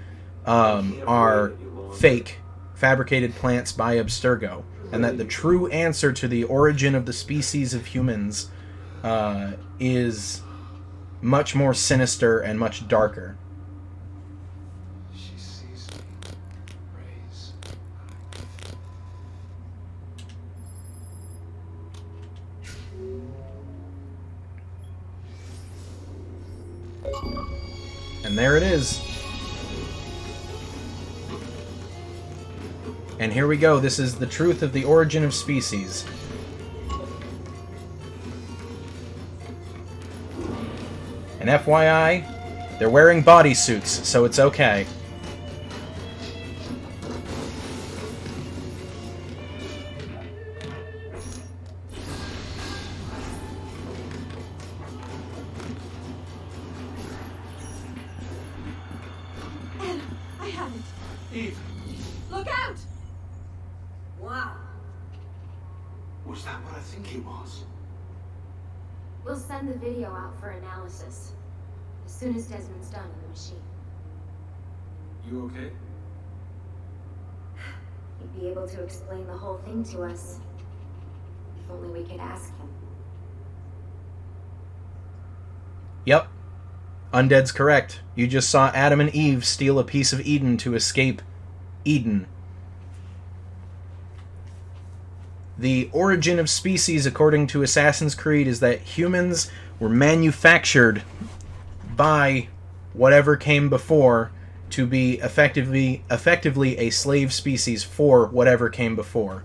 are fake, fabricated plants by Abstergo, and that the true answer to the origin of the species of humans is much more sinister and much darker. And there it is. And here we go. This is the truth of the origin of species. And FYI, they're wearing bodysuits, so it's okay. Was that what I think it was? We'll send the video out for analysis as soon as Desmond's done on the machine. You okay? He'd be able to explain the whole thing to us. If only we could ask him. Yep. Undead's correct. You just saw Adam and Eve steal a piece of Eden to escape Eden. The origin of species, according to Assassin's Creed, is that humans were manufactured by whatever came before to be effectively a slave species for whatever came before.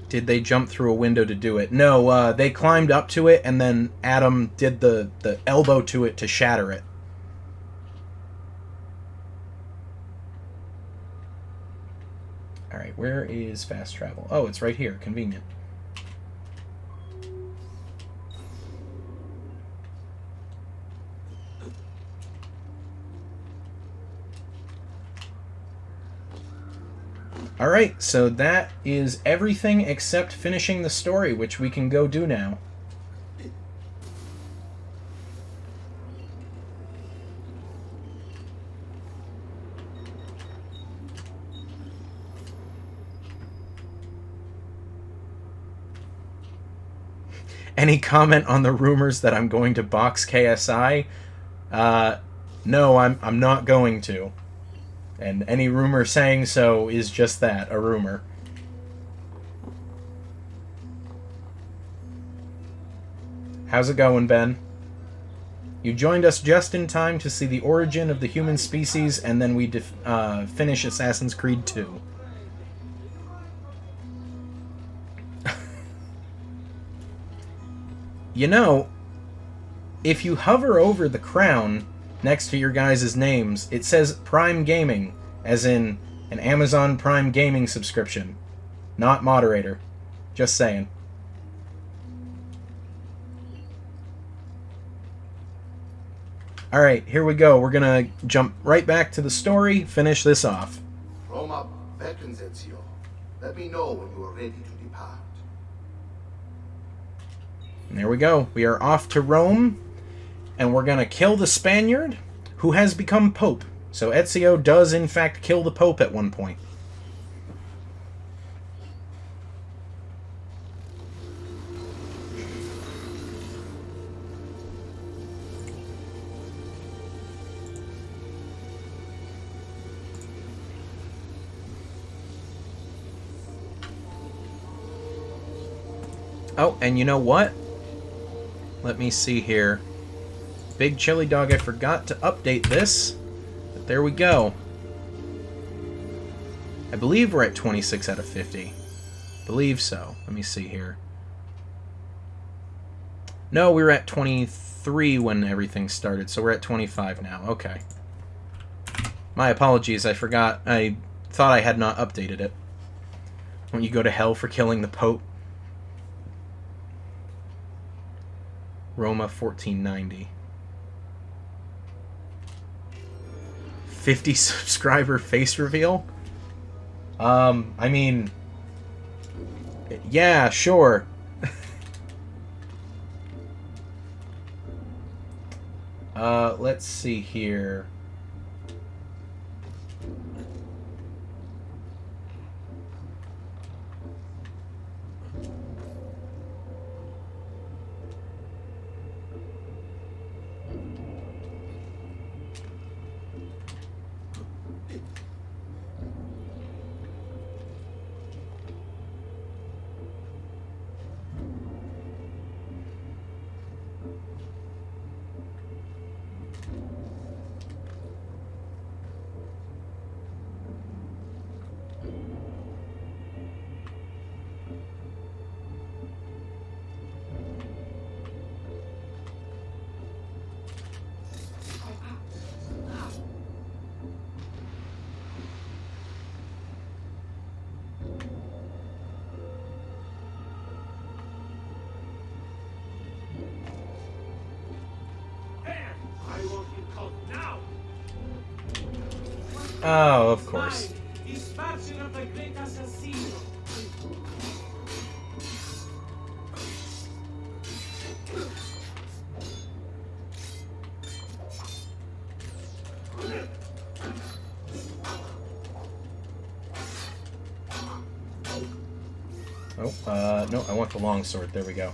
Did they jump through a window to do it? No, they climbed up to it, and then Adam did the elbow to it to shatter it. Alright, where is fast travel? Oh, it's right here. Convenient. Alright, so that is everything except finishing the story, which we can go do now. Any comment on the rumors that I'm going to box KSI? No, I'm not going to. And any rumor saying so is just that, a rumor. How's it going, Ben? You joined us just in time to see the origin of the human species, and then we finish Assassin's Creed 2. You know, if you hover over the crown next to your guys' names, it says Prime Gaming, as in an Amazon Prime Gaming subscription, not moderator. Just saying. Alright, here we go. We're gonna jump right back to the story, finish this off. Roma beckons Ezio. Let me know when you are ready to depart. And there we go. We are off to Rome, and we're gonna kill the Spaniard, who has become Pope. So Ezio does, in fact, kill the Pope at one point. Oh, and you know what? Let me see here. Big Chili Dog, I forgot to update this. there we go. I believe we're at 26 out of 50. Believe so. Let me see here. No, we were at 23 when everything started, so we're at 25 now. Okay. My apologies, I forgot. I thought I had not updated it. Won't you go to hell for killing the Pope? Roma 1490. 50 subscriber face reveal? I mean... Yeah, sure. Let's see here. Oh, of course. Dispatching of the great assassino. Oh, no, I want the longsword. There we go.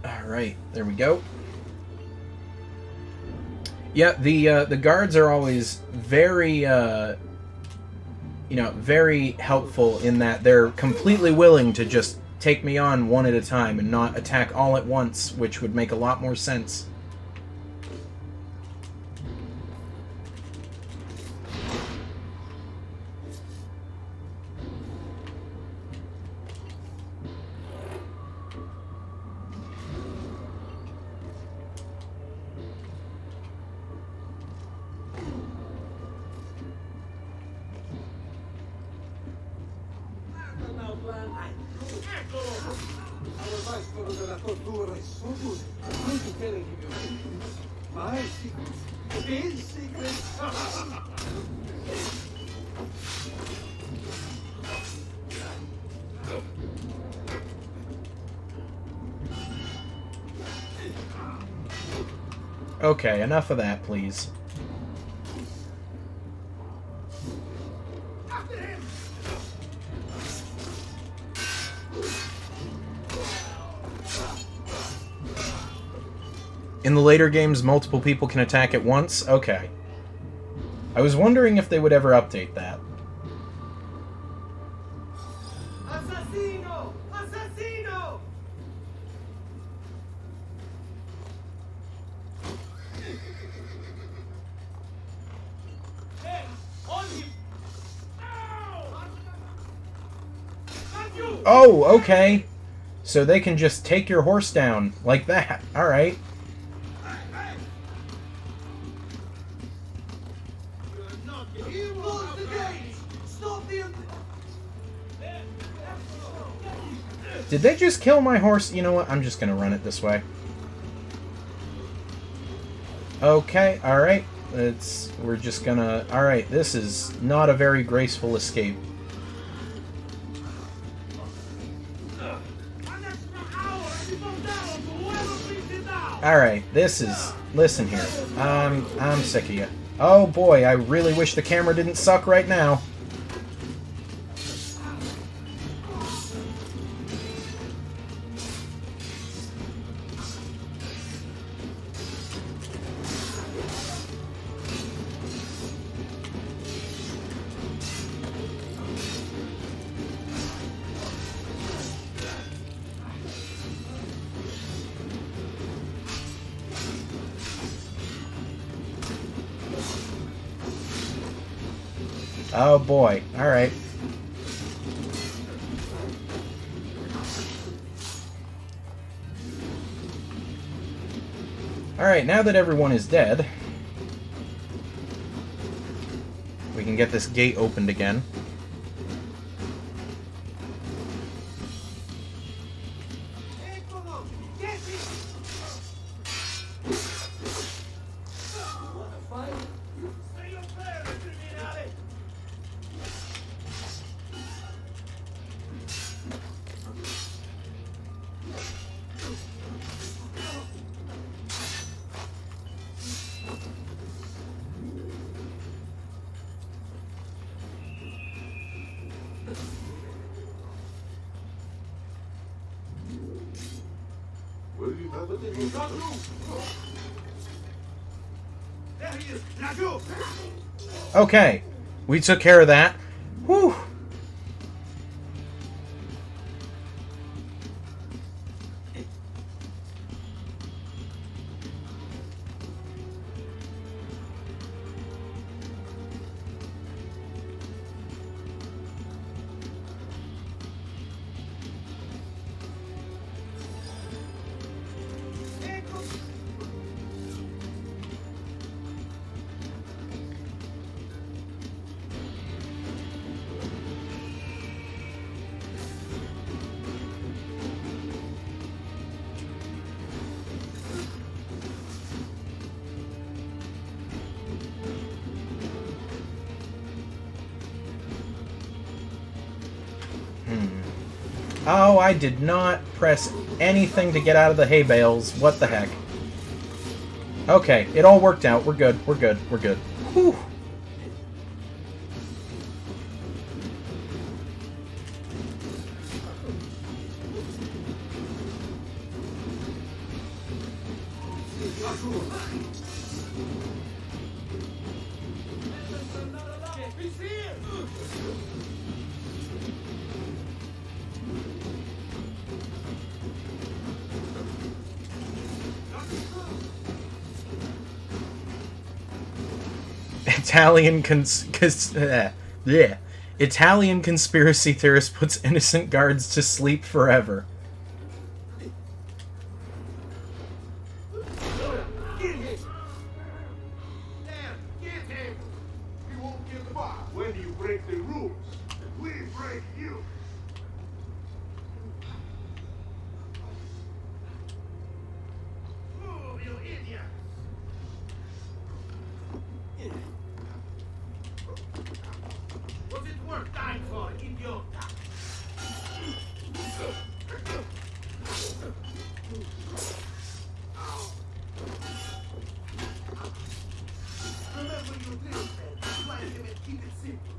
Alright, there we go. Yeah, the guards are always very, very helpful in that they're completely willing to just take me on one at a time and not attack all at once, which would make a lot more sense. Okay, enough of that, please. In the later games, multiple people can attack at once? Okay. I was wondering if they would ever update that. Assassino! Assassino! Hey, on him! Ow! Oh, okay. So they can just take your horse down like that. Alright. Did they just kill my horse? You know what? I'm just gonna run it this way. Okay, alright. We're just gonna... Alright, this is not a very graceful escape. Alright, this is... Listen here. I'm sick of you. Oh boy, I really wish the camera didn't suck right now. Oh boy. Alright. Alright, now that everyone is dead, we can get this gate opened again. Okay, we took care of that. Whew. Oh, I did not press anything to get out of the hay bales. What the heck? Okay, it all worked out. We're good. We're good. We're good. Whew. Italian conspiracy theorist puts innocent guards to sleep forever. When you break the rules, we break you. Move, you idiot! What's it worth dying for, idiot? Remember your deal, man. Like him and keep it simple.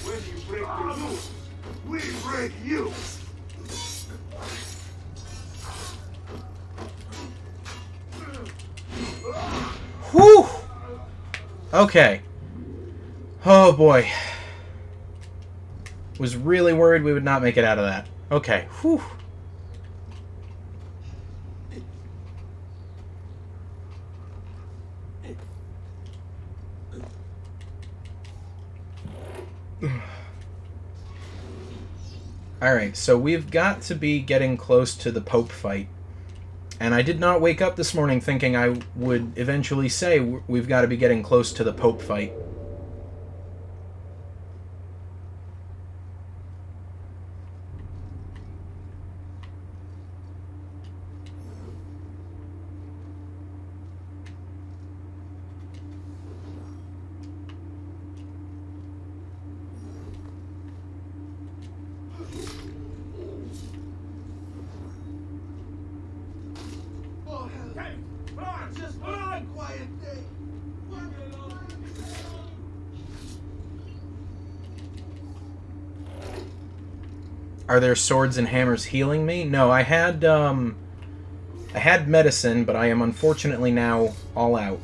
When you break the rules, we break you. Whew! Okay. Oh boy. Was really worried we would not make it out of that. Okay. Whew. Alright, so we've got to be getting close to the Pope fight. And I did not wake up this morning thinking I would eventually say we've got to be getting close to the Pope fight. Are there swords and hammers healing me? No, I had medicine, but I am unfortunately now all out.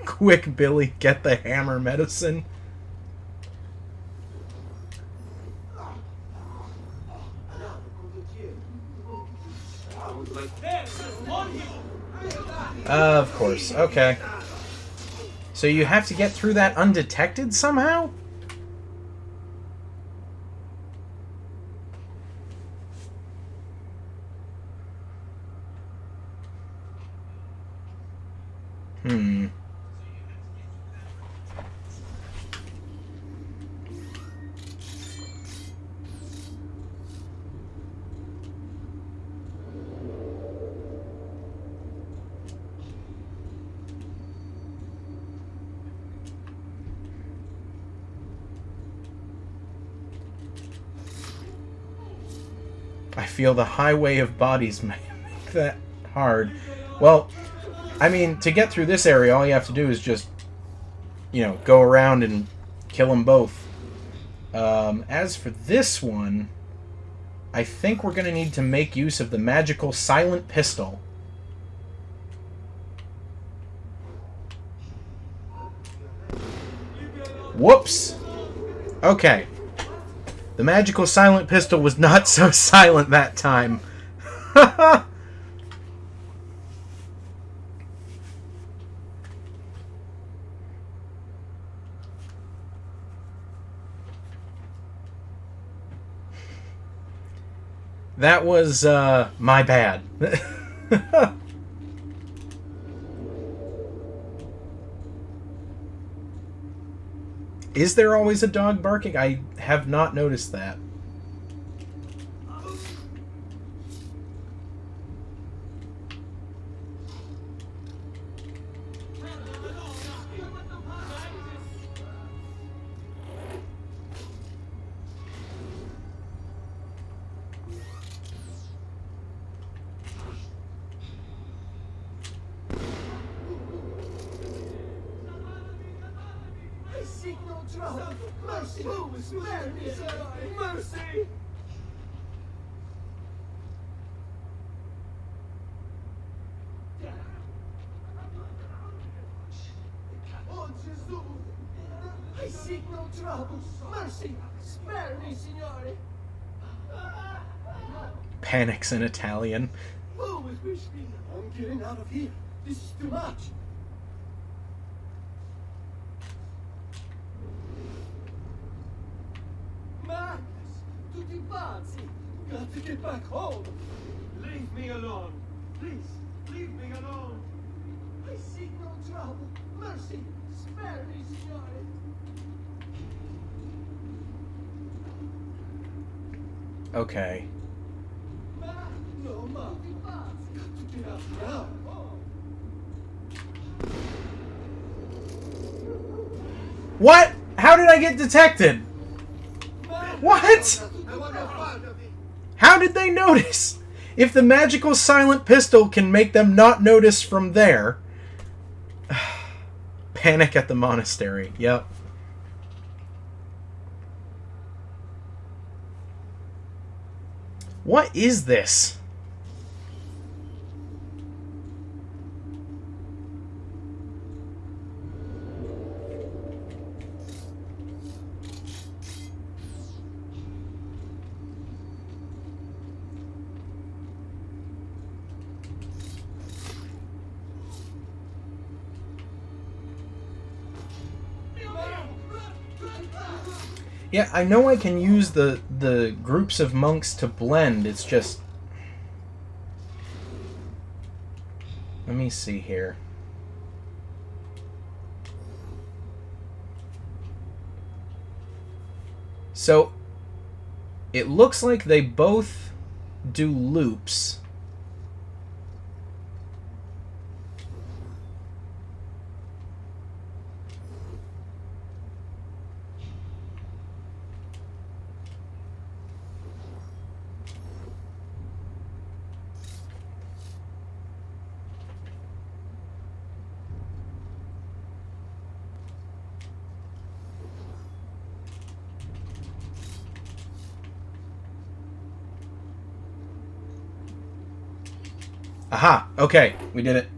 Quick, Billy, get the hammer medicine. Of course. Okay. So you have to get through that undetected somehow? I feel the highway of bodies make that hard. Well, I mean, to get through this area, all you have to do is just, you know, go around and kill them both. As for this one, I think we're going to need to make use of the magical silent pistol. Whoops! Okay. The magical silent pistol was not so silent that time. That was, my bad. Is there always a dog barking? I have not noticed that. Mercy! Spare me, sir! Mercy! Oh, Jesus! I seek no trouble! Mercy! Spare me, signore! Panics in Italian. Who is with me? I'm getting out of here. This is too much. Magnus! Tutti pazzi! Got to get back home! Leave me alone! Please, leave me alone! I seek no trouble! Mercy! Spare me, signore! Okay. No, ma! Got to get out now! What? How did I get detected? What? How did they notice? If the magical silent pistol can make them not notice from there. Panic at the monastery. Yep. What is this? Yeah, I know I can use the groups of monks to blend. It's just... Let me see here. So, it looks like they both do loops. Aha! Okay, we did it.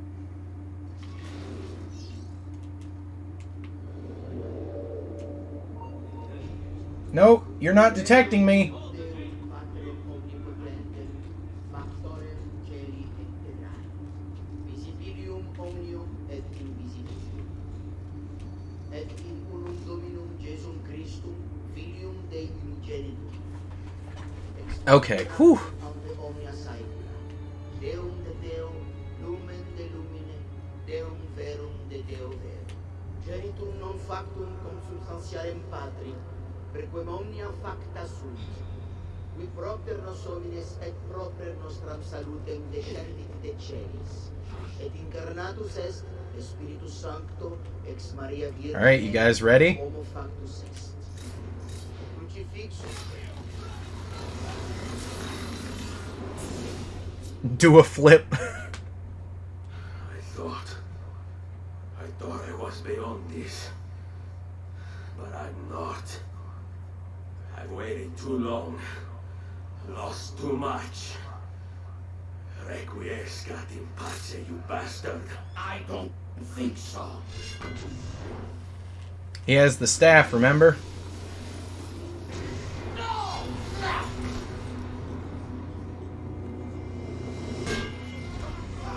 No, you're not detecting me. Okay, whew. Genitum non factum consubstantialem patri, prequem omnia facta sunt. Qui propter nos homines et propter nostram salutem descendit de celis. Et incarnatus est Spiritus Sancto ex Maria Virgine. All right, you guys ready? Homo factus est. Crucifixus. Do a flip. I thought I was beyond this. But I'm not. I've waited too long. Lost too much. Requiescat in pace, you bastard. I don't think so. He has the staff, remember?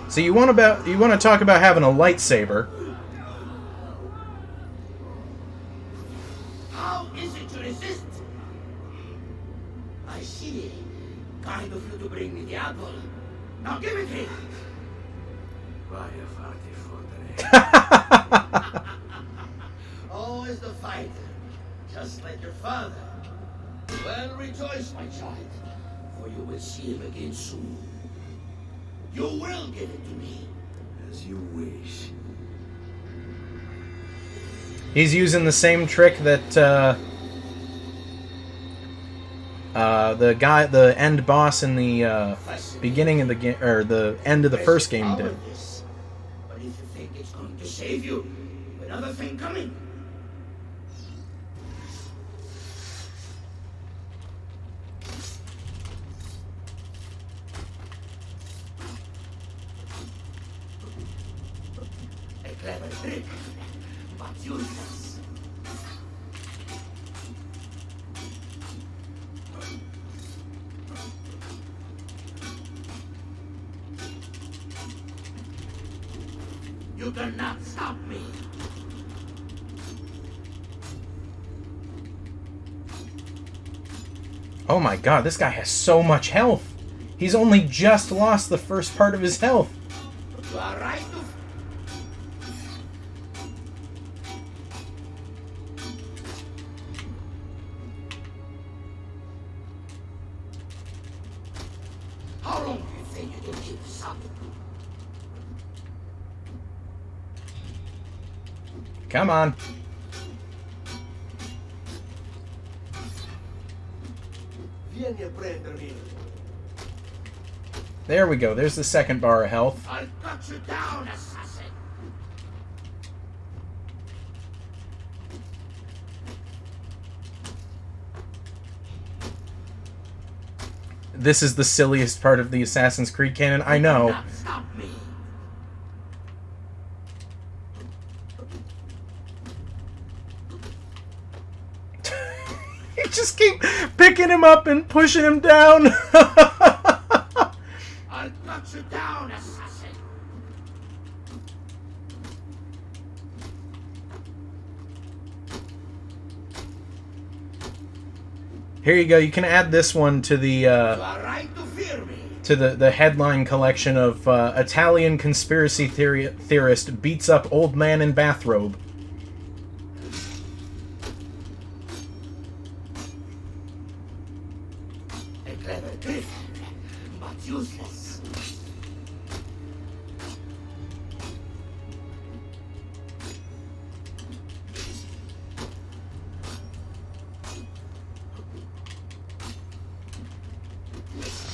So you want to talk about having a lightsaber? How is it to resist? I see. Kind of you to bring me the apple. Now give it here. Vaya fate fodere. Always the fighter, just like your father. Well, rejoice, my child, for you will see him again soon. You will give it to me. As you wish. He's using the same trick that the end boss in the beginning of the game, or the end of the first game did. But if you think it's going to save you, another thing coming. A clever trick, but useless. You cannot stop me. Oh my god, this guy has so much health. He's only just lost the first part of his health. You are right to... How long do you think you can keep this up? Come on. Vieni a prendermi. There we go. There's the second bar of health. I'll cut you down, assassin. this is the silliest part of the Assassin's Creed canon. I know. Not stop me. You just keep picking him up and pushing him down. I'll cut you down, assassin. Here you go. You can add this one to the You are right to fear me. to the headline collection of Italian conspiracy theorist beats up old man in bathrobe. A clever trick, but useless.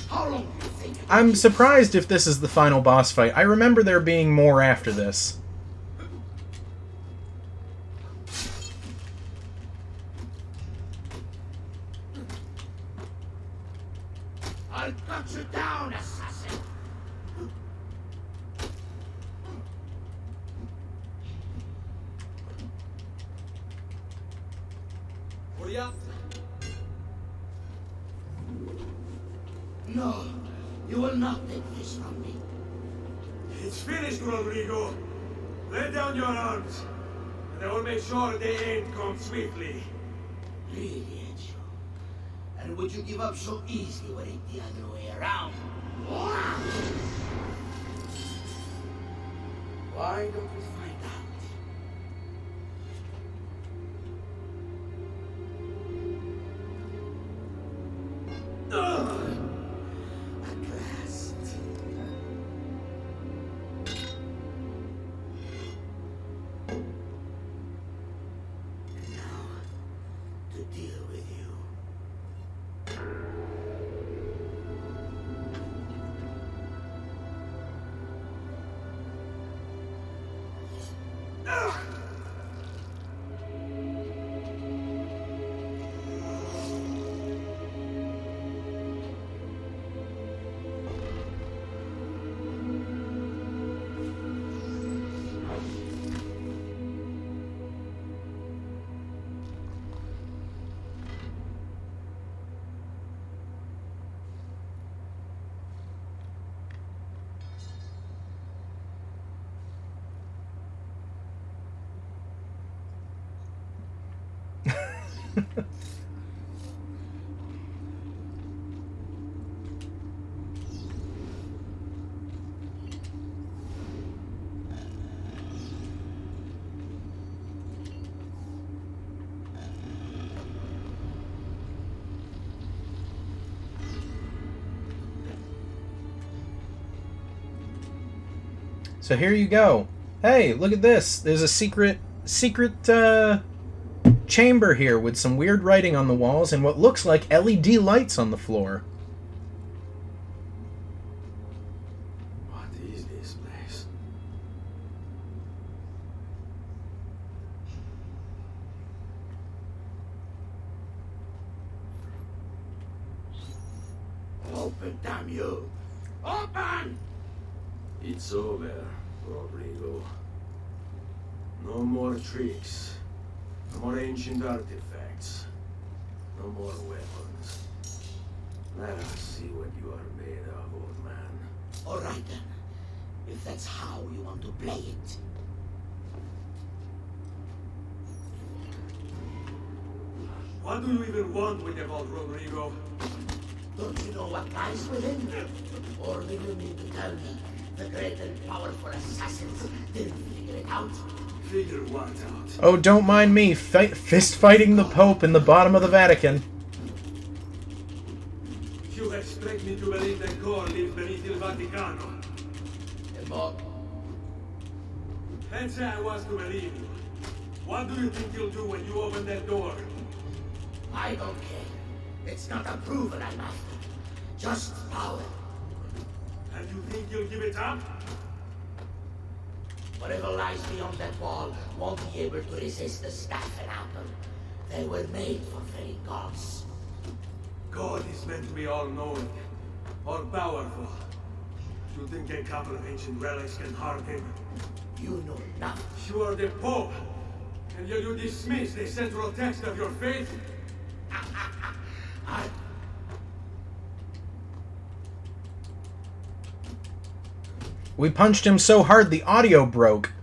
How long do you think? I'm surprised if this is the final boss fight. I remember there being more after this. I'll cut you down, assassin. Hurry up. No, you will not take this from me. It's finished, Rodrigo. Lay down your arms, and I will make sure the end comes swiftly. Really, Ezio? And would you give up so easily were it the other way around? Why don't we find out? At last. And now, to deal with you. So here you go. Hey, look at this. There's a secret chamber here with some weird writing on the walls and what looks like LED lights on the floor. What is this place? Open, damn you! Open! It's over, Rodrigo. No more tricks. No more ancient artifacts. No more weapons. Let us see what you are made of, old man. All right then, if that's how you want to play it. What do you even want with the vault, Rodrigo? Don't you know what lies within? Or do you need to tell me the great and powerful assassins didn't figure it out? Figure what out? Oh, don't mind me fist fighting the Pope in the bottom of the Vatican. You expect me to believe that God lives beneath Il Vaticano? And more, Let's say I was to believe you. What do you think you'll do when you open that door? I don't care. It's not approval I'm after. Just power. And you think you'll give it up? Whatever lies beyond that wall won't be able to resist the staff and apple. They were made for very gods. God is meant to be all-knowing. or powerful. You think a couple of ancient relics can harm him? You know nothing. You are the Pope, and yet you dismiss the central text of your faith? We punched him so hard the audio broke.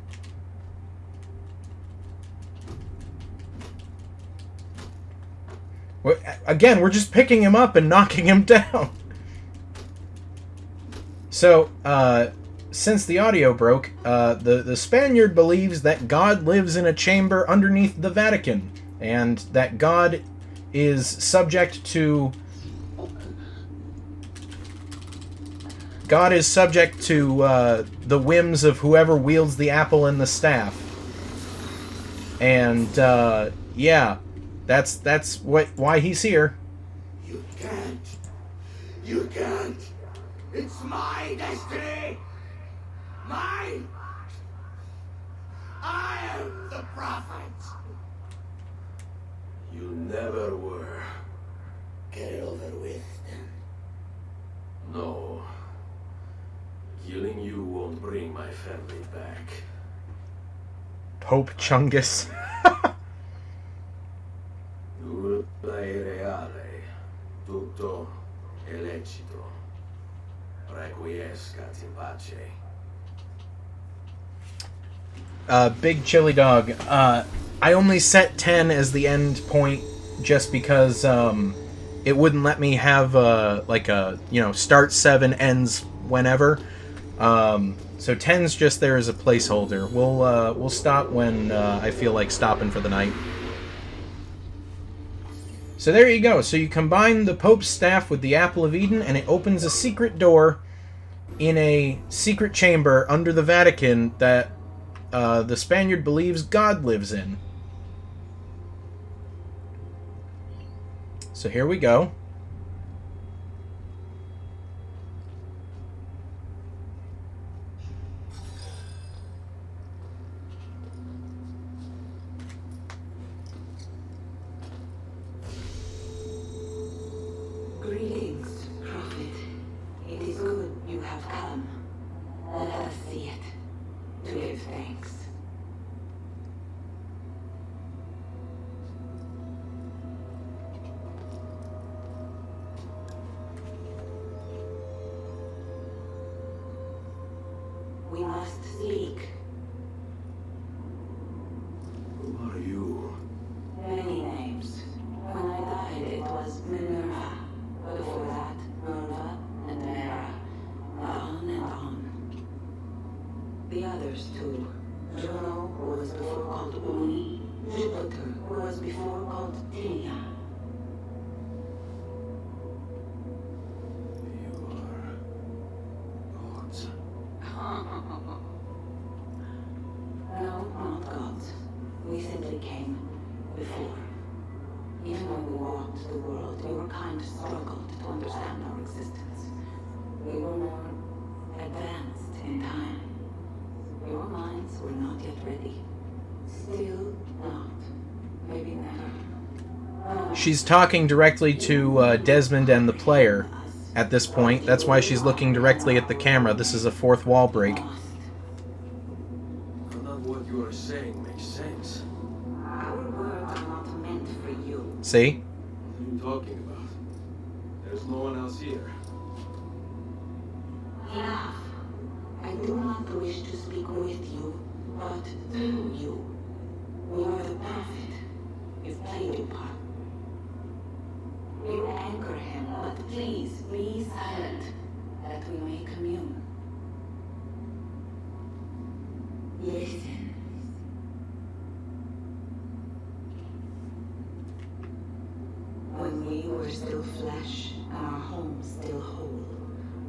Again, we're just picking him up and knocking him down. So, since the audio broke, the Spaniard believes that God lives in a chamber underneath the Vatican, and that God is subject to the whims of whoever wields the apple and the staff. And yeah, that's why he's here. You can't. You can't. It's my destiny. Mine. I am the prophet. You never were. Get it over with, then. No. Killing you won't bring my family back. Pope Chungus. Nulla è reale. Tutto è lecito. Requiescat in pace. Big Chili Dog. I only set 10 as the end point just because it wouldn't let me have start 7 ends whenever. So 10's just there as a placeholder. We'll stop when I feel like stopping for the night. So there you go. So you combine the Pope's staff with the Apple of Eden, and it opens a secret door in a secret chamber under the Vatican that the Spaniard believes God lives in. So here we go. Greetings, Prophet. It is good you have come. Let us see it, to give thanks. We must speak. Who are you? Many names. When I died, it was Minerva. Before that, Nerva and Mera. On and on. The others, too. Juno, who was before called Uni. Jupiter, who was before called Tinia. You are gods. No, not gods. We simply came before. Even when we walked the world, your kind struggled to understand our existence. We were more advanced in time. Your minds were not yet ready. Still not. Maybe never. She's talking directly to Desmond and the player at this point. That's why she's looking directly at the camera. This is a fourth wall break. None of what you are saying makes sense. Our words are not meant for you. See? What are you talking about? There's no one else here. Enough. I do not wish to speak with you, but through you. We are the prophet. You've played your part. You anchor him, but please be silent, that we may commune. Listen. When we were still flesh and our home still whole,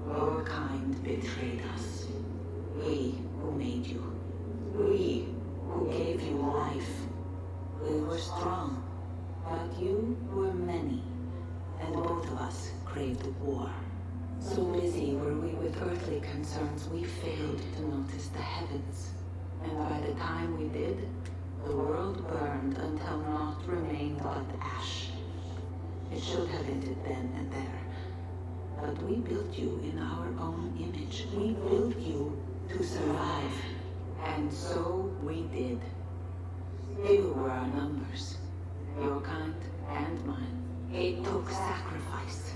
your kind betrayed us. We who made you. We who gave you life. We were strong, but you were many, and both of us craved war. So busy were we with earthly concerns, we failed to notice the heavens. And by the time we did, the world burned until naught remained but ash. It should have ended then and there. But we built you in our own image. We built you to survive. And so we did. You were our numbers. Your kind and mine. It took sacrifice,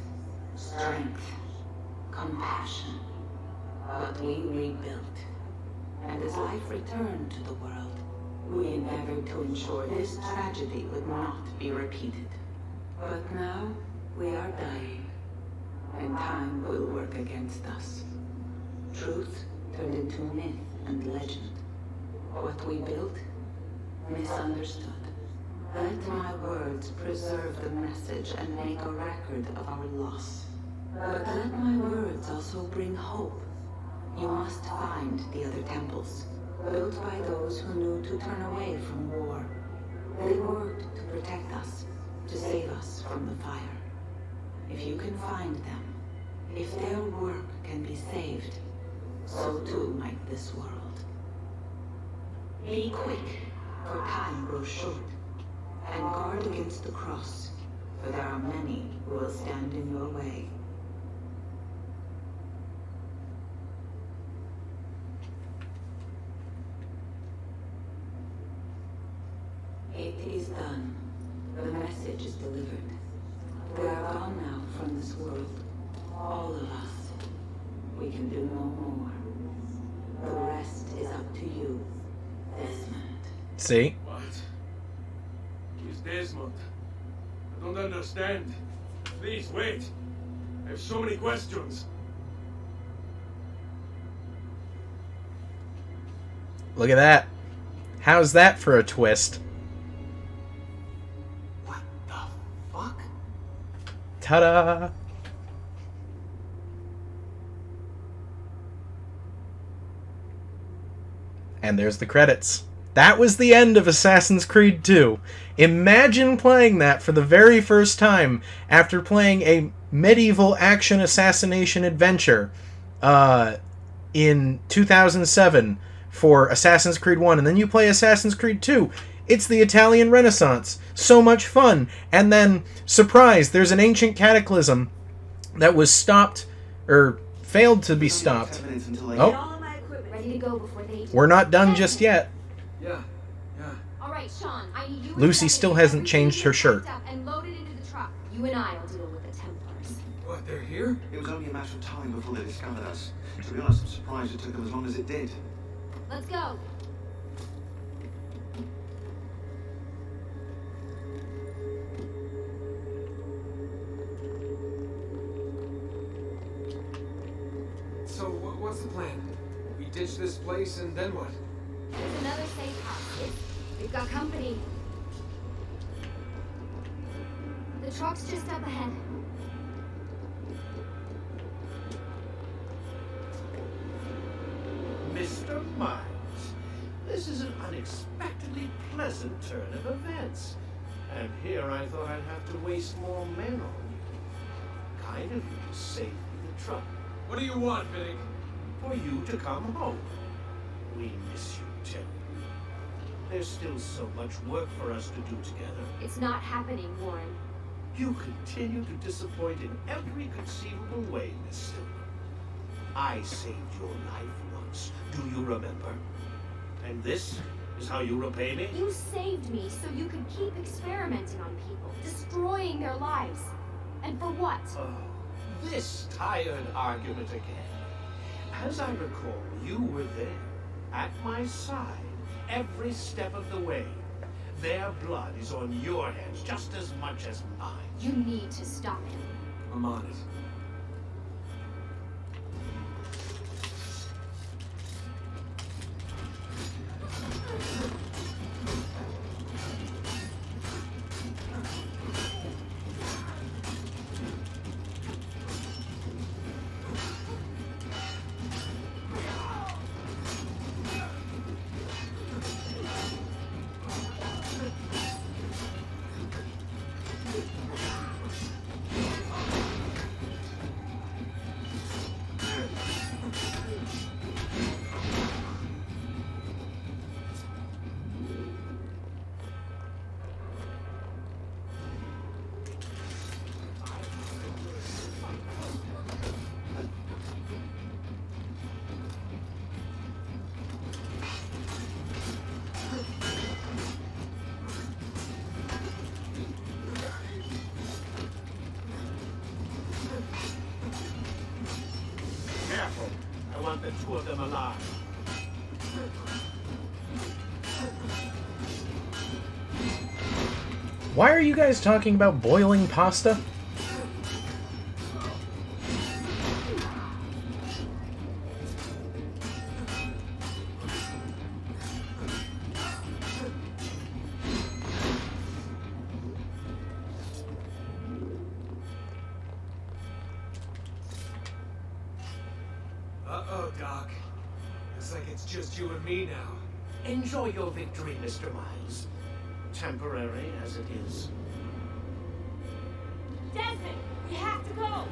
strength, compassion. But we rebuilt. And as life returned to the world, we endeavored to ensure this tragedy would not be repeated. But now, we are dying, and time will work against us. Truth turned into myth and legend. What we built, misunderstood. Let my words preserve the message and make a record of our loss. But let my words also bring hope. You must find the other temples, built by those who knew to turn away from war. They worked to protect us, to save us from the fire. If you can find them, if their work can be saved, so too might this world. Be quick, for time grows short, and guard against the cross, for there are many who will stand in your way. It is done. The message is delivered. We are gone now from this world. All of us. We can do no more. The rest is up to you, Desmond. See? What? Who's Desmond? I don't understand. Please, wait. I have so many questions. Look at that. How's that for a twist? What the fuck? Ta-da! And there's the credits. That was the end of Assassin's Creed 2. Imagine playing that for the very first time after playing a medieval action assassination adventure in 2007 for Assassin's Creed 1, and then you play Assassin's Creed 2. It's the Italian Renaissance. So much fun. And then, surprise, there's an ancient cataclysm that was stopped, or failed to be stopped. Oh, Ready to go before they do. we're not done just yet. Yeah. All right, Sean, I need you and Lucy Stephanie still to hasn't get changed her everything shirt. packed up and loaded into the truck. You and I will deal with the Templars. What, they're here? It was only a matter of time before they discovered us. To be honest, I'm surprised it took them as long as it did. Let's go. So, what's the plan? We ditch this place and then what? There's another safe house. We've got company. The truck's just up ahead. Mr. Miles, this is an unexpectedly pleasant turn of events. And here I thought I'd have to waste more men on you. Kind of you to save me the trouble. What do you want, Big? For you to come home. We miss you terribly. There's still so much work for us to do together. It's not happening, Warren. You continue to disappoint in every conceivable way, Miss Stillman. I saved your life once. Do you remember? And this is how you repay me? You saved me so you could keep experimenting on people, destroying their lives. And for what? Oh, this tired argument again. As I recall, you were there, at my side, every step of the way. Their blood is on your hands just as much as mine. You need to stop him. I'm on it. two of them alive. Why are you guys talking about boiling pasta? Uh-oh, Doc. Looks like it's just you and me now. Enjoy your victory, Mr. Miles. Temporary as it is. Desmond, we have to go.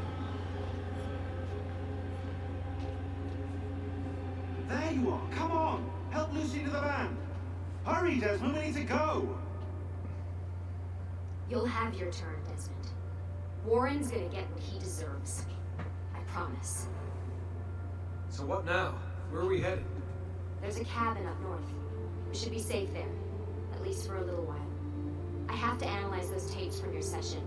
There you are. Come on. Help Lucy to the van. Hurry, Desmond. We need to go. You'll have your turn, Desmond. Warren's gonna get what he deserves. I promise. So what now? Where are we headed? There's a cabin up north. We should be safe there. At least for a little while. I have to analyze those tapes from your session.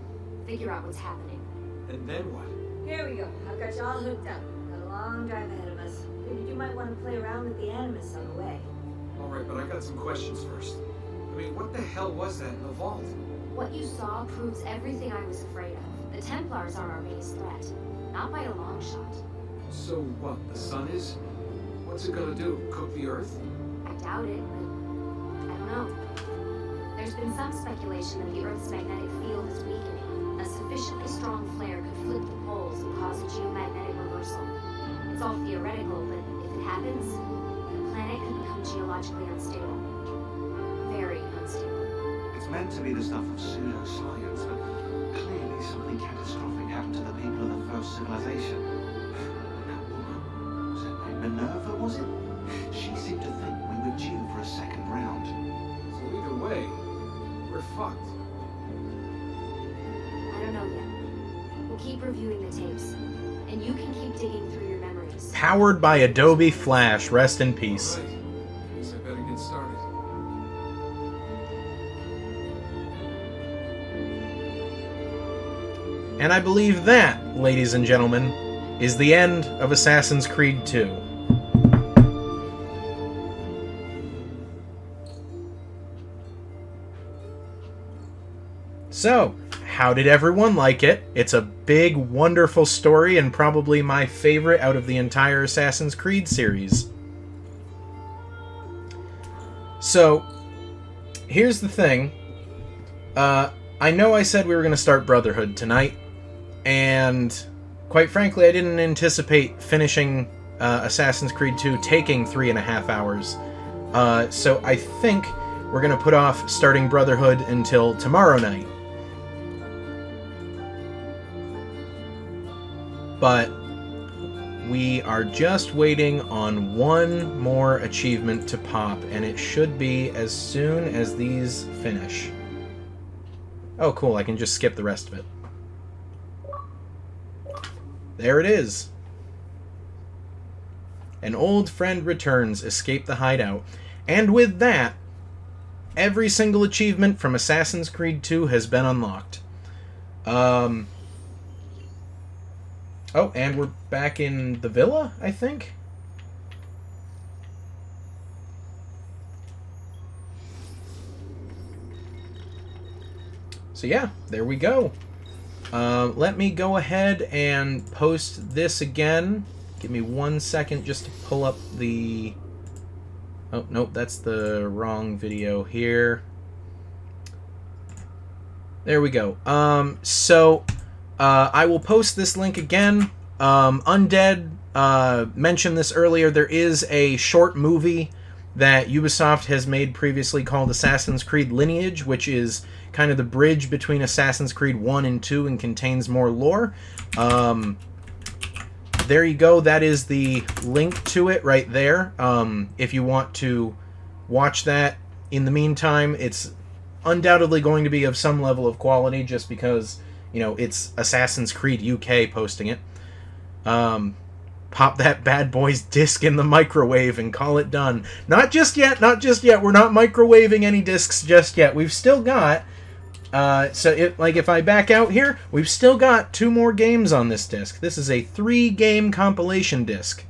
Figure out what's happening. And then what? Here we go. I've got you all hooked up. Got a long drive ahead of us. Figured you might want to play around with the Animus on the way. All right, but I got some questions first. I mean, what the hell was that in the vault? What you saw proves everything I was afraid of. The Templars are our biggest threat. Not by a long shot. So what, the sun is? What's it gonna do? Cook the Earth? I doubt it, but I don't know. There's been some speculation that the Earth's magnetic field is weakening. A sufficiently strong flare could flip the poles and cause a geomagnetic reversal. It's all theoretical, but if it happens, the planet could become geologically unstable. Very unstable. It's meant to be the stuff of pseudoscience, but clearly something catastrophic happened to the people of the first civilization. That woman, was her name Minerva, was it? She seemed to think we were due for a second round. So either way, we're fucked. I don't know yet. We'll keep reviewing the tapes, and you can keep digging through your memories. Powered by Adobe Flash. Rest in peace. All right. Guess I better get started. And I believe that, ladies and gentlemen, is the end of Assassin's Creed 2. So, how did everyone like it? It's a big, wonderful story and probably my favorite out of the entire Assassin's Creed series. So, here's the thing. I know I said we were going to start Brotherhood tonight, and quite frankly, I didn't anticipate finishing Assassin's Creed 2 taking 3.5 hours. So I think we're going to put off starting Brotherhood until tomorrow night. But we are just waiting on one more achievement to pop, and it should be as soon as these finish. Oh, cool, I can just skip the rest of it. There it is. An old friend returns, escape the hideout. And with that, every single achievement from Assassin's Creed 2 has been unlocked. Oh, and we're back in the villa, I think? So yeah, there we go. Let me go ahead and post this again. Give me 1 second just to pull up the... Oh, nope, that's the wrong video here. There we go. I will post this link again. Undead mentioned this earlier. There is a short movie that Ubisoft has made previously called Assassin's Creed Lineage, which is kind of the bridge between Assassin's Creed 1 and 2 and contains more lore. There you go. That is the link to it right there. If you want to watch that. In the meantime, it's undoubtedly going to be of some level of quality just because, you know, it's Assassin's Creed UK posting it. Pop that bad boy's disc in the microwave and call it done. Not just yet, not just yet. We're not microwaving any discs just yet. We've still got... if I back out here, we've still got 2 more games on this disc. This is a 3-game compilation disc.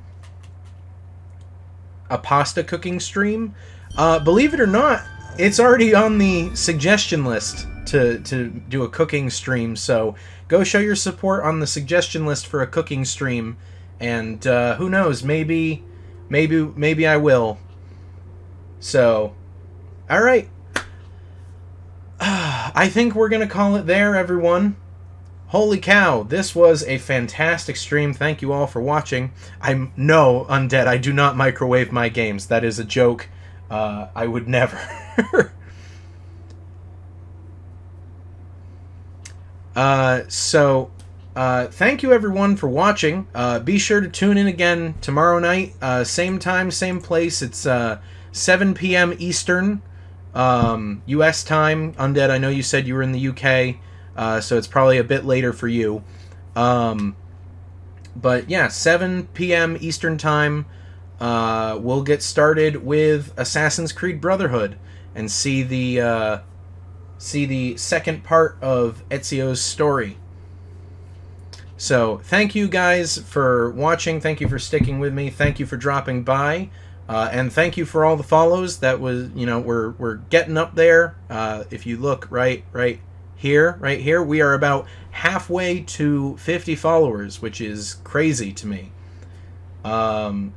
a pasta cooking stream, believe it or not, it's already on the suggestion list to do a cooking stream. So go show your support on the suggestion list for a cooking stream, and who knows, maybe I will. So, all right. I think we're gonna call it there, everyone. Holy cow, this was a fantastic stream. Thank you all for watching. No, Undead, I do not microwave my games. That is a joke. I would never. Thank you everyone for watching. Be sure to tune in again tomorrow night. Same time, same place. It's 7 p.m. Eastern. U.S. time. Undead, I know you said you were in the UK, so it's probably a bit later for you. But yeah, 7 p.m. Eastern time, we'll get started with Assassin's Creed Brotherhood and see the second part of Ezio's story. So thank you guys for watching. Thank you for sticking with me. Thank you for dropping by. And thank you for all the follows. That was, we're getting up there. If you look right here, we are about halfway to 50 followers, which is crazy to me.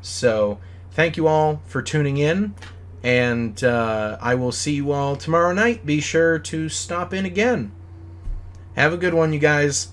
So thank you all for tuning in, and I will see you all tomorrow night. Be sure to stop in again. Have a good one, you guys.